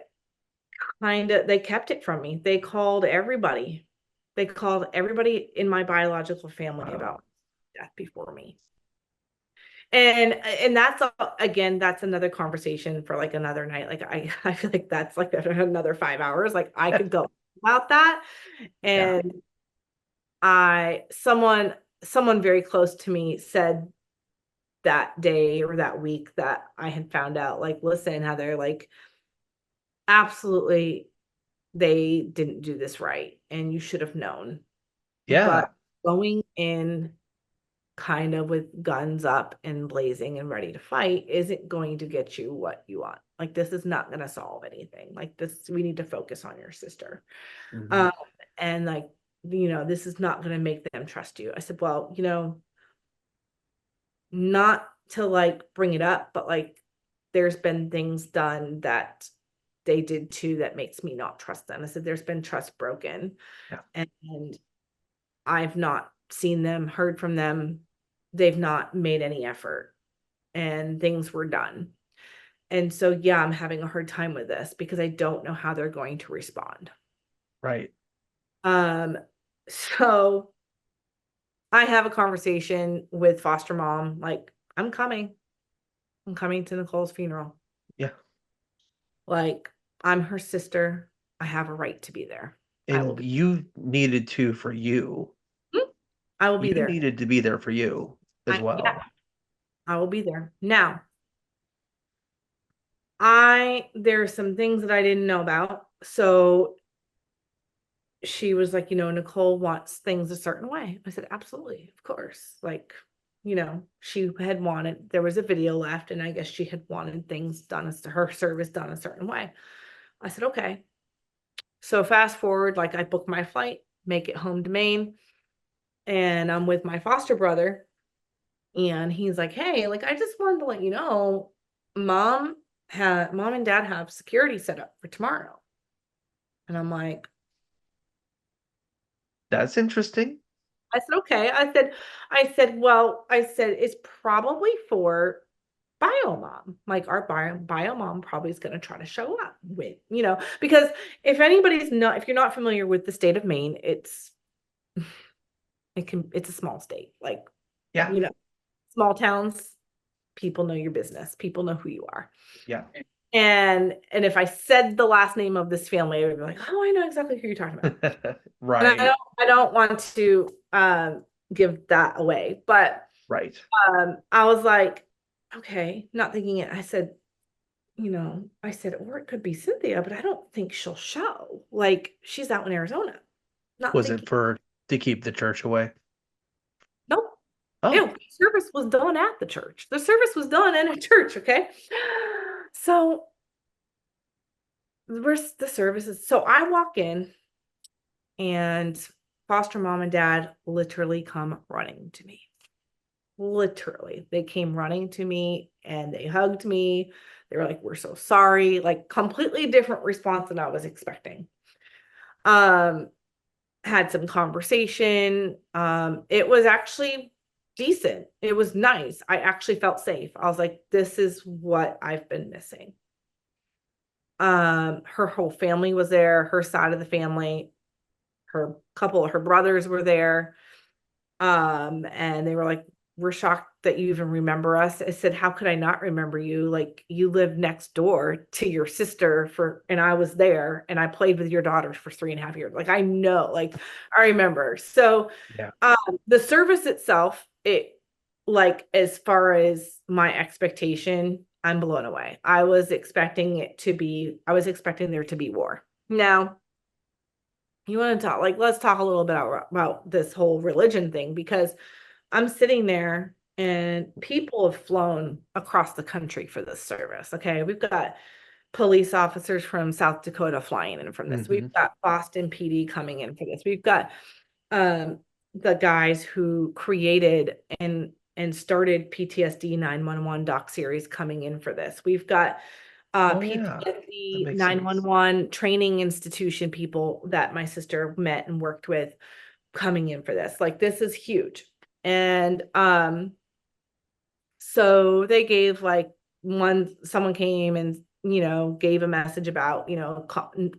they kept it from me. They called everybody. They called everybody in my biological family Wow. about death before me. And that's again, that's another conversation for like another night. Like I feel like that's like another 5 hours. Like I could go about that. Yeah. And I someone very close to me said that day or that week that I had found out, like, listen, Heather, like, absolutely, they didn't do this right, and you should have known. But Yeah. going in kind of with guns up and blazing and ready to fight isn't going to get you what you want. Like, this is not going to solve anything. Like, this, we need to focus on your sister. Mhm. Um, and like, this is not going to make them trust you. I said, well, not to like bring it up, but like there's been things done that they did too that makes me not trust them. I said there's been trust broken, Yeah. and I've not seen them, heard from them. They've not made any effort, and things were done. And so yeah, I'm having a hard time with this because I don't know how they're going to respond. Right. Um so I have a conversation with foster mom like I'm coming. I'm coming to Nicole's funeral. Yeah. Like, I'm her sister. I have a right to be there. I will And be. you needed to for you. I will be You there. needed to be there for you as Yeah, well. I will be there. Now, there's some things that I didn't know about. So she was like, Nicole wants things a certain way. I said, absolutely, of course. Like, she had wanted, there was a video left, and I guess she had wanted things done as to her service done a certain way. I said, okay. So fast forward, like I booked my flight, make it home to Maine, and I'm with my foster brother, and he's like, hey, like I just wanted to let you know, mom and dad have security set up for tomorrow. And I'm like, That's interesting. I said, okay. Well, I said, it's probably for bio mom. Like our bio mom probably is going to try to show up with, because if you're not familiar with the state of Maine, it's a small state. Like, Yeah. you know, small towns, people know your business, people know who you are. Yeah. And if I said the last name of this family, I would be like, oh, I know exactly who you're talking about. And Right. I don't want to give that away, but Right. I was like, okay, not thinking it. I said, or it could be Cynthia, but I don't think she'll show. Like she's out in Arizona. Not Was it thinking, for to keep the church away? nope. Oh, Ew, service was done at the church. The service was done in a church, okay? So where's the services? So I walk in, and foster mom and dad literally come running to me. Literally, they came running to me and they hugged me. They were like, we're so sorry. Like completely different response than I was expecting. Um, had some conversation. It was actually decent. It was nice. I actually felt safe. I was like, this is what I've been missing. Her whole family was there, her side of the family, her couple of her brothers were there. And they were like, we're shocked that you even remember us. I said, how could I not remember you? Like, you live next door to your sister and I was there and I played with your daughters for 3.5 years. Like, I know, like, I remember. So, Yeah. the service itself, like, as far as my expectation, I'm blown away. I was expecting there to be war. Now, you want to talk, like, let's talk a little bit about this whole religion thing, because I'm sitting there and people have flown across the country for this service. Okay. We've got police officers from South Dakota flying in from this. We've Hmm. got Boston PD coming in for this. We've got um, the guys who created and started PTSD 911 doc series coming in for this. We've got Oh yeah, that PTSD makes sense. 911 training institution people that my sister met and worked with coming in for this. Like, this is huge. And so they gave, like, someone came and, gave a message about,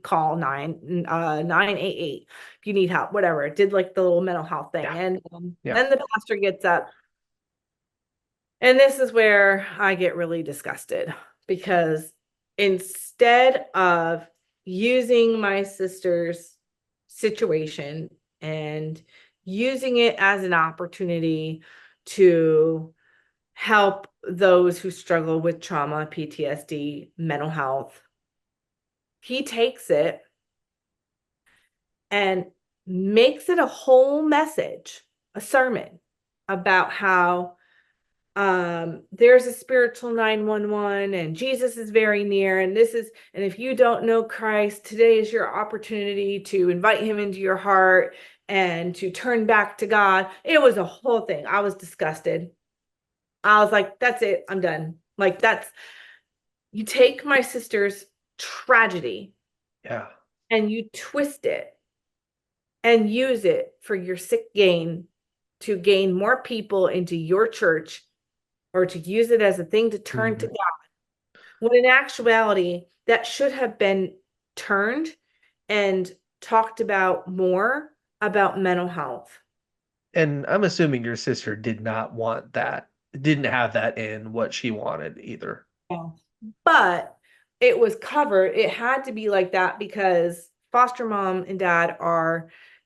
call 988 if you need help, whatever. It did, like, the little mental health thing. Yeah. And Yeah. then the pastor gets up, and this is where I get really disgusted, because instead of using my sister's situation and using it as an opportunity to help those who struggle with trauma, PTSD, mental health, he takes it and makes it a whole message, a sermon about how there's a spiritual 911 and Jesus is very near, and if you don't know Christ, today is your opportunity to invite him into your heart and to turn back to God. It was a whole thing. I was disgusted. I was like, that's it, I'm done. Like, you take my sister's tragedy Yeah. and you twist it and use it for your sick gain, to gain more people into your church, or to use it as a thing to turn to Hmm. God. When in actuality, that should have been turned and talked about more, about mental health. And I'm assuming your sister did not want that, didn't have that in what she wanted either. Yeah. But it was covered. It had to be like that because foster mom and dad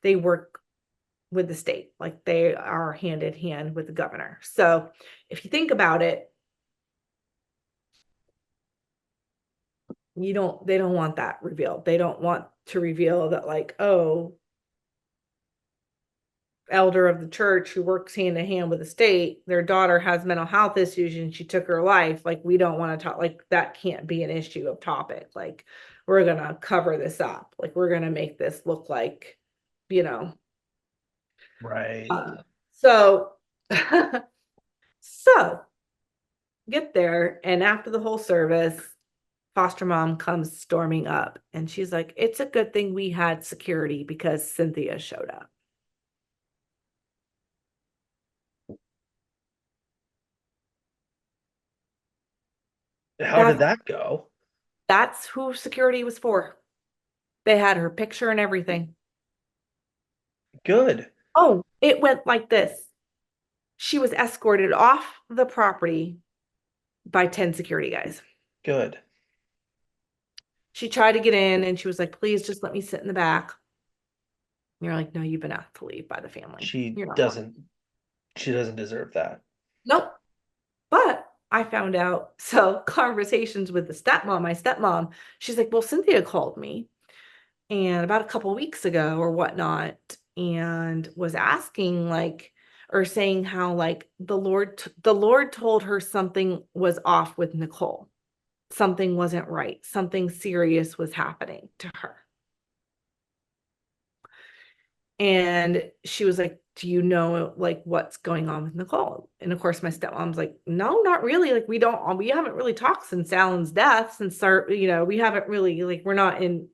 they work with the state. Like, they are hand in hand with the governor. So if you think about it, they don't want that revealed. They don't want to reveal that, like, oh, elder of the church who works hand in hand with the state, their daughter has mental health issues and she took her life. Like, we don't want to talk, like, that can't be an issue of topic. Like, we're going to cover this up. Like, we're going to make this look like, you know. Right. So, so get there. And after the whole service, foster mom comes storming up and she's like, it's a good thing we had security because Cynthia showed up. How did That, that go? that's who security was for. They had her picture and everything. Good. Oh, it went like this. She was escorted off the property by 10 security guys. Good. She tried to get in and she was like, please just let me sit in the back. And you're like, no, you've been asked to leave by the family. She You're not allowed. doesn't she doesn't deserve that. Nope. But I found out, so conversations with my stepmom, she's like, well, Cynthia called me and about a couple weeks ago or whatnot, and was asking, like, or saying how, like, the Lord told her something was off with Nicole. Something wasn't right. Something serious was happening to her. And she was like, do you know, like, what's going on with Nicole? And of course, my stepmom's like, no, not really. Like, we haven't really talked since Alan's death, since we haven't really, like, we're not in,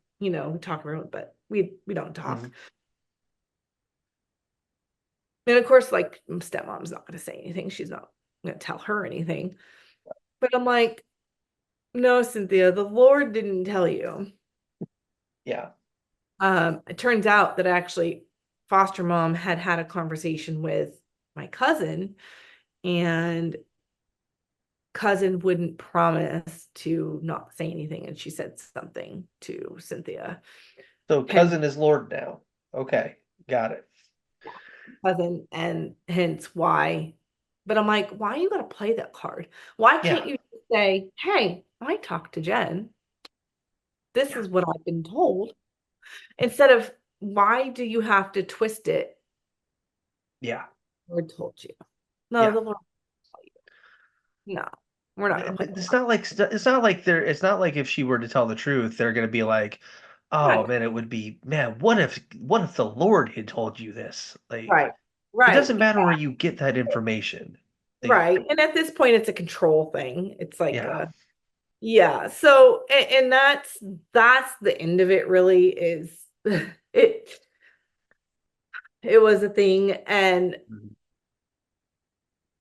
talking room, but we don't talk. Mhm. And of course, like, stepmom's not going to say anything. She's not going to tell her anything. But I'm like, no, Cynthia, the Lord didn't tell you. Yeah. It turns out that actually foster mom had had a conversation with my cousin, and cousin wouldn't promise to not say anything, and she said something to Cynthia. So Hence cousin is Lord now. Okay, got it. cousin, and hence why. But I'm like, why you gotta play that card? Why Yeah, can't you just say, hey, I talked to Jen. This yeah, is what I've been told. Instead of, why do you have to twist it? yeah, Lord told you. No, yeah. the Lord told you. No, we're not gonna But play that it's not like if she were to tell the truth, they're gonna be like, oh card. man, it would be man, what if the Lord had told you this? Like Right, it right, doesn't matter where you get that information. Like, right. And at this point, it's a control thing. It's like yeah. yeah. So, and that's the end of it. Really, is it? It was a thing, and Mhm.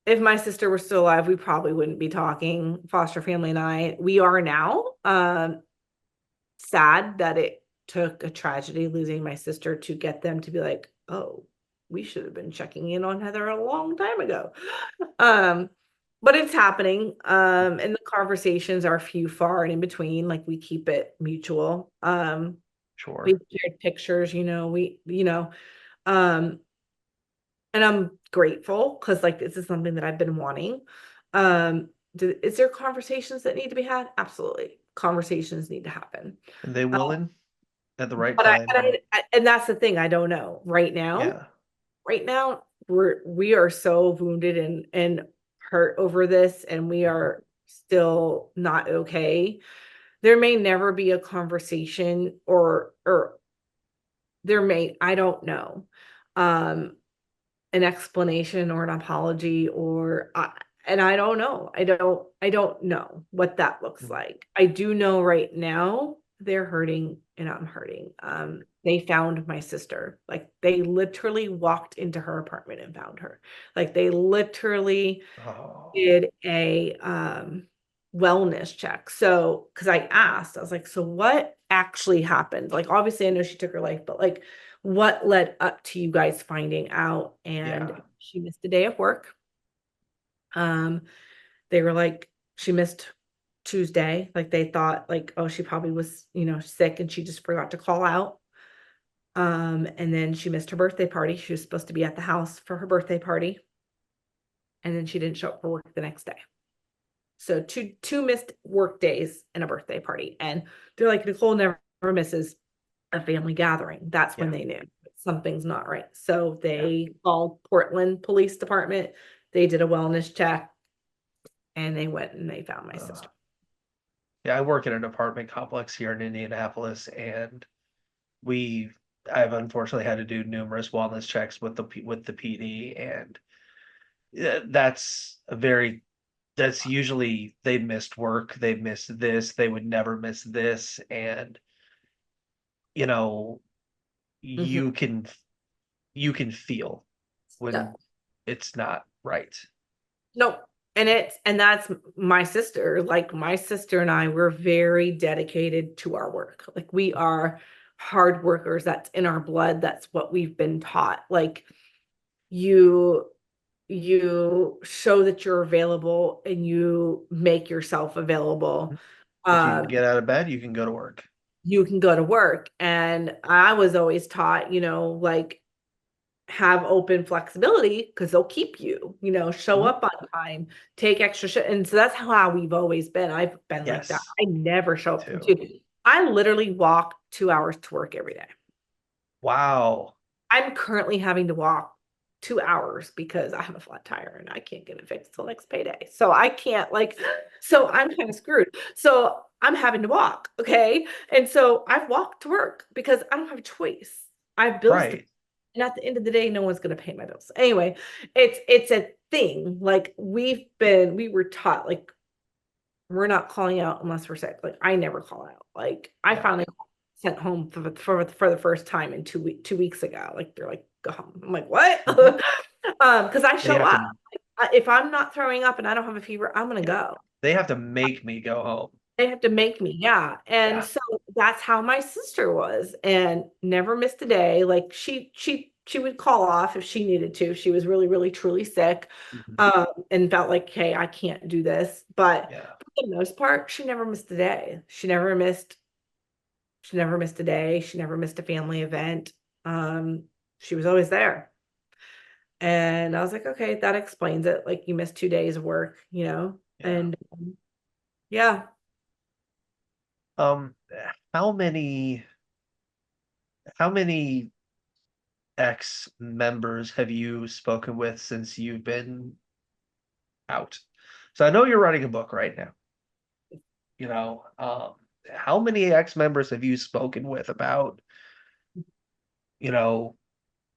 if my sister were still alive, we probably wouldn't be talking. Foster family and I, we are now. Sad that it took a tragedy losing my sister to get them to be like, oh, we should have been checking in on Heather a long time ago. Um, but it's happening. And the conversations are few far and in between. Like, we keep it mutual. Sure. We've shared pictures, um, and I'm grateful because like this is something that I've been wanting. Is there conversations that need to be had? Absolutely. Conversations need to happen. And they Um, will in at the right but time. and that's the thing, I don't know. Yeah. Right now, we are so wounded and hurt over this, and we Mhm. are still not okay. There may never be a conversation, or there may, I don't know, um, an explanation or an apology, and I don't know. I don't know what that looks Mhm. like. I do know right now they're hurting and I'm hurting. They found my sister. Like, they literally walked into her apartment and found her. Like, they literally Oh, did a wellness check. So, because I asked, I was like, so what actually happened? Like, obviously, I know she took her life, but like, what led up to you guys finding out? And yeah. she missed a day of work. Um, they were like, she missed Tuesday. Like, they thought like, oh, she probably was, sick and she just forgot to call out. And then she missed her birthday party. She was supposed to be at the house for her birthday party. And then she didn't show up for work the next day. So two missed work days and a birthday party. And they're like, Nicole never misses a family gathering. That's when Yeah. they knew something's not right. So Yeah. they called Portland Police Department. They did a wellness check and they went and they found my Uh, sister. yeah, I work in an apartment complex here in Indianapolis, and we I've unfortunately had to do numerous wellness checks with the PD, and that's a very that's usually they missed work, they missed this, they would never miss this, and you know, Mhm. you can you can feel when No, it's not right. no. And that's my sister. Like, my sister and I, we're very dedicated to our work. Like, we are hard workers. That's in our blood. That's what we've been taught. Like, you you show that you're available and you make yourself available. If you can um get out of bed, you can go to work. you can go to work, and I was always taught, like, have open flexibility because they'll keep you, show Mhm. up on time, take extra shit. And so that's how we've always been. I've been like that. Yes, I never show me up. too. Dude, I literally walk 2 hours to work every day. Wow. I'm currently having to walk 2 hours because I have a flat tire and I can't get it fixed till next payday. So I can't, like, so I'm kind of screwed. So I'm having to walk. Okay. And so I've walked to work because I don't have a choice. I have bills to, Right. and at the end of the day, no one's going to pay my bills. Anyway, it's a thing. Like, we were taught, like, we're not calling out unless we're sick. Like, I never call out. Like, I Yeah. finally sent home for the first time in 2 weeks ago. Like, they're like, go home. I'm like, what? Mhm. Because I They show have up. to, If I'm not throwing up and I don't have a fever, I'm gonna yeah, go. they have to make me go home. They have to make me, yeah. And Yeah. so that's how my sister was, and never missed a day. Like, she she would call off if she needed to. If she was really, really, truly sick, Mhm. and felt like, hey, I can't do this. But Yeah. for the most part, she never missed a day. She never missed a day. She never missed a family event. Um, she was always there. And I was like, okay, that explains it. Like you missed 2 days of work, Yeah. and yeah. Um, how many how many ex members have you spoken with since you've been out? So I know you're writing a book right now. You know, how many ex members have you spoken with about, you know,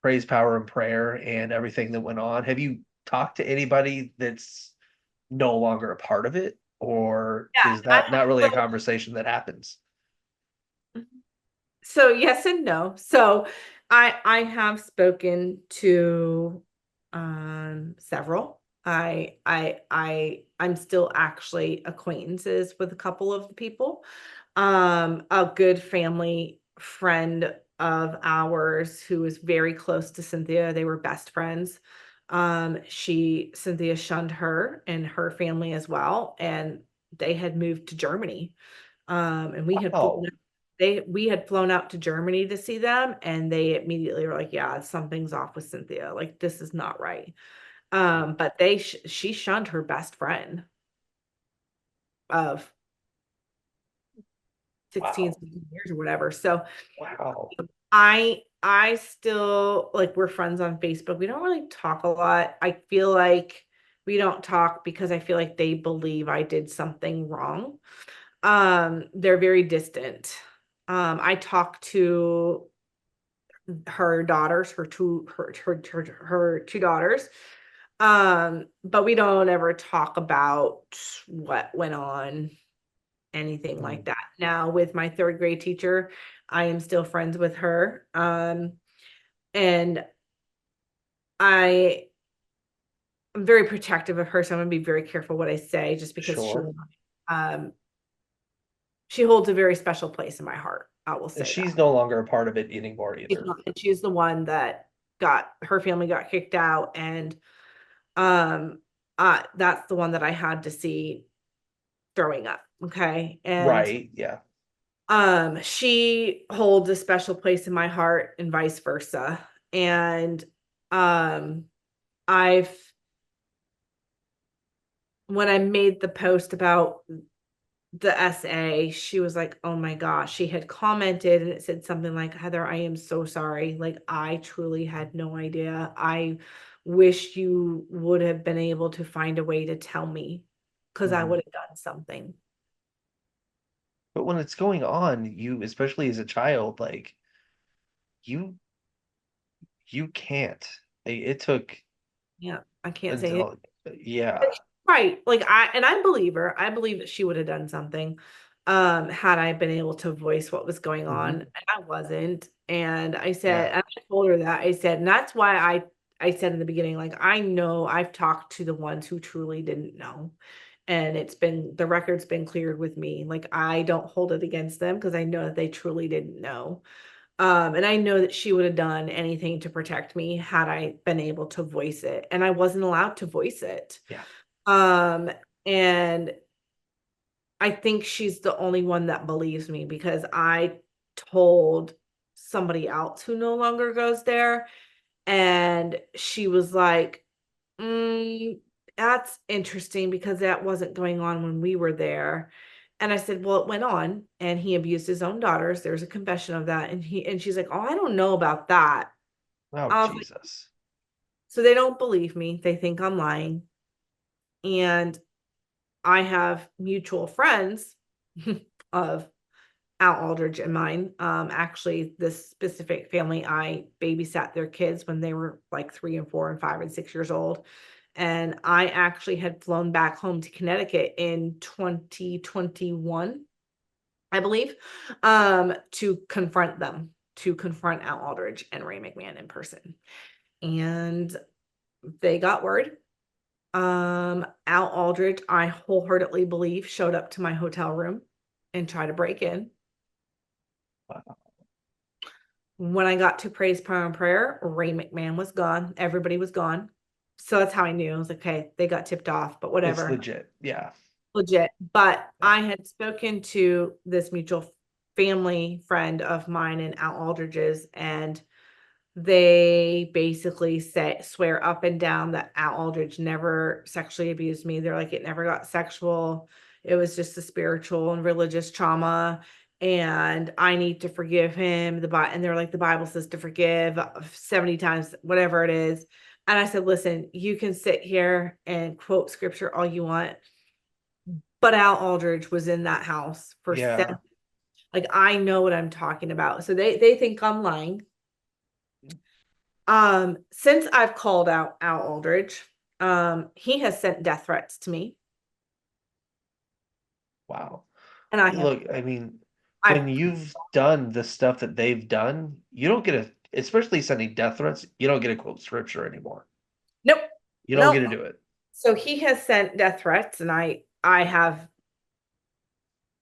praise, power, and prayer and everything that went on? Have you talked to anybody that's no longer a part of it, or Yeah. is that not really a conversation that happens? So yes and no. So I have spoken to several. I'm still actually acquaintances with a couple of the people. A good family friend of ours who was very close to Cynthia. They were best friends. Cynthia shunned her and her family as well, and they had moved to Germany. And Oh, we had flown out to Germany to see them, and they immediately were like, yeah, something's off with Cynthia. Like this is not right. But she shunned her best friend of 16, wow. 17 years or whatever. So Wow. I still like we're friends on Facebook. We don't really talk a lot. I feel like we don't talk because I feel like they believe I did something wrong. They're very distant. I talk to her daughters, her two daughters. But we don't ever talk about what went on, anything Mm, like that. Now, with my third grade teacher, I am still friends with her. And I am very protective of her, so I'm gonna be very careful what I say just because sure. um she holds a very special place in my heart. I will And say that. she's no longer a part of it anymore either. She's the one that got her family got kicked out, and um that's the one that I had to see growing up. Okay. And Right. Yeah. she holds a special place in my heart and vice versa. And um I've when I made the post about the essay, she was like, oh my gosh, she had commented and it said something like, Heather, I am so sorry. Like, I truly had no idea. I wish you would have been able to find a way to tell me because I Mhm. would have done something. But when it's going on, you, especially as a child, like you, you can't. It took Yeah, I can't say it. until, yeah. Right. Like I believe her. I believe that she would have done something had I been able to voice what was going on. Mhm. And I wasn't. And I Yeah. said, and I told her that. I said, and that's why I said in the beginning, like I know I've talked to the ones who truly didn't know. And the record's been cleared with me. Like I don't hold it against them because I know that they truly didn't know. And I know that she would have done anything to protect me had I been able to voice it. And I wasn't allowed to voice it. Yeah. Um, and I think she's the only one that believes me because I told somebody else who no longer goes there, and she was like, that's interesting because that wasn't going on when we were there. And I said, well, it went on and he abused his own daughters. There's a confession of that. And she's like, oh, I don't know about that. Oh, I was like, Jesus. so they don't believe me. They think I'm lying. And I have mutual friends of Al Aldridge and mine. Actually, this specific family, I babysat their kids when they were like 3 and 4 and 5 and 6 years old. And I actually had flown back home to Connecticut in 2021, I believe, to confront them, to confront Al Aldridge and Ray McMahon in person. And they got word. Al Aldridge, I wholeheartedly believe, showed up to my hotel room and tried to break in. Wow. When I got to praise, power, and prayer, Ray McMahon was gone. Everybody was gone. So that's how I knew. I was like, okay, they got tipped off, but It's whatever. legit. Yeah. Legit. But Yeah. I had spoken to this mutual family friend of mine in Al Aldridge's, and they basically say swear up and down that Al Aldridge never sexually abused me. They're like, it never got sexual. It was just a spiritual and religious trauma. And I need to forgive him. And they're like, the Bible says to forgive 70 times, whatever it is. And I said, listen, you can sit here and quote scripture all you want, but Al Aldridge was in that house for Yeah. seven. Like I know what I'm talking about. So they think I'm lying. Since I've called out Al Aldridge, he has sent death threats to me, Wow. and I have Look, I mean, I when you've done the stuff that they've done, you don't get especially sending death threats, you don't get to quote scripture anymore. nope, You don't nope. get to do it. So he has sent death threats, and I have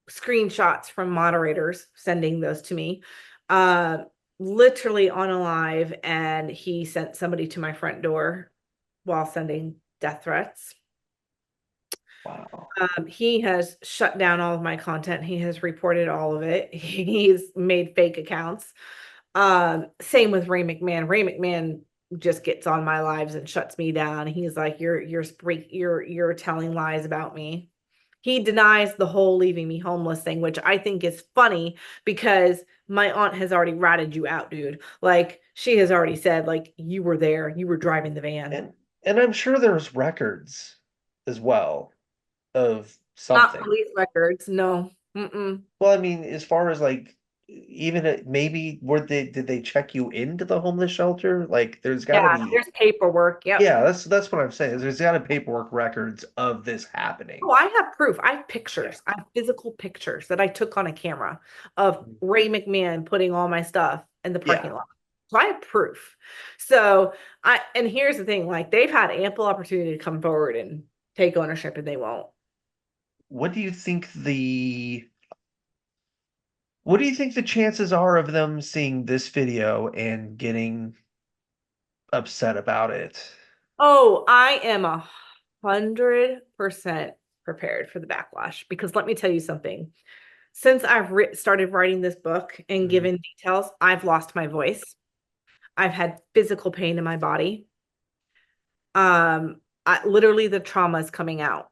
screenshots from moderators sending those to me. Uh, Literally on a live, and he sent somebody to my front door while sending death threats. Wow. He has shut down all of my content. He has reported all of it. He's made fake accounts. Same with Ray McMahon. Ray McMahon just gets on my lives and shuts me down. He's like, you're telling lies about me. He denies the whole leaving me homeless thing, which I think is funny because my aunt has already ratted you out, dude. Like she has already said, like, you were there, you were driving the van. And I'm sure there's records as well of Not something. police records, no. Mm-mm. Well, I mean, as far as like even maybe did they check you into the homeless shelter? Like there's got to Yeah, be. there's paperwork. Yep. Yeah, that's what I'm saying. There's got to paperwork records of this happening. Oh, I have proof. I have Yeah. pictures. I have physical pictures that I took on a camera of Ray McMahon putting all my stuff in the parking Yeah. lot. So I have proof. So and here's the thing, like they've had ample opportunity to come forward and take ownership and they won't. What do you think what do you think the chances are of them seeing this video and getting upset about it? Oh, I am 100% prepared for the backlash because let me tell you something. Since I've started writing this book and Mhm. given details, I've lost my voice. I've had physical pain in my body. Literally the trauma is coming out.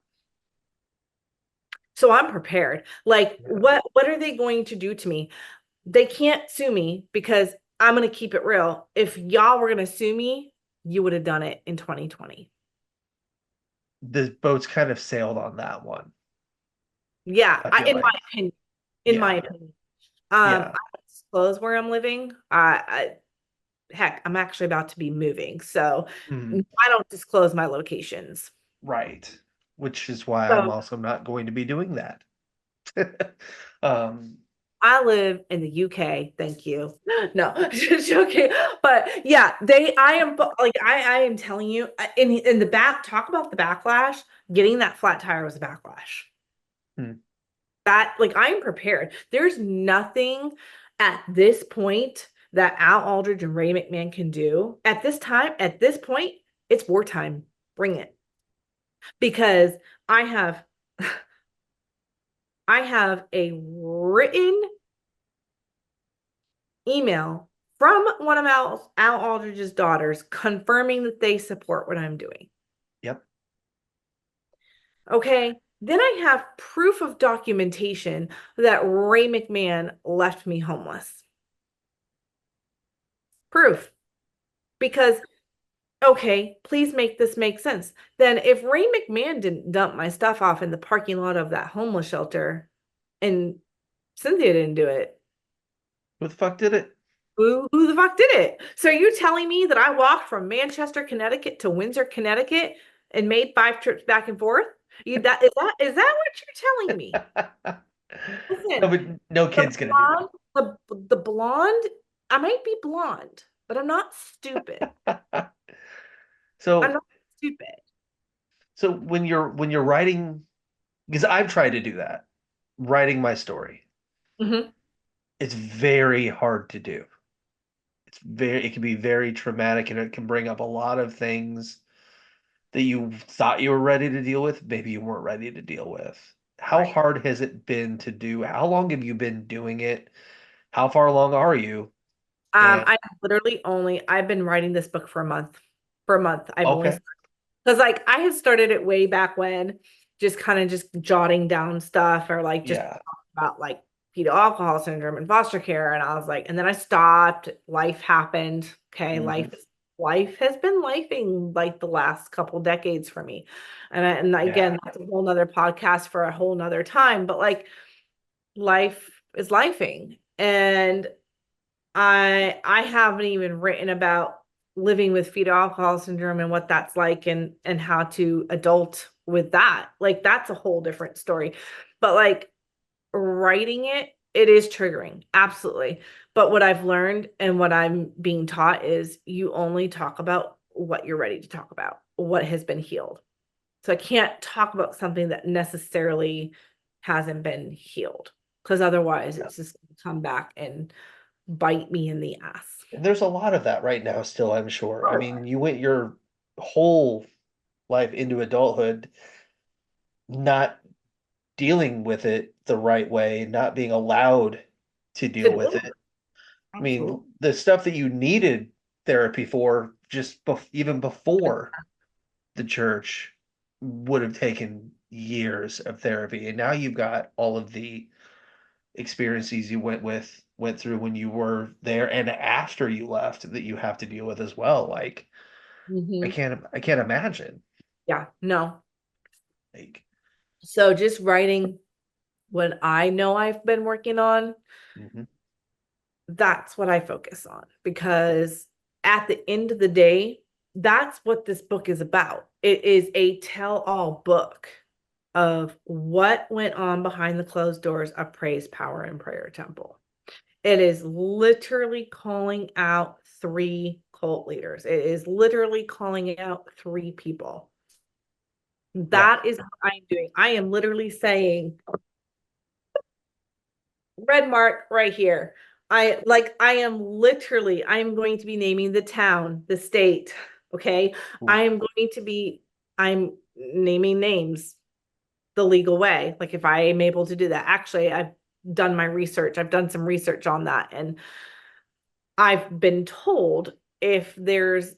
So I'm prepared. Like, Yeah. what are they going to do to me? They can't sue me because I'm going to keep it real. If y'all were going to sue me, you would have done it in 2020. The boat's kind of sailed on that one, Yeah, I feel in my like. opinion. In my Yeah. opinion. I Yeah. don't disclose where I'm living. Heck, I'm actually about to be moving, so Mhm. I don't disclose my locations. Right. Which is why I'm So also not going to be doing that. Um, I live in the UK. Thank you. No, just joking. But yeah, I am like, I am telling you, in the back, talk about the backlash. Getting that flat tire was a backlash. hmm, That, like, I am prepared. There's nothing at this point that Al Aldridge and Ray McMahon can do. At this time, at this point, it's wartime. Bring it. Because I have, I have a written email from one of Al Aldridge's daughters confirming that they support what I'm doing. yep. Okay. Then I have proof of documentation that Ray McMahon left me homeless. Proof. Because, okay, please make this make sense. Then if Ray McMahon didn't dump my stuff off in the parking lot of that homeless shelter and Cynthia didn't do it, Who the fuck did it? who the fuck did it? So you telling me that I walked from Manchester, Connecticut to Windsor, Connecticut and made 5 trips back and forth? Is that what you're telling me? No, Listen, but no the kid's gonna do blonde, the blonde, I might be blonde, but I'm not stupid. that. I'm So not stupid. so when you're writing, because I've tried to do that, writing my story, Mhm. it's very hard to do. it can be very traumatic, and it can bring up a lot of things that you thought you were ready to deal with, maybe you weren't ready to deal with. How Right. hard has it been to do? How long have you been doing it? How far along are you? And I literally only I've been writing this book for a month. For a month. I've only okay, because like I had started it way back when, just kind of just jotting down stuff or like just yeah, about like fetal alcohol syndrome and foster care. And I was like, and then I stopped. Life happened. Okay, hmm, life has been lifing like the last couple decades for me. And yeah, again, that's a whole nother podcast for a whole nother time. But like life is lifing. And I haven't even written about living with fetal alcohol syndrome and what that's like and how to adult with that. Like that's a whole different story. But like writing it, it is triggering. Absolutely. But what I've learned and what I'm being taught is you only talk about what you're ready to talk about, what has been healed. So I can't talk about something that necessarily hasn't been healed because otherwise yeah. it's just going to come back and bite me in the ass. And there's a lot of that right now still, I'm sure. I Oh, mean, you went your whole life into adulthood not dealing with it the right way, not being allowed to to deal with do. it. I Absolutely. mean, the stuff that you needed therapy for even before the church would have taken years of therapy. And now you've got all of the experiences you went through when you were there and after you left that you have to deal with as well. Like Hmm. I can't imagine. Yeah, no. Like So just writing what I know I've been working on, mhm. that's what I focus on because at the end of the day, that's what this book is about. It is a tell-all book of what went on behind the closed doors of Praise, Power, and Prayer Temple. It is literally calling out three cult leaders. It is literally calling out three people. Yeah. That is what I'm doing. I am literally saying, red mark right here. I am literally, I am going to be naming the town, the state. Okay. Ooh. I am going to be, I'm naming names the legal way. Like if I am able to do that. Actually, I've done my research. I've done some research on that. And I've been told if there's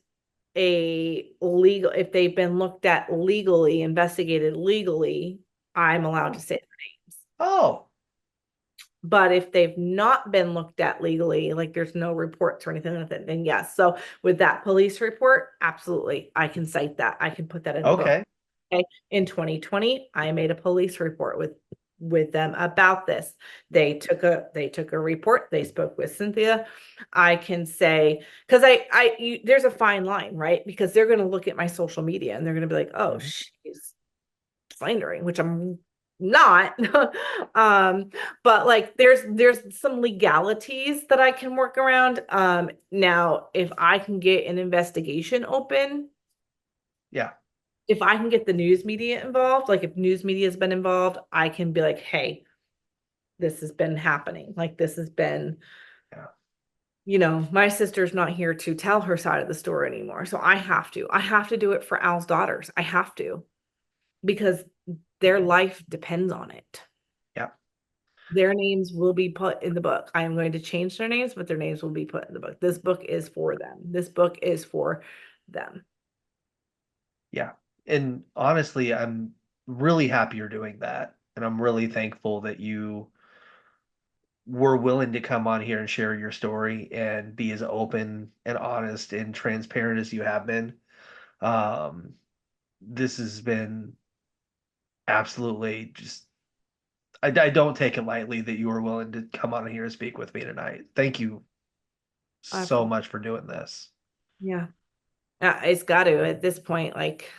if they've been looked at legally, investigated legally, I'm allowed to Oh. say their names. Oh. But if they've not been looked at legally, like there's no reports or anything like that, then yes. So with that police report, absolutely, I can cite that. I can put that in the book. Okay. Okay. In 2020, I made a police report with them about this. They took a report. They spoke with Cynthia. I can say because there's a fine line, right? Because they're going to look at my social media and they're going to be like, oh, Mhm. she's slandering, which I'm not. um, but like there's some legalities that I can work around. Now if I can get an investigation open, Yeah. if I can get the news media involved, like if news media has been involved, I can be like, hey, this has been happening. Like this has been, Yeah. my sister's not here to tell her side of the story anymore. So I have to. I have to do it for Al's daughters. I have to because their life depends on it. Yeah. Their names will be put in the book. I am going to change their names, but their names will be put in the book. This book is for them. This book is for them. Yeah. And honestly, I'm really happy you're doing that. And I'm really thankful that you were willing to come on here and share your story and be as open and honest and transparent as you have been. Um, this has been absolutely just, I don't take it lightly that you were willing to come on here and speak with me tonight. Thank you so Absolutely. much for doing this. Yeah. It's got to at this point, like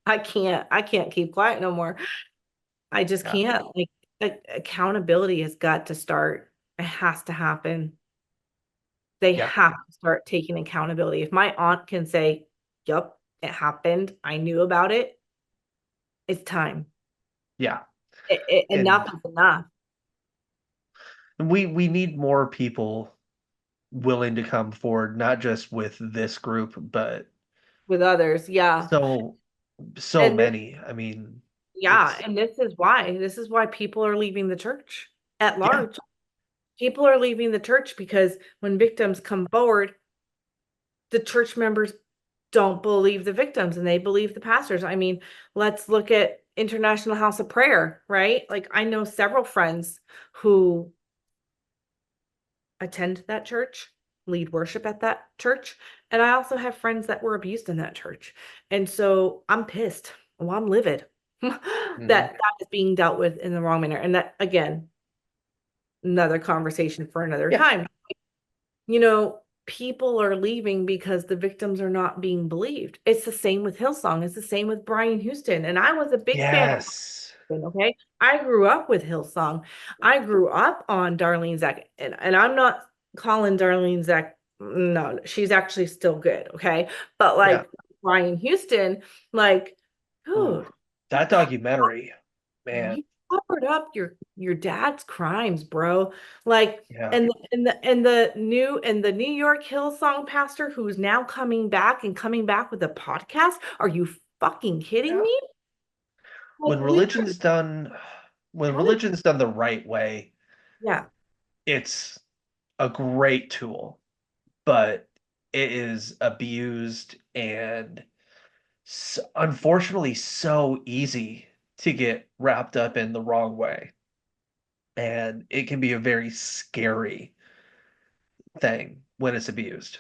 I can't keep quiet no more. I just Yeah. can't. Like accountability has got to start. It has to happen. They Yeah. have to start taking accountability. If my aunt can say, "Yup, it happened. I knew about it," it's time. Yeah. Enough And is enough. we need more people willing to come forward, not just with this group, but with others. Yeah. so so And many. I mean, yeah, it's and this is why people are leaving the church at yeah, large. People are leaving the church because when victims come forward, the church members don't believe the victims and they believe the pastors. I mean, let's look at International House of Prayer, right? Like I know several friends who attend that church, lead worship at that church, and I also have friends that were abused in that church. And so I'm pissed. Well, I'm livid that mhm. that is being dealt with in the wrong manner. And that again, another conversation for another Yeah, time. People are leaving because the victims are not being believed. It's the same with Hillsong. It's the same with Brian Houston. And I was a big fan of yes, Houston, okay? I grew up with Hillsong. I grew up on Darlene Zek. And I'm not calling Darlene Zek, no, she's actually still good, okay? But yeah. like Brian Houston, like, Ooh, dude, you that documentary, man. you covered up your dad's crimes, bro. Like, Yeah, and the New York Hillsong pastor who's now coming back with a podcast. Are you fucking kidding yeah. me? Like When we religion's done, when how did religion's done the right way, yeah, it's a great tool, but it is abused and unfortunately so easy to get wrapped up in the wrong way. And it can be a very scary thing when it's abused.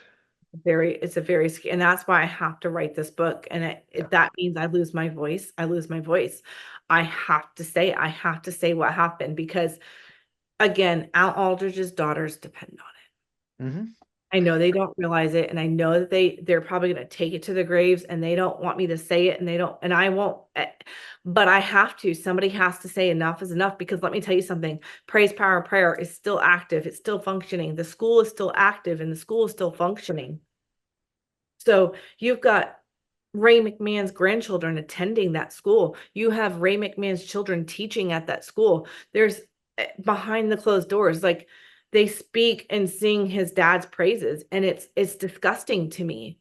it's a very and that's why I have to write this book. And Yeah. that means I lose my voice. I lose my voice. I have to say what happened because again, Al Aldridge's daughters depend on it. Hmm. I know they don't realize it, and I know that they're probably going to take it to the graves, and they don't want me to say it, and they don't, and I won't, but I have to. Somebody has to say enough is enough because let me tell you something. Praise, power, and prayer is still active. It's still functioning. The school is still active, and the school is still functioning. So you've got Ray McMahon's grandchildren attending that school. You have Ray McMahon's children teaching at that school. There's behind the closed doors, like they speak and sing his dad's praises, and it's disgusting to me.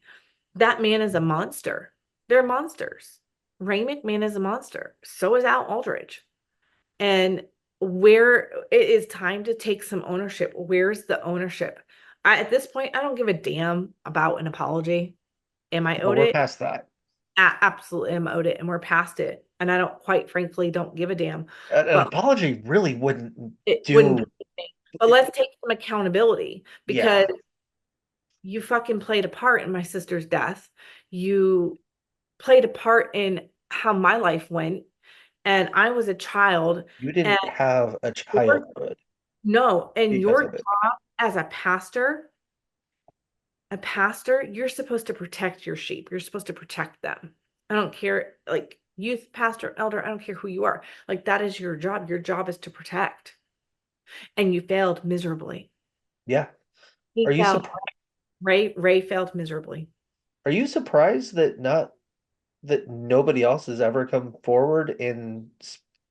That man is a monster. They're monsters. Ray McMahon is a monster. So is Al Aldridge. And where it is time to take some ownership. Where's the ownership? At this point, I don't give a damn about an apology. Am I But owed we're it? past that. Absolutely am owed it, and we're past it. And I don't quite frankly don't give a damn. An But apology really wouldn't it wouldn't do do. anything. But let's take some accountability because Yeah, you fucking played a part in my sister's death. You played a part in how my life went. And I was a child. you And didn't have a your childhood no, and because your of it. job as a pastor, you're supposed to protect your sheep. You're supposed to protect them. I don't care, like youth, pastor, elder, I don't care who you are. Like that is your job. Your job is to protect. And you failed miserably. Yeah. He Are you failed. surprised? Ray failed miserably. Are you surprised that not that nobody else has ever come forward and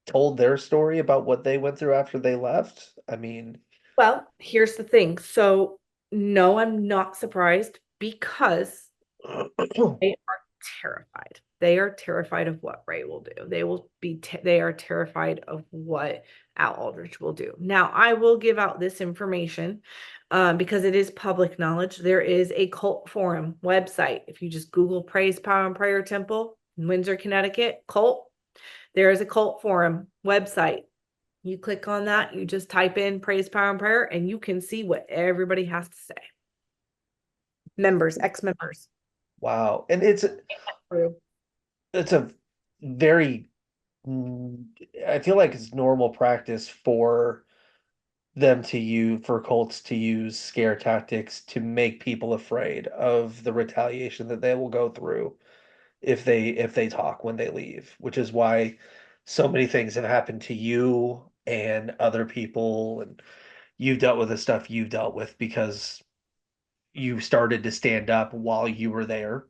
told their story about what they went through after they left? I mean, Well, here's the thing. So, no, I'm not surprised because they are terrified. They are terrified of what Ray will do. They are terrified of what Al Aldrich will do. Now, I will give out this information because it is public knowledge. There is a cult forum website. If you just Google Praise, Power, and Prayer Temple in Windsor, Connecticut, cult, there is a cult forum website. You click on that, you just type in Praise, Power, and Prayer, and you can see what everybody has to say. Members, ex-members. wow. And it's a very I feel like it's normal practice for them to use for cults to use scare tactics to make people afraid of the retaliation that they will go through if they talk when they leave, which is why so many things have happened to you and other people, and you've dealt with the stuff you've dealt with because you started to stand up while you were there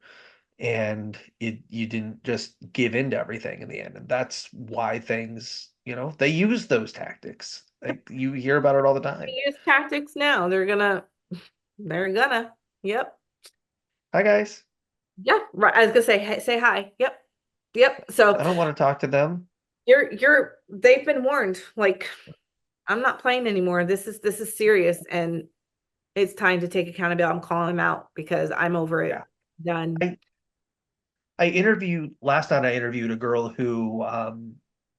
and you didn't just give in to everything in the end. And that's why things, they use those tactics. Like you hear about it all the time. Use tactics now. They're gonna. They're gonna. Yep. Hi guys. Yeah. Right. I was gonna say, hey, say hi. Yep. Yep. So I don't want to talk to them. they've been warned. Like, I'm not playing anymore. This is serious, and it's time to take accountability. I'm calling him out because I'm over it. Yeah. Done. I I interviewed last night. I interviewed a girl who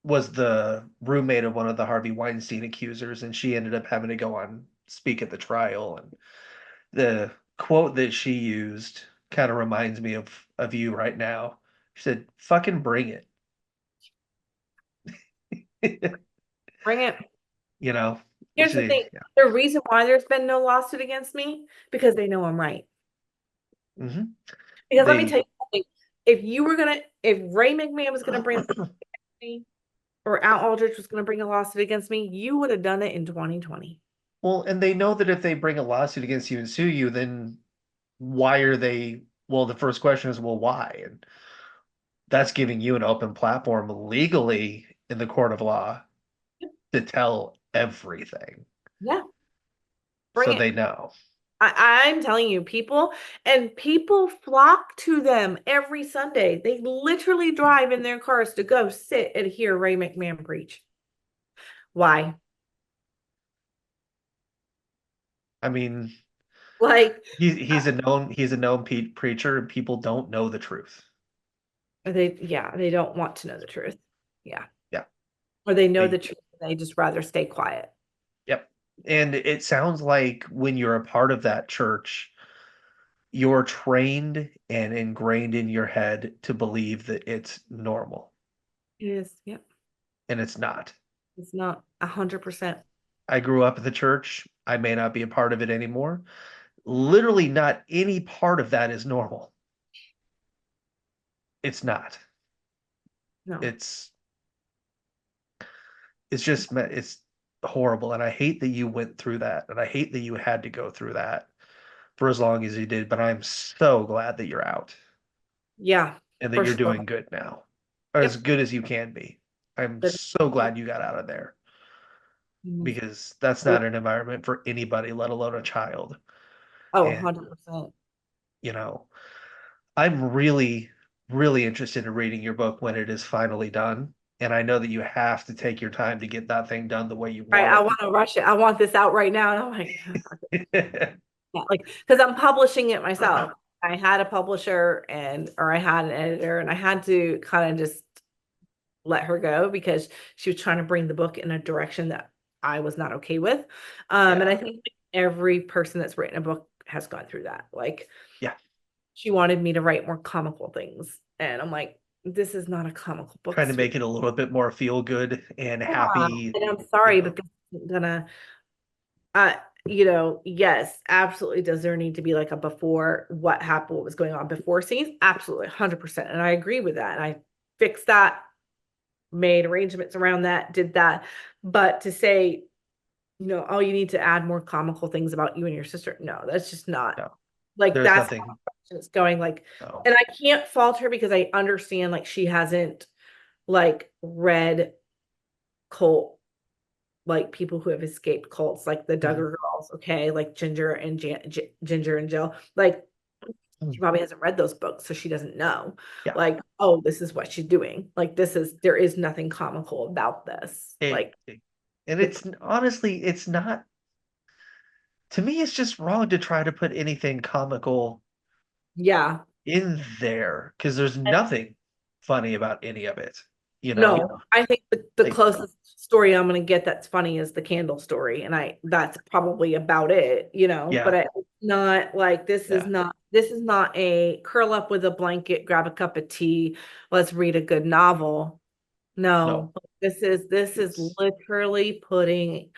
was the roommate of one of the Harvey Weinstein accusers, and she ended up having to go on speak at the trial. And the quote that she used kind of reminds me of you right now. She said, "Fucking bring it." Bring it. You know, Here's the she, thing. yeah. The reason why there's been no lawsuit against me, because they know I'm right. Hmm. Because let me They tell you something. If Ray McMahon was gonna bring me, or Al Aldrich was gonna bring a lawsuit against me, you would have done it in 2020. well, and they know that if they bring a lawsuit against you and sue you, then why are they? Well, the first question is, well, why? And that's giving you an open platform legally in the court of law to tell everything. Yeah, bring So it. they know. I'm telling you, people flock to them every Sunday. They literally drive in their cars to go sit and hear Ray McMahon preach. Why? I mean, Like he's a known preacher, and people don't know the truth. they don't want to know the truth. Yeah. Yeah. Or they know the They truth, they just rather stay quiet. Yep. And it sounds like when you're a part of that church, you're trained and ingrained in your head to believe that it's normal, It is, yep. and it's not. It's not 100%. I grew up in the church. I may not be a part of it anymore. Literally, not any part of that is normal. It's not. No. It's it's horrible, and I hate that you went through that, and I hate that you had to go through that for as long as you did. But I'm so glad that you're out Yeah, and that for you're sure. doing good now, or as Yep. good as you can be. I'm But so glad you got out of there because that's not an environment for anybody, let alone a child. oh, And 100%. you know, I'm really, really interested in reading your book when it is finally done. And I know that you have to take your time to get that thing done the way you Right. want I it. want to rush it. I want this out right now. And I'm like, Yeah. yeah, like, because I'm publishing it myself. I had a publisher or I had an editor, and I had to kind of just let her go because she was trying to bring the book in a direction that I was not okay with. And I think every person that's written a book has gone through that. Like, Yeah. she wanted me to write more comical things. And I'm like, this is not a comical book, Trying to sweet. make it a little bit more feel good and Yeah. happy, And I'm you sorry, but know. this isn't gonna, yes, absolutely. Does there need to be like a before what happened, what was going on before scenes? Absolutely, 100%. And I agree with that. And I fixed that, made arrangements around that, did that. But to say, oh, you need to add more comical things about you and your sister. No, that's just not No, like there's that's nothing. how it's going. Like, No. and I can't fault her because I understand like she hasn't like read cult like people who have escaped cults, like the Mhm. Duggar girls, okay, like Ginger and Jill. Like, she probably hasn't read those books, so she doesn't know. Yeah. Like, oh, this is what she's doing. Like, there is nothing comical about this. It, Like, it- and it's it's honestly, it's not, to me, it's just wrong to try to put anything comical yeah. in there because there's nothing funny about any of it, you know? No, I think the Like, closest story I'm gonna get that's funny is the candle story, and that's probably about it, But yeah, it's not like yeah, this is not a curl up with a blanket, grab a cup of tea, let's read a good novel. no, No, this is it's, literally putting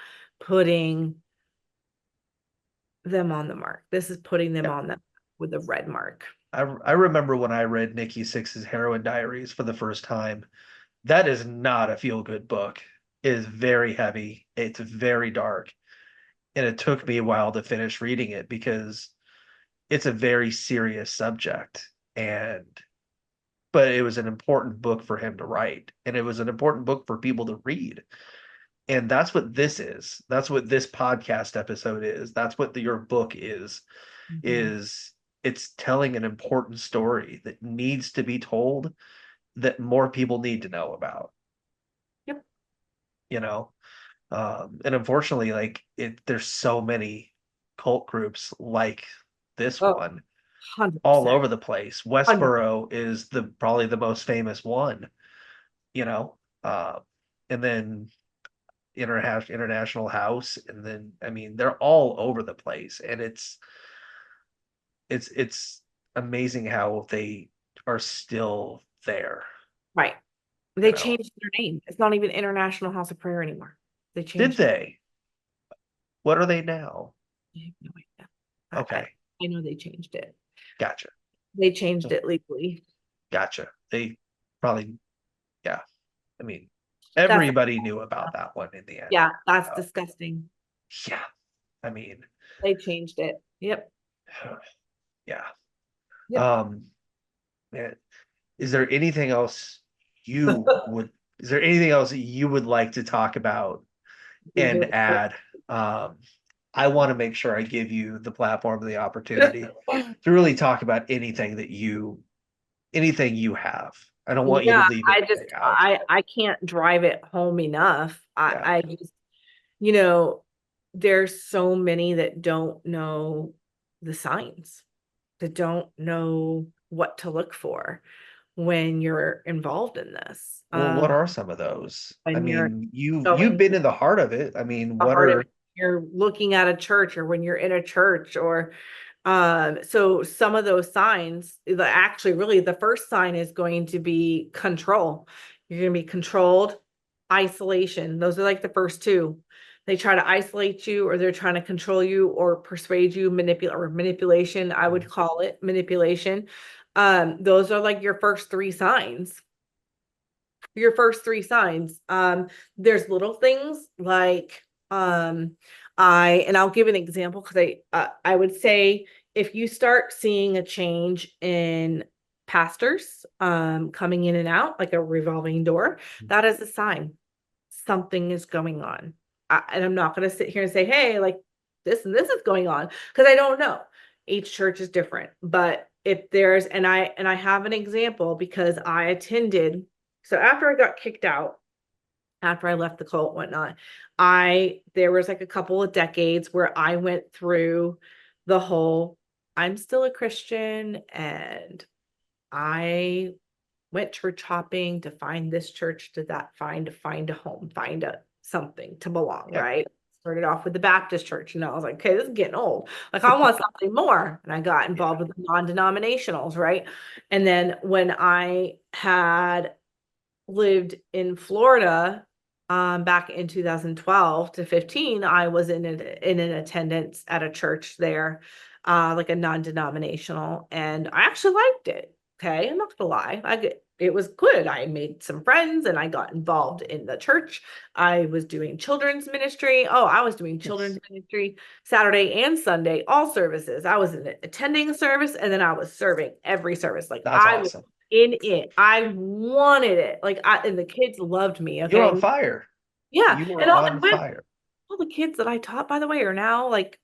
them on the mark. This is putting them yeah. on them with a red mark. I remember when I read Nikki Sixx's Heroin Diaries for the first time. That is not a feel-good book. It is very heavy. It's very dark. And it took me a while to finish reading it because it's a very serious subject. And but it was an important book for him to write. And it was an important book for people to read. And that's what this is. That's what this podcast episode is. That's what your book Mhm. is it's telling an important story that needs to be told, that more people need to know about, Yep. you know? And unfortunately, like there's so many cult groups like this Oh, one all 100%. over the place. 100. Westboro is the probably the most famous one, you know. Uh, and then International House, and then I mean they're all over the place, and it's amazing how they are still there, Right. you They know. changed their name. It's not even International House of Prayer anymore. They Did changed it. they? What are they now? I have no idea. Okay, I know they changed it. gotcha. They changed it legally. Gotcha. They probably, yeah. I mean, That's everybody knew about that one in the end. yeah, that's Oh, disgusting. yeah. I mean, They changed it. Yep. yeah. Yep. Um, man, is there anything else you would, is there anything else that you would like to talk about Be here. and add? Um, I want to make sure I give you the platform and the opportunity to really talk about anything you have. I don't want you to Yeah, leave anything out. I can't drive it home enough. Yeah. I just, you know, there's so many that don't know the signs, that don't know what to look for when you're involved in this. Well, what are some of those? I When you're mean, you've going been in the heart of it. I mean, the what heart of it, are you're looking at a church or when you're in a church or so some of those signs, actually really the first sign is going to be control. You're going to be controlled, isolation. Those are like the first two. They try to isolate you or they're trying to control you or persuade you, manipulation, I would call it manipulation. Those are like your first three signs. Your first three signs. There's little things like I'll give an example because I would say if you start seeing a change in pastors coming in and out like a revolving door, that is a sign something is going on. And I'm not going to sit here and say, hey, like this and this is going on because I don't know. Each church is different, but if there's and I have an example because I attended. So after I got kicked out, after I left the cult, whatnot, I there was like a couple of decades where I went through the whole I'm still a Christian and I went church hopping to find this church to that find a home, find a something to belong, yeah, right? Started off with the Baptist church, and I was like, okay, this is getting old. Like, I want something more. And I got yeah, involved with the non-denominationals, right? And then when I had lived in Florida, back in 2012 to 15, I was in an attendance at a church there, like a non-denominational, and I actually liked it. Okay, I'm not gonna lie. It was good. I made some friends and I got involved in the church. I was doing children's ministry. Oh, I was doing yes. children's ministry Saturday and Sunday, all services. I was attending a service and then I was serving every service. Like That's I was awesome. in it. I wanted it. And the kids loved me. You're on Okay. fire. Yeah. You are And on fire. all the kids that I taught, by the way, are now like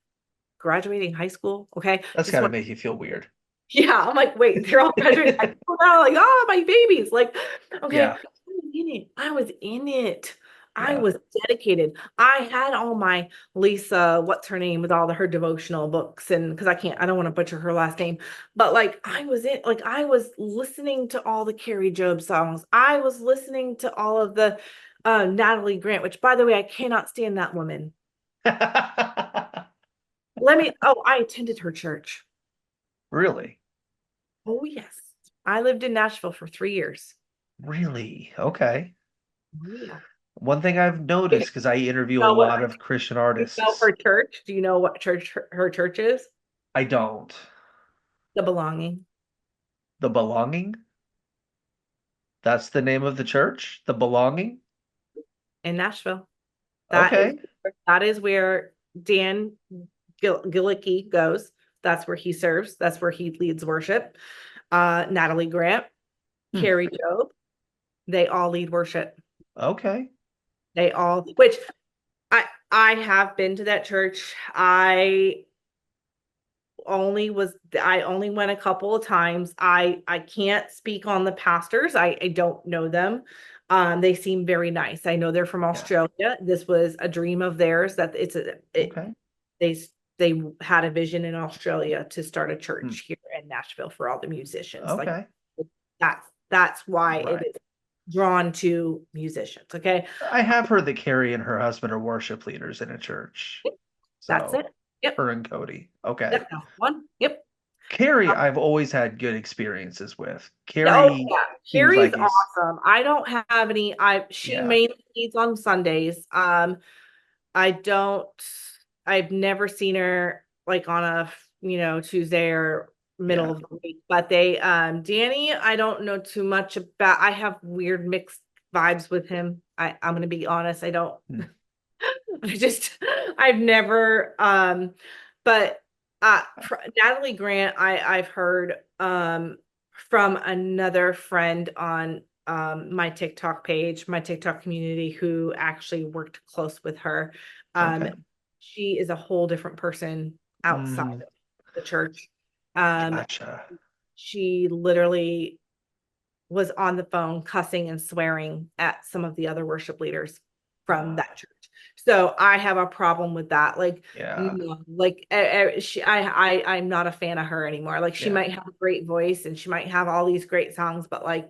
graduating high school. Okay. That's Just got to want make you feel weird. yeah, I'm like, wait, they're all graduating high school now. Like, oh, my babies. Like, okay, Yeah, I was in it. I was in it. I yeah. was dedicated. I had all my Lisa, what's her name, with all her devotional books, and because I don't want to butcher her last name, but like I was listening to all the Carrie Job songs. I was listening to all of the Natalie Grant, which by the way, I cannot stand that woman. I attended her church. Really? Oh, yes. I lived in Nashville for 3 years. Really? Okay. Oh, yeah. One thing I've You noticed because I interview a know what lot of Christian you know artists, her church? Do you know what church her church is? I don't. The Belonging The Belonging? That's the name of the church? The Belonging? in Nashville. That is Okay. that is where Dan Gillicky goes. That's where he serves. That's where he leads worship. Natalie Grant, Hmm. Carrie Job, they all lead worship. Okay. They all, which I have been to that church. I only went a couple of times. I can't speak on the pastors. I don't know them. They seem very nice. I know they're from Yeah. Australia. This was a dream of theirs that Okay. they they had a vision in Australia to start a Hmm. church here in Nashville for all the musicians. Like Okay. that's why it Right. is drawn to musicians. Okay. I have heard that Carrie and her husband are worship leaders in a church. That's So it. Yep. her and Cody. Okay. Yep. That's one. Yep. Carrie, I've always had good experiences with. Oh Carrie yeah, seems Carrie's like he's, awesome. I don't have any. She yeah, mainly leads on Sundays. I don't. I've never seen her like on a Tuesday or middle yeah. of the week. But Danny, I don't know too much about. I have weird mixed vibes with him. I'm gonna be honest. I don't. Hmm. I just I've never but Natalie Grant I've heard from another friend on my TikTok page, my TikTok community who actually worked close with her. Um Okay. she is a whole different person outside Hmm. of the church. Um Gotcha. she literally was on the phone cussing and swearing at some of the other worship leaders from Uh, that church. So I have a problem with that. Like, yeah. no, like I'm not a fan of her anymore. Like, she Yeah. might have a great voice and she might have all these great songs, but like,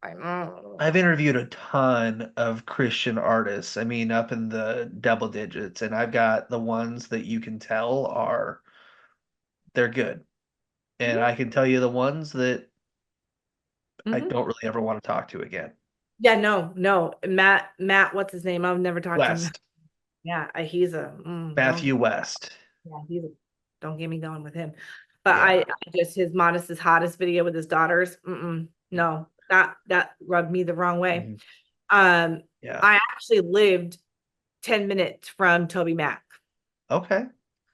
I I've interviewed a ton of Christian artists. I mean, up in the double digits, and I've got the ones that you can tell are they're good. And I can tell you the ones that I mm-hmm. don't really ever want to talk to again. Yeah, no, Matt, what's his name? I've never talked to him. West, Yeah, he's don't Matthew West. yeah, don't get me going with him. But Yeah. I just his modest is hottest video with his daughters. No, that rubbed me the wrong way. Mhm. Um, Yeah. I actually lived 10 minutes from Toby Mac. Okay.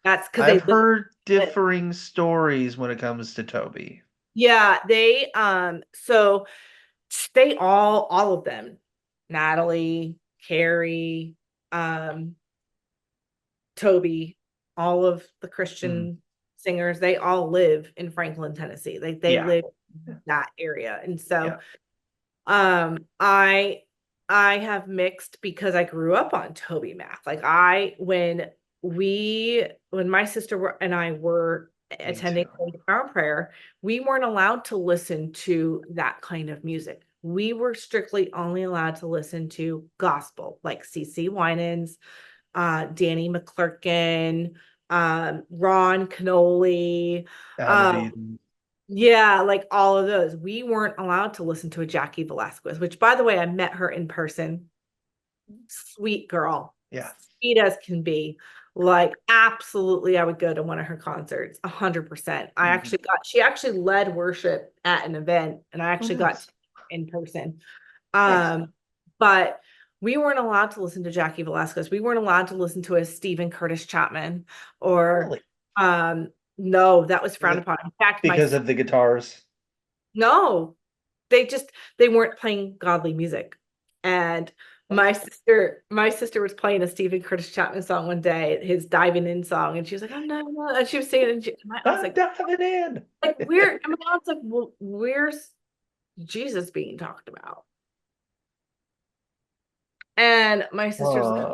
That's because I've they live. heard differing stories when it comes to Toby. Yeah, so they all of them, Natalie, Carrie, um, Toby, all of the Mm. Christian singers, they all live in Franklin, Tennessee. They Yeah. live in that area. And so Yeah. I have mixed because I grew up on Toby Mac. Like when my sister and I were Me attending too. Holy Power Prayer, we weren't allowed to listen to that kind of music. We were strictly only allowed to listen to gospel, like CC Winans, Danny McClurkin, Ron Canoli, Out of um, Eden. yeah, like all of those. We weren't allowed to listen to a Jackie Velasquez, which by the way, I met her in person. Sweet girl, Yeah. sweet as can be. Like, absolutely, I would go to one of her concerts, 100%. Mhm. She actually led worship at an event, and I Oh, actually got nice. to in person. Nice. But we weren't allowed to listen to Jackie Velasquez. We weren't allowed to listen to a Stephen Curtis Chapman or Really? no, that was Is frowned it upon. In fact, because of the guitars? no, they weren't playing godly music. And my sister was playing a Stephen Curtis Chapman song one day, his diving in song, and she was like, "I'm not," and she was singing, and I was I'm diving in. like, where? I mean, I was like, well, where's Jesus being talked about? And my sister's like,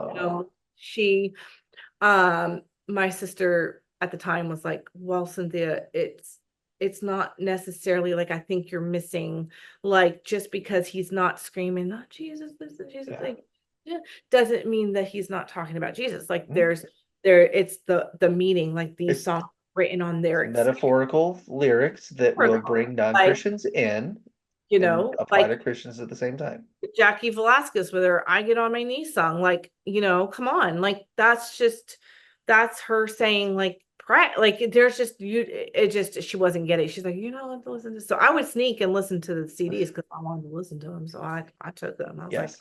Oh, my sister at the time was like, well, Cynthia, it's not necessarily like I think you're missing, like just because he's not screaming, oh Jesus, this is Jesus, yeah. like, yeah, doesn't mean that he's not talking about Jesus. Like Hmm. it's the meaning, like these It's songs written on their metaphorical lyrics that will bring like, non-Christians in and apply like to Christians at the same time. Jackie Velasquez with her I Get on My Knees song. Like, come on. Like that's her saying like pray. Like there's just it just she wasn't getting it. She's like, I want to listen to this. So I would sneak and listen to the CDs because I wanted to listen to them. So I took them. I was like, Yes.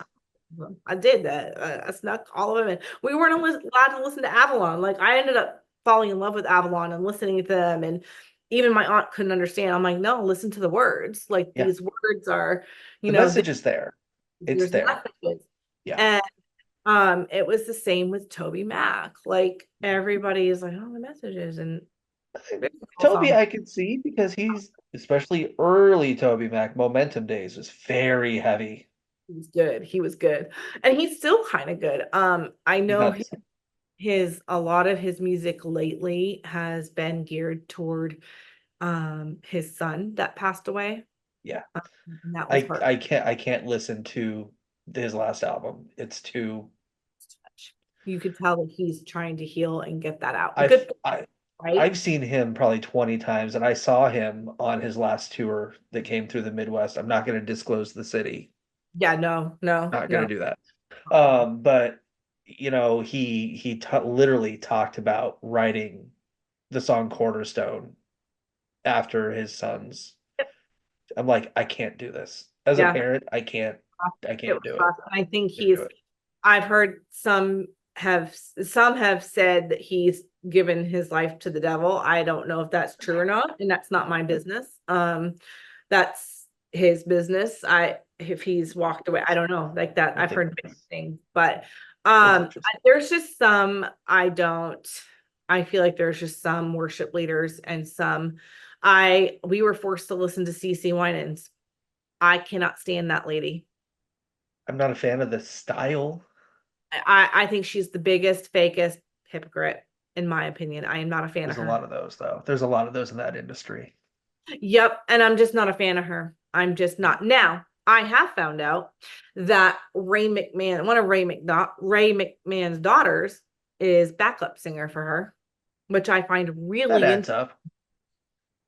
I did that. I snuck all of them in. We weren't allowed to listen to Avalon. Like I ended up falling in love with Avalon and listening to them, and even my aunt couldn't understand. I'm like, no, listen to the words. Like Yeah. these words are, The they message is there. It's there's there. messages. Yeah. And It was the same with Toby Mac. Like everybody is like, oh, the messages and baseball Toby, songs. I can see because he's especially early Toby Mac Momentum Days was very heavy. He was good. He was good. And he's still kind of good. I He's know not the same. his a lot of his music lately has been geared toward his son that passed away. Yeah. And that was hard. I can't listen to his last album. It's too You could tell that he's trying to heal and get that out. A good I've thing, I right? I've seen him probably 20 times and I saw him on his last tour that came through the Midwest. I'm not going to disclose the city. Yeah, no, no, Not going no. to do that. But you know, he t literally talked about writing the song Cornerstone after his son's. I'm like, I can't do this. As a Yeah, parent, I it can't was do it. rough. And I think Can't do it. I've heard some have said that he's given his life to the devil. I don't know if that's true or not, and that's not my business. That's his business. If he's walked away, I don't know. Like that, I I've think heard mixed things, but that's interesting. there's just some I don't. I feel like there's just some worship leaders and some. I we were forced to listen to CC Winans. I cannot stand that lady. I'm not a fan of the style. I think she's the biggest, fakest hypocrite, in my opinion. I am not a fan of There's a her. lot of those though. There's a lot of those in that industry. Yep. And I'm just not a fan of her. I'm just Yeah. not. Now, I have found out that Ray McMahon, one of Ray McMahon's daughters, is backup singer for her, which That adds up.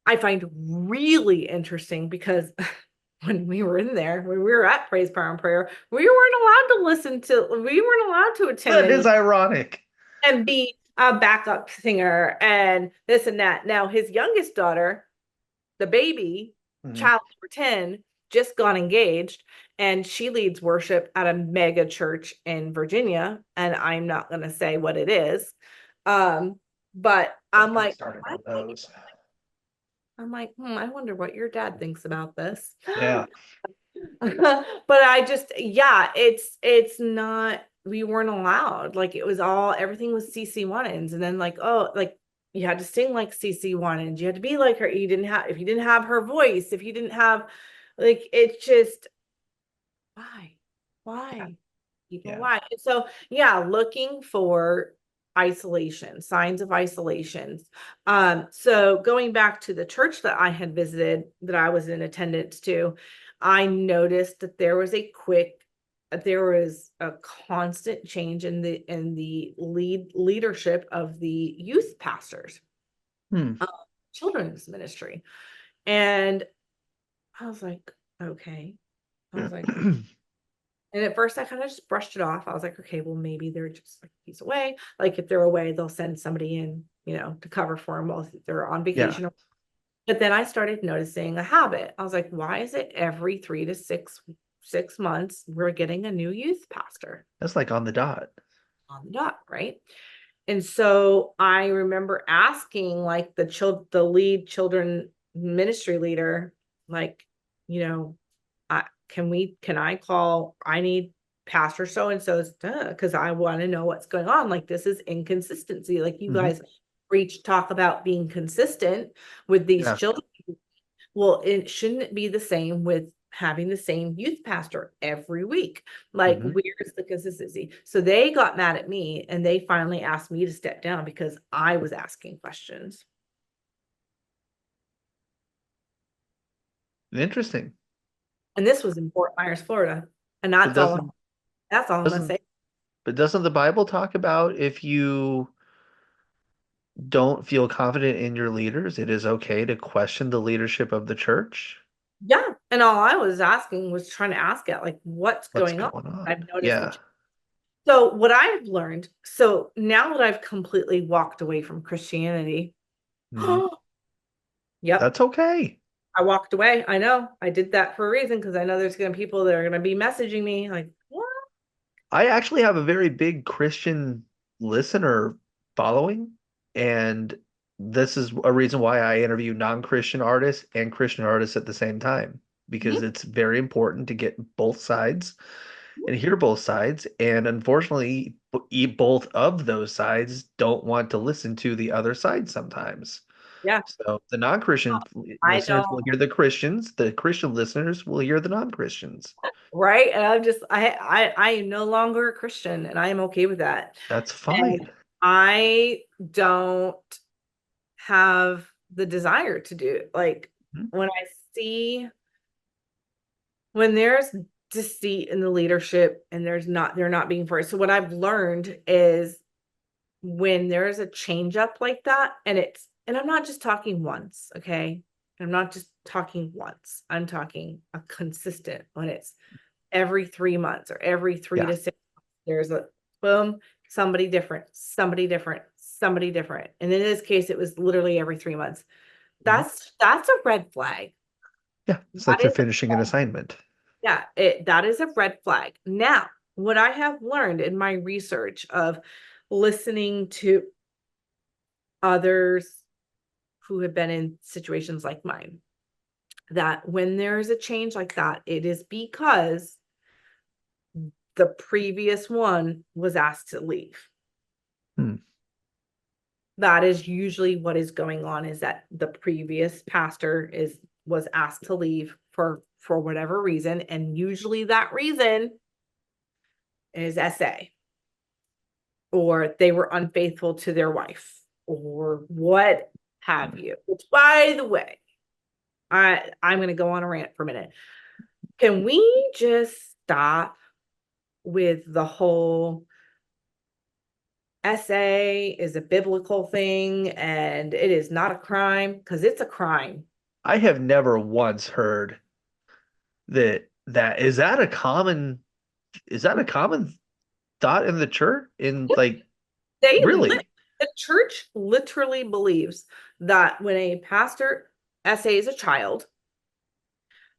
I find really interesting because when we were in there, when we were at Praise Power and Prayer, we weren't allowed to attend That is any ironic. and be a backup singer and this and that. Now, his youngest daughter, the baby, Mhm. child number 10, just got engaged and she leads worship at a mega church in Virginia. And I'm not going to say what it is. But Don't I'm get me like, started on those. I wonder what your dad thinks about this. Yeah. But I just, yeah, it's not, we weren't allowed. Like it was everything was CC Winans. And then like, oh, like you had to sing like CC Winans. You had to be like her. If you didn't have her voice, if you didn't have, like, it's just, why? Why? People, Yeah. why? And so, yeah, looking for isolation, signs of isolations. So going back to the church that I had visited, that I was in attendance to, I noticed that there was a constant change in the leadership of the youth pastors, Hmm. uh, children's ministry. And I was like, okay. I was like, and at first I kind of just brushed it off. I was like, okay, well, maybe they're just like he's away. Like if they're away, they'll send somebody in, to cover for them while they're on Yeah. vacation. But then I started noticing a habit. I was like, why is it every 3 to 6 months we're getting a new youth pastor That's like on the dot. on the dot, right? And so I remember asking like the lead children ministry leader, like, you know, can I call, I need pastor so and so's because I want to know what's going on. Like this is inconsistency. Like you Hmm. guys talk about being consistent with these Yeah. children. Well, it shouldn't be the same with having the same youth pastor every week. Like, Hmm. where's the consistency? So they got mad at me and they finally asked me to step down because I was asking questions. Interesting. And this was in Fort Myers, Florida. And But that's all I'm gonna doesn't say. but doesn't the Bible talk about if you don't feel confident in your leaders, it is okay to question the leadership of the church? Yeah. And all I was asking was trying to ask it, like, what's What's going on? going on? I've noticed Yeah. that. So what I've learned, so now that I've completely walked away from Christianity, Hmm. yep, That's okay. I walked away. I know I did that for a reason because I know there's going to be people that are going to be messaging me like, what? I actually have a very big Christian listener following, and this is a reason why I interview non-Christian artists and Christian artists at the same time, because Mhm. it's very important to get both sides. and hear both sides. And unfortunately, both of those sides don't want to listen to the other side sometimes. Yeah, So the non-Christian I listeners don't. will hear the Christians, the Christian listeners will hear the non-Christians. Right. And I'm just, I am no longer a Christian and I am okay with that. That's And fine. I don't have the desire to do it. Like Mhm. when I see when there's deceit in the leadership and they're not being first. So what I've learned is when there's a change up like that, and I'm not just talking once, okay? I'm not just talking once. I'm talking a consistent when it's every 3 months or every three Yeah. to 6 months. There's a boom, somebody different, somebody different, somebody different. And in this case, it was literally every 3 months. Mhm. That's a red flag. Yeah. It's That like they're is, finishing an assignment. yeah, that is a red flag. Now, what I have learned in my research of listening to others who have been in situations like mine, that when there is a change like that, it is because the previous one was asked to leave. Hmm. That is usually what is going on, is that the previous pastor was asked to leave for whatever reason, and usually that reason is SA, or they were unfaithful to their wife, or what have you. Which, by the way, I'm going to go on a rant for a minute. Can we just stop with the whole SA is a biblical thing and it is not a crime? Because it's a crime. I have never once heard that is that a common thought in the church? In like They lit really? the church literally believes that when a pastor essays a child,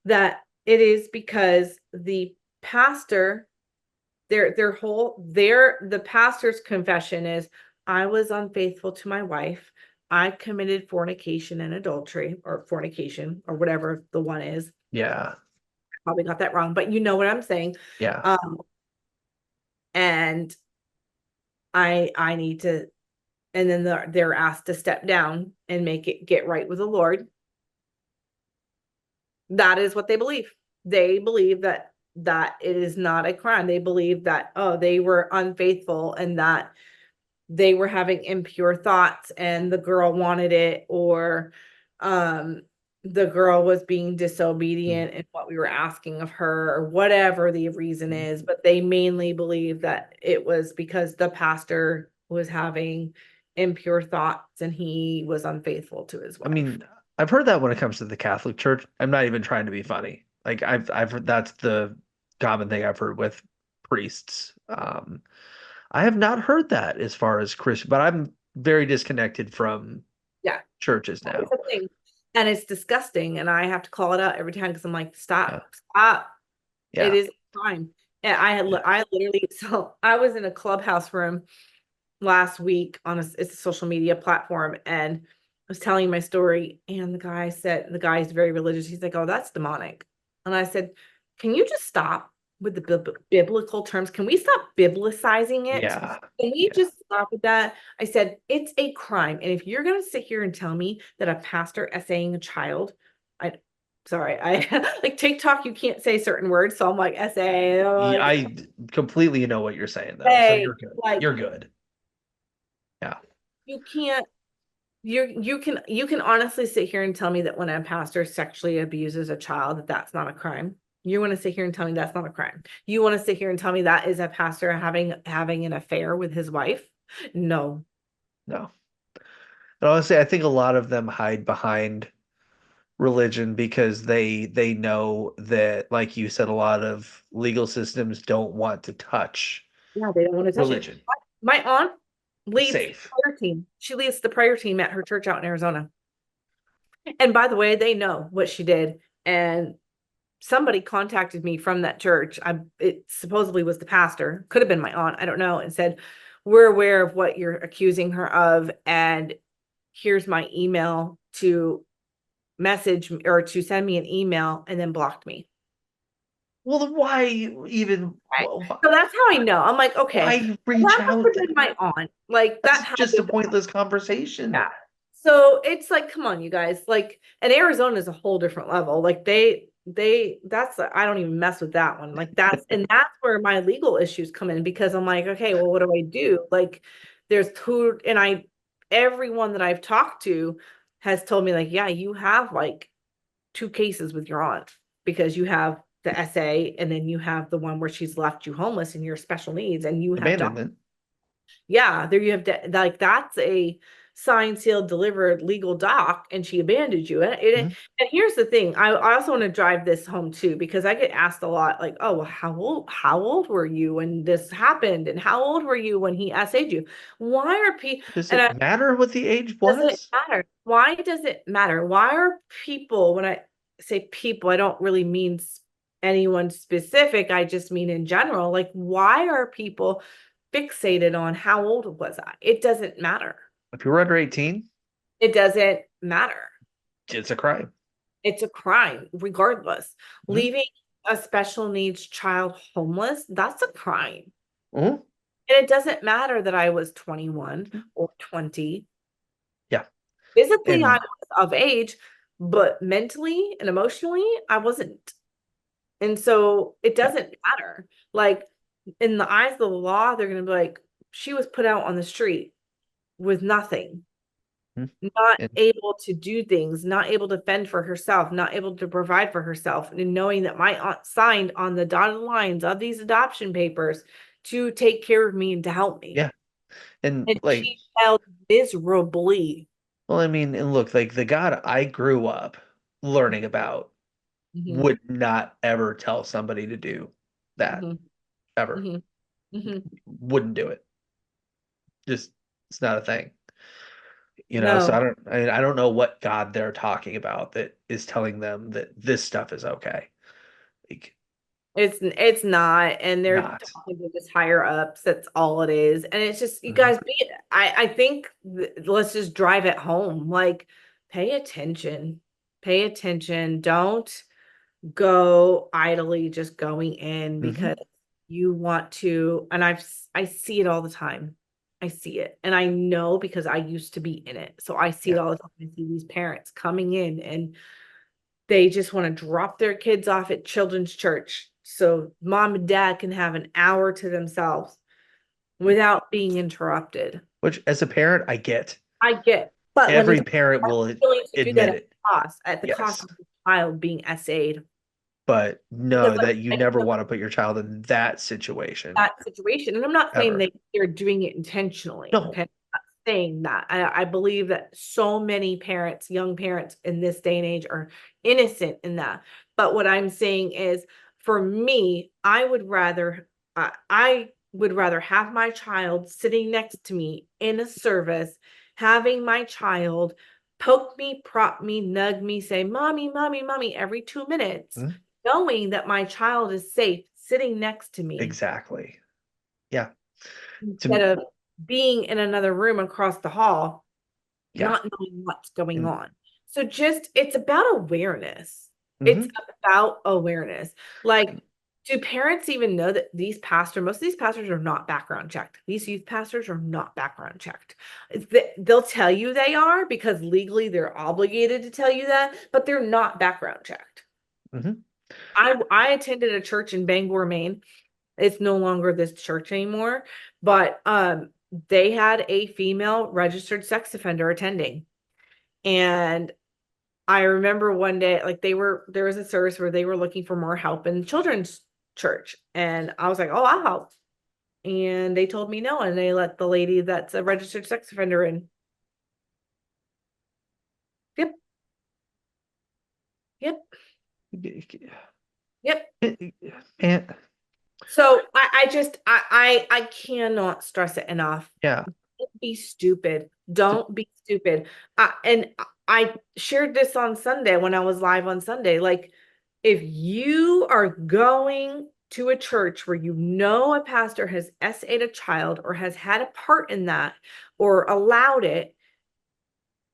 that it is because the pastor, the pastor's confession is, I was unfaithful to my wife. I committed fornication and adultery, or fornication, or whatever the one is. Yeah. Probably got that wrong, but you know what I'm saying. Yeah. Um, and I need to, and then they're asked to step down and get right with the Lord. That is what they believe. They believe that it is not a crime. They believe that, oh, they were unfaithful and that they were having impure thoughts and the girl wanted it, or um the girl was being disobedient in what we were asking of her, or whatever the reason Mhm. is. But they mainly believe that it was because the pastor was having impure thoughts and he was unfaithful to his I wife. mean, I've heard that when it comes to the Catholic Church. I'm not even trying to be funny. Like I've heard that's the common thing I've heard with priests. I have not heard that as far as Christian, but I'm very disconnected from Yeah, churches it's now. a thing. And it's disgusting. And I have to call it out every time because I'm like, Yeah. stop. It Yeah. is fine. And Yeah. I literally, so I was in a clubhouse room last week on it's a social media platform, and I was telling my story, and the guy's very religious. He's like, "Oh, that's demonic." And I said, "Can you just stop with the biblical terms? Can we stop biblicizing it? Yeah. Can we Yeah. just stop with that?" I said, "It's a crime. And if you're going to sit here and tell me that a pastor essaying a child, I sorry, I like TikTok, you can't say certain words. So I'm like, essay, Yeah, like, I completely know what you're saying though, so hey, you're good. like, You're good. Yeah. you can't you can honestly sit here and tell me that when a pastor sexually abuses a child, that that's not a crime. You want to sit here and tell me that's not a crime. You want to sit here and tell me that is a pastor having an affair with his wife? No. No. And honestly, I think a lot of them hide behind religion because they know that, like you said, a lot of legal systems don't want to touch Yeah, they don't want to touch it. religion. My aunt It's leads the safe. prayer team. She leads the prayer team at her church out in Arizona. And by the way, they know what she did. And somebody contacted me from that church. It supposedly was the pastor, could have been my aunt, I don't know, and said, "We're aware of what you're accusing her of, and here's my email to message or to send me an email," and then blocked me. Well, then why even Right. So that's how I know. I'm like, okay, why well, reach that must out? have been my aunt. Like that That's had just to a have been, pointless conversation. yeah. So it's like, come on, you guys. Like, and Arizona is a whole different level. Like that's I don't even mess with that one. Like that's where my legal issues come in because I'm like, okay, well, what do I do? Like, there's two, and everyone that I've talked to has told me like, yeah, you have like two cases with your aunt because you have the SA and then you have the one where she's left you homeless and your special needs and you have Abandonment. yeah, there you have like that's a signed, sealed, delivered legal doc, and she abandoned you. Mhm. And here's the thing: I also want to drive this home too because I get asked a lot, like, "Oh, well, how old were you when this happened, and how old were you when he SA'd you? Why are people?" Does And it matter what the age does it was? matter? Why does it matter? Why are people, when I say people, I don't really mean anyone specific. I just mean in general. Like, why are people fixated on how old was I? It doesn't matter. If you're under 18, It doesn't matter. it's a crime. It's a crime, regardless. Mhm. Leaving a special needs child homeless, that's a crime. Mhm. And it doesn't matter that I was 21 or 20. Yeah. Physically, I And was of age, but mentally and emotionally, I wasn't. And so it yeah. doesn't matter. Like in the eyes of the law, they're going to be like, she was put out on the street with nothing, Mhm. not And able to do things, not able to fend for herself, not able to provide for herself. And knowing that my aunt signed on the dotted lines of these adoption papers to take care of me and to help me. yeah. And And like, she failed miserably. well, I mean, and look, like the God I grew up learning about Mhm, would not ever tell somebody to do that mhm, ever. mhm, mhm. Wouldn't do it. Just it's not a thing. So No. I don't know what God they're talking about that is telling them that this stuff is okay. Like It's not, and they're not. talking to just higher ups. That's all it is, and it's just you Mhm. guys be. I think let's just drive it home. Like, pay attention, pay attention. Don't go idly just going in because Mhm. you want to. And I see it all the time. I see it, and I know because I used to be in it, so I see Yeah. it all the time. I see these parents coming in and they just want to drop their kids off at children's church so mom and dad can have an hour to themselves without being interrupted. Which as a parent, I get. I get, but let me Every tell you, parent I'm will willing to do that admit it. at the cost Yes. of the child being SA'd. But Because no, that you never want to put your child in that situation that situation, and I'm not saying ever. they're doing it intentionally, No. okay? I'm not saying that. I believe that so many parents, young parents in this day and age are innocent in that. But what I'm saying is for me, I would rather have my child sitting next to me in a service, having my child poke me, prop me, nug me, say, "Mommy, mommy, mommy," every 2 minutes, Mhm. knowing that my child is safe sitting next to me Exactly. Yeah. instead To of being in another room across the hall, yeah. not knowing what's going And on. So just it's about awareness. It's mhm. about awareness. Like, do parents even know that most of these pastors are not background checked? These youth pastors are not background checked. They'll tell you they are because legally they're obligated to tell you that, but they're not background checked. Mhm. I attended a church in Bangor, Maine. It's no longer this church anymore, but they had a female registered sex offender attending. And I remember one day, like there was a service where they were looking for more help in children's church. And I was like, oh, I'll help. And they told me no, and they let the lady that's a registered sex offender in. Yep, yep, yep. And So I cannot stress it enough. yeah. Don't be stupid. To, Don't be stupid. And I shared this on Sunday when I was live on Sunday. Like, if you are going to a church where you know a pastor has SA'd a child or has had a part in that or allowed it,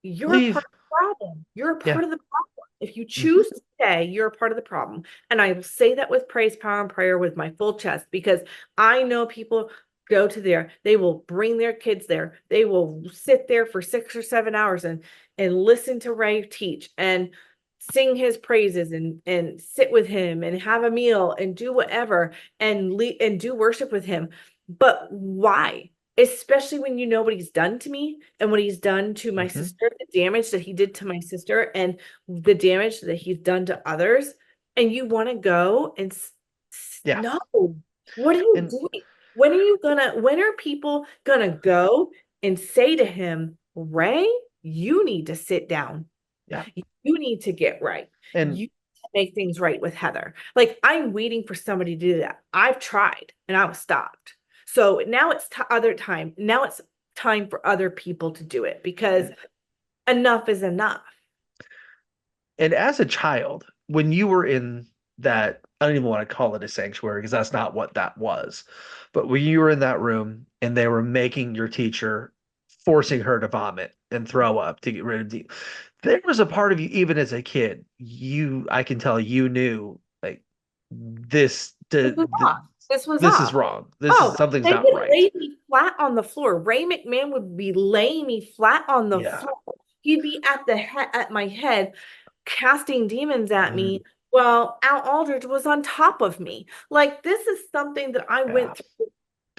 you're a part leave. of the problem. You're a Yeah. part of the problem. If you Mhm. choose to stay, you're a part of the problem. And I will say that with praise, power, and prayer with my full chest, because I know people go to there, they will bring their kids there, they will sit there for 6 or 7 hours and listen to Ray teach and sing his praises and sit with him and have a meal and do whatever and do worship with him. But why? Especially when you know what he's done to me and what he's done to my Mhm. sister, the damage that he did to my sister and the damage that he's done to others. And you want to go and Yeah. no, what are you And doing? When are people gonna go and say to him, Ray, you need to sit down. yeah. You need to get right. You And need to make things right with Heather. Like I'm waiting for somebody to do that. I've tried and I was stopped. So now it's other time. Now it's time for other people to do it because enough is enough. and as a child, when you were in that, I don't even want to call it a sanctuary because that's not what that was. But when you were in that room and they were making your teacher, forcing her to vomit and throw up to get rid of there was a part of you, even as a kid, I can tell you knew like this, This was off. This was this is off. wrong. This is Oh, something's they not would right. lay me flat on the floor. Ray McMahon would be laying me flat on the Yeah. floor. He'd be at the head at my head, casting demons at Mm, me while Al Aldridge was on top of me. Like this is something that I yeah. went through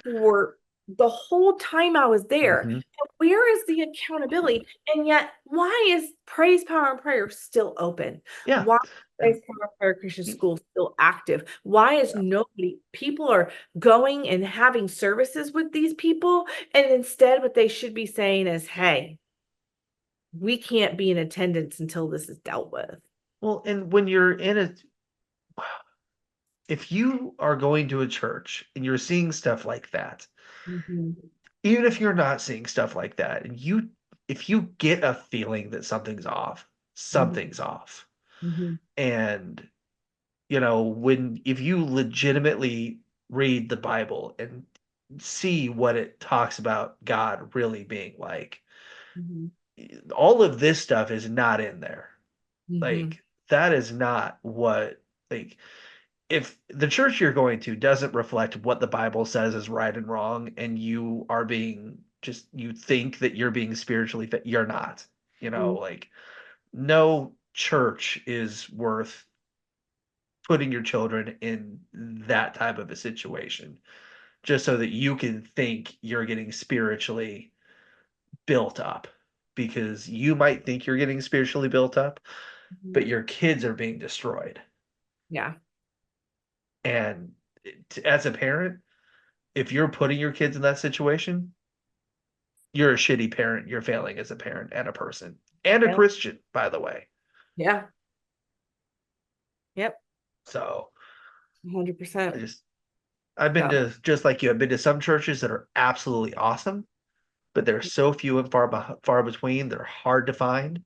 for the whole time I was there. Hmm. And where is the accountability? And yet, why is Praise, Power, and Prayer still open? Yeah. Why is And Praise, Power, and Prayer Christian School still active? Why is yeah. nobody, people are going and having services with these people? And instead, what they should be saying is, hey, we can't be in attendance until this is dealt with. Well, and when you're in a, if you are going to a church and you're seeing stuff like that, Mhm. even if you're not seeing stuff like that, and if you get a feeling that something's off, Mhm. something's off. Mhm. And, if you legitimately read the Bible and see what it talks about God really being like, Mhm. all of this stuff is not in there. Mhm. Like, that is not what, like, if the church you're going to doesn't reflect what the Bible says is right and wrong, and you are being just, you think that you're being spiritually fit, you're not. Mhm. Like, no church is worth putting your children in that type of a situation just so that you can think you're getting spiritually built up. Because you might think you're getting spiritually built up, Mhm. but your kids are being destroyed. Yeah. And as a parent, if you're putting your kids in that situation, you're a shitty parent. You're failing as a parent and a person and a Yeah. Christian, by the way. Yeah. Yep. So I 100%. just, I've been So, to, just like you, I've been to some churches that are absolutely awesome, but they're so few and far between. They're hard to find.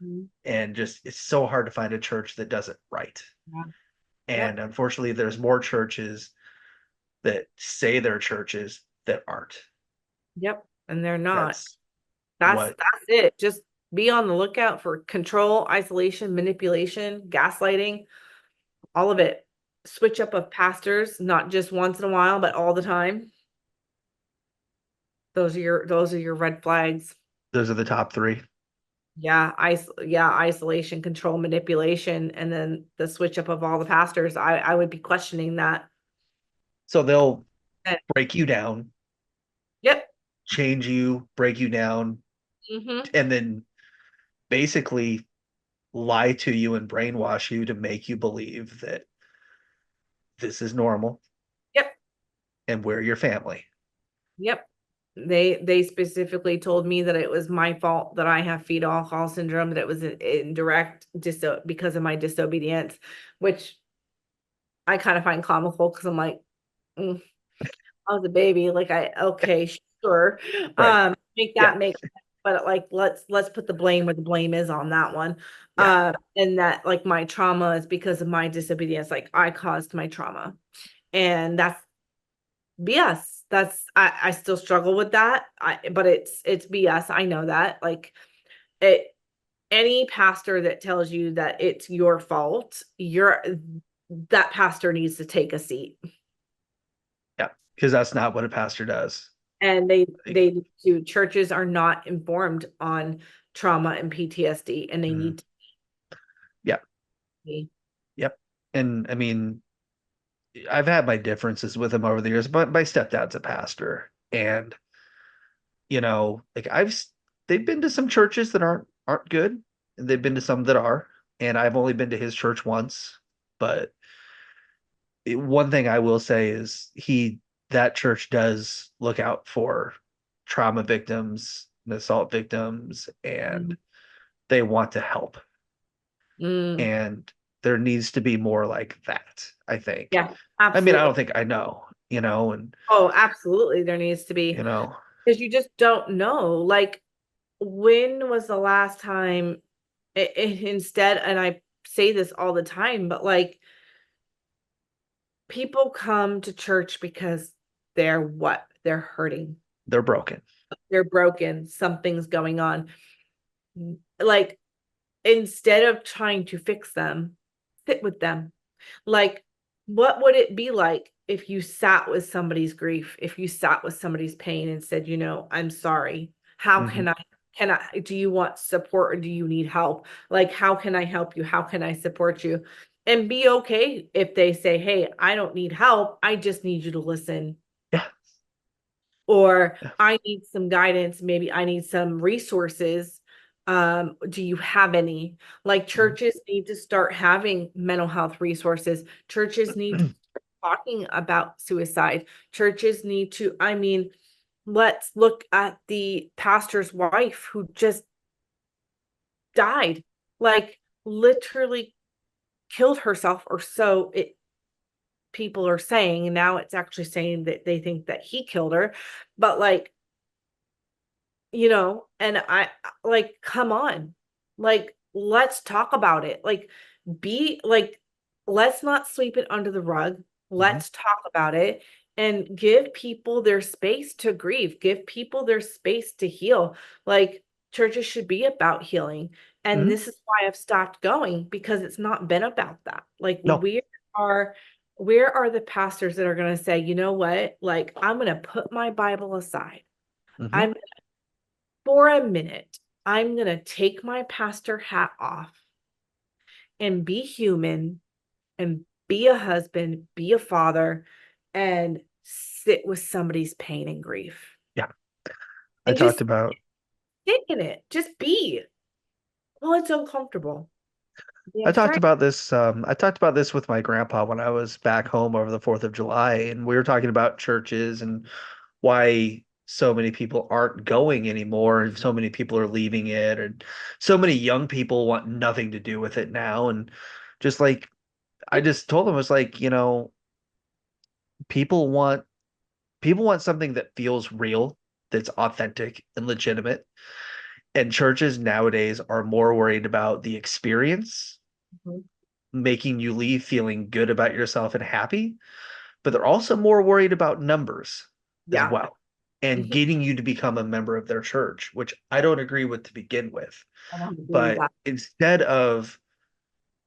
mhm. And just, it's so hard to find a church that does it right. Yeah. And Yep. unfortunately, there's more churches that say they're churches that aren't. Yep. And they're not. That's what That's it. Just be on the lookout for control, isolation, manipulation, gaslighting, all of it. Switch up of pastors, not just once in a while, but all the time. Those are your red flags. those are the top three. Yeah, isolation, control, manipulation, and then the switch up of all the pastors. I would be questioning that. So they'll And, break you down, yep. change you, break you down, Hmm. and then basically lie to you and brainwash you to make you believe that this is normal Yep. and we're your family. Yep. They specifically told me that it was my fault that I have fetal alcohol syndrome, that it was an indirect because of my disobedience, which I kind of find comical because I'm like, mm, I was a baby. Like okay, sure. Right. Make Yeah. that make sense, but like let's put the blame where the blame is on that one. Yeah. And that like my trauma is because of my disobedience. Like I caused my trauma. And that's BS. I still struggle with that. But it's BS. I know that. Like it. any pastor that tells you that it's your fault, that pastor needs to take a seat. Yeah, because that's not what a pastor does. And Like, they do. Churches are not informed on trauma and PTSD, and they mhm. need to Yeah, be. yep. And I mean, I've had my differences with him over the years, but my stepdad's a pastor, and like they've been to some churches that aren't good, and they've been to some that are, and I've only been to his church once, but one thing I will say is that church does look out for trauma victims and assault victims, and they want to help. Mm, And there needs to be more like that, I think. yeah, I mean, I absolutely. don't think I know, and Oh, absolutely. There needs to be, you know, because you just don't know. Like, when was the last time instead, and I say this all the time, but like, people come to church because they're what? They're hurting. they're broken. They're broken. Something's going on. Like, instead of trying to fix them, sit with them. Like, what would it be like if you sat with somebody's grief, if you sat with somebody's pain and said, I'm sorry. How Hmm. can I, do you want support or do you need help? Like, how can I help you? How can I support you? And be okay if they say, hey, I don't need help. I just need you to listen, Yeah, or yeah. I need some guidance, maybe I need some resources. Do you have any? Like, Mhm. churches need to start having mental health resources. Churches need to start talking about suicide. Churches need to, I mean, let's look at the pastor's wife who just died, like literally killed herself, or so it people are saying. And now it's actually saying that they think that he killed her. But like, and I, like, come on, like, let's talk about it. Like, be like, let's not sweep it under the rug. Mhm. Let's talk about it and give people their space to grieve, give people their space to heal. Like, churches should be about healing. And Mhm. this is why I've stopped going, because it's not been about that. Like, No. are where are the pastors that are going to say, you know what, like, I'm going to put my Bible aside. Hmm. I'm For a minute, I'm going to take my pastor hat off and be human and be a husband, be a father, and sit with somebody's pain and grief Yeah. I and talked just about sit in it. Just be. Well, it's uncomfortable. I Damn talked straight. about this I talked about this with my grandpa when I was back home over the 4th of July, and we were talking about churches and why so many people aren't going anymore and so many people are leaving it, and so many young people want nothing to do with it now. And just like I just told him, I was like, people want people want something that feels real, that's authentic and legitimate. And churches nowadays are more worried about the experience, Mhm. making you leave feeling good about yourself and happy, but they're also more worried about numbers as Yeah. well, and Mhm. getting you to become a member of their church, which I don't agree with to begin with. I don't agree with But that. instead of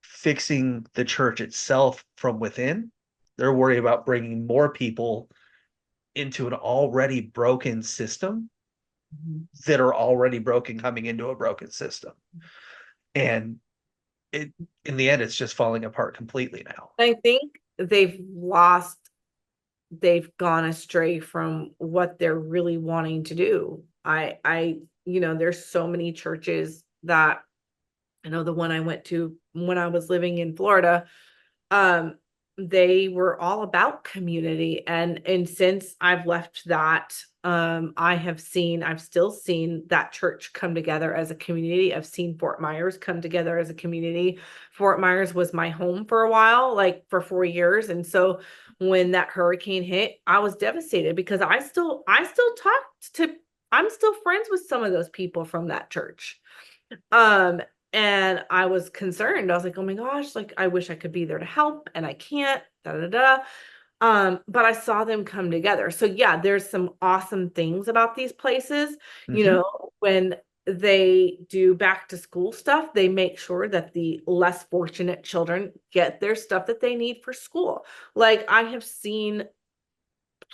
fixing the church itself from within, they're worried about bringing more people into an already broken system Mhm. that are already broken coming into a broken system. And it in the end, it's just falling apart completely now. I think they've gone astray from what they're really wanting to do. There's so many churches that I know. The one I went to when I was living in Florida, um, they were all about community. And since I've left that, I've still seen that church come together as a community. I've seen Fort Myers come together as a community. Fort Myers was my home for a while, like for 4 years. And so when that hurricane hit, I was devastated because I still talked to, I'm still friends with some of those people from that church. Um, and I was concerned. I was like, oh my gosh, like, I wish I could be there to help, and I can't, da da da. But I saw them come together. So yeah, there's some awesome things about these places. Hmm. When they do back to school stuff. They make sure that the less fortunate children get their stuff that they need for school. Like I have seen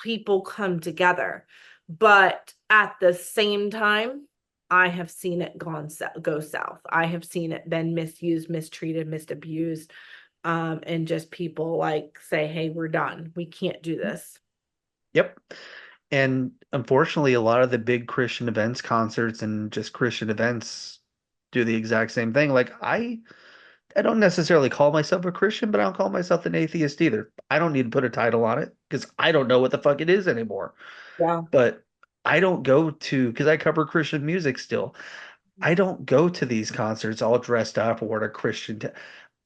people come together, but at the same time, I have seen it go south. I have seen it been misused, mistreated, misabused, and just people like say, "Hey, we're done. We can't do this." Yep. And unfortunately, a lot of the big Christian events, concerts, and just Christian events do the exact same thing. Like I don't necessarily call myself a Christian, but I don't call myself an atheist either. I don't need to put a title on it because I don't know what the fuck it is anymore. Yeah. But I don't go to, because I cover Christian music still. I don't go to these concerts all dressed up or wear a Christian.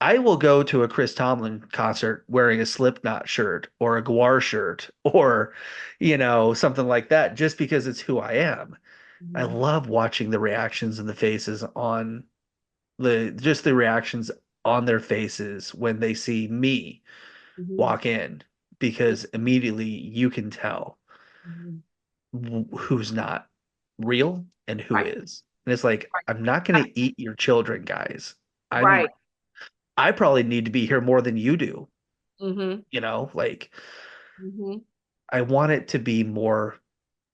I will go to a Chris Tomlin concert wearing a Slipknot shirt or a Guar shirt or, something like that, just because it's who I am. I Mhm. love watching the reactions and the faces on the reactions on their faces when they see me Mhm. walk in, because immediately you can tell Mhm. who's not real and who Right. is. And it's like, Right. I'm not going to eat your children, guys. Right. I probably need to be here more than you do, Mm-hmm. like Mm-hmm. I want it to be more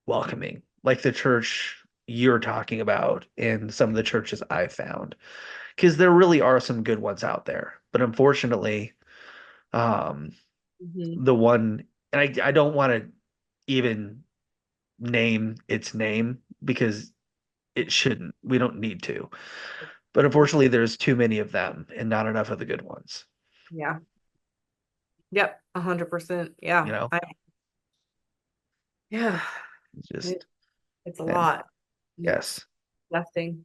welcoming, like the church you're talking about and some of the churches I've found, because there really are some good ones out there. But unfortunately, um, Mm-hmm. the one, and I don't want to even name its name because it shouldn't. We don't need to. But unfortunately, there's too many of them and not enough of the good ones. Yeah. Yep. 100%. You Yeah. know, Yeah. it's It, just, it's a and lot. It's yes. nothing.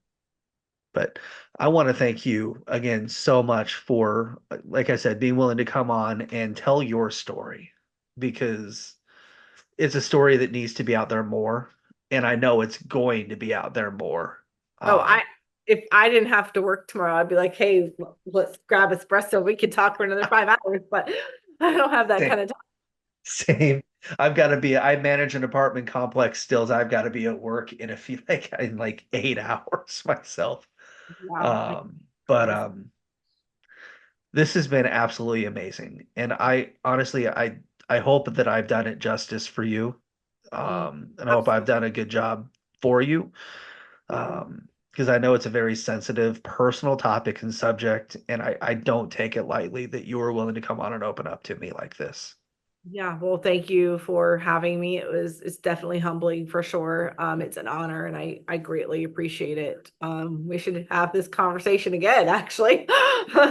But I want to thank you again so much for, like I said, being willing to come on and tell your story, because it's a story that needs to be out there more. And I know it's going to be out there more. Oh, Um, if I didn't have to work tomorrow, I'd be like, hey, let's grab espresso. We could talk for another 5 hours, but I don't have that same, kind of time. same. I manage an apartment complex still. I've got to be at work in a few, like in like 8 hours myself. Yeah. I But understand. this has been absolutely amazing. And I honestly, I hope that I've done it justice for you. Mm, And I hope I've absolutely. done a good job for you. Absolutely. Because I know it's a very sensitive, personal topic and subject, and I don't take it lightly that you were willing to come on and open up to me like this. Yeah, well, thank you for having me. It's definitely humbling for sure. It's an honor and I greatly appreciate it. We should have this conversation again, actually. We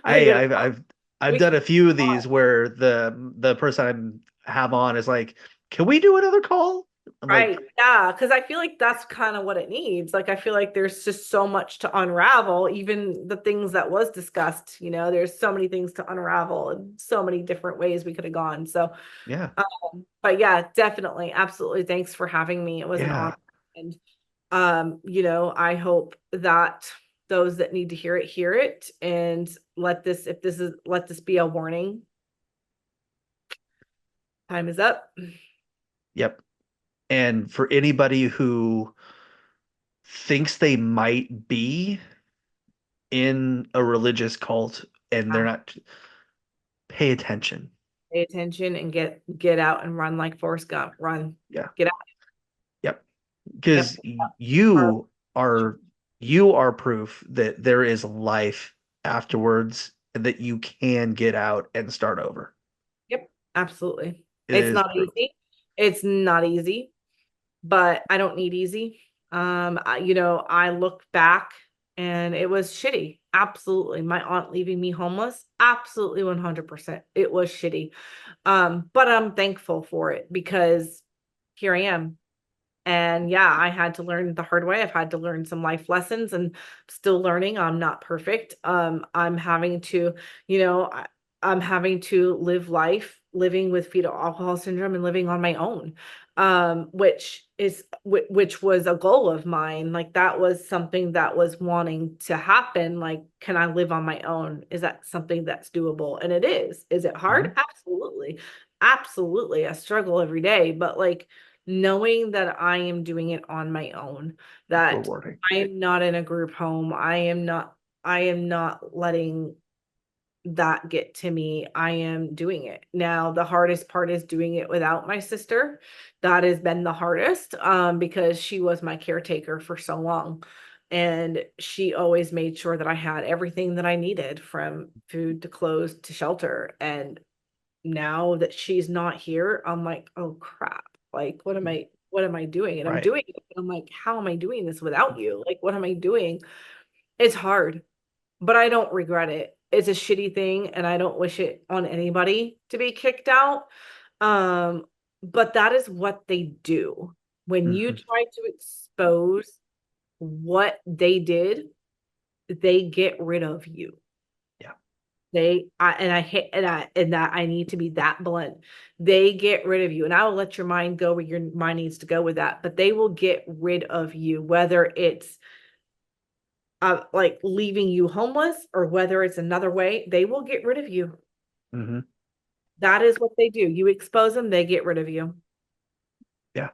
I could I've we done could a few of these where the person I have on is like, "Can we do another call?" I'm right. like, Yeah, because I feel like that's kind of what it needs. Like I feel like there's just so much to unravel, even the things that was discussed, there's so many things to unravel and so many different ways we could have gone. So "Yeah, but yeah, definitely. Absolutely. Thanks for having me. It was an honor. yeah, And I hope that those that need to hear it and let this be a warning. Time is up. yep." And for anybody who thinks they might be in a religious cult and they're Yeah. not, pay attention. Pay attention and get out and run like Forrest Gump. Run. Yeah. Get out. Yep. Yep. Because Or- you are proof that there is life afterwards and that you can get out and start over. Yep. Absolutely. It It's is not proof. easy. It's not easy, but I don't need easy. I look back and it was shitty. Absolutely. My aunt leaving me homeless. Absolutely 100%. It was shitty. But I'm thankful for it because here I am. And yeah, I had to learn the hard way. I've had to learn some life lessons and still learning. I'm not perfect. I'm having to, you know, I, I'm having to live life living with fetal alcohol syndrome and living on my own. Which was a goal of mine. Like that was something that was wanting to happen. Like, can I live on my own? Is that something that's doable? And it is. Is it hard? Mhm. Absolutely. Absolutely. I struggle every day, but like knowing that I am doing it on my own, that Rewarding. I am not in a group home. I am not letting that get to me. I am doing it. Now, the hardest part is doing it without my sister. That has been the hardest, because she was my caretaker for so long. And she always made sure that I had everything that I needed, from food to clothes to shelter. And now that she's not here, I'm like, oh crap. Like, what am I doing? And I'm Right. doing it. I'm like, how am I doing this without you? Like, what am I doing? It's hard, but I don't regret it. It's a shitty thing, and I don't wish it on anybody to be kicked out. Um, but that is what they do. When you Hmm. try to expose what they did, they get rid of you. Yeah. And I hate, and that I need to be that blunt. They get rid of you, and I will let your mind go where your mind needs to go with that. But they will get rid of you, whether it's like leaving you homeless, or whether it's another way, they will get rid of you. Hmm. That is what they do. You expose them, they get rid of you. Yeah.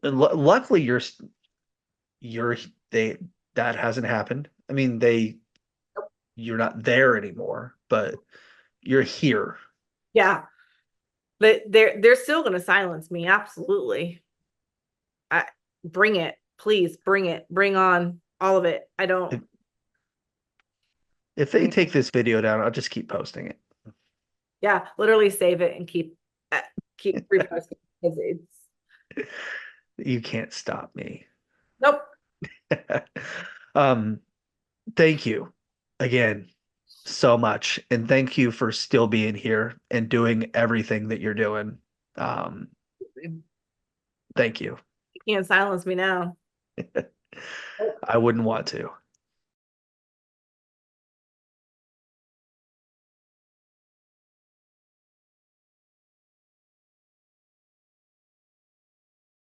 And luckily, you're they that hasn't happened. I mean, you're not there anymore, but you're here. Yeah, but they're still going to silence me. Absolutely. I bring it, please bring it, bring on all of it. I don't. If, if they take this video down, I'll just keep posting it. Yeah, literally save it and keep reposting, because it's You can't stop me. nope. Um, thank you again so much, and thank you for still being here and doing everything that you're doing. Um, You thank you. can't silence me now. I wouldn't want to.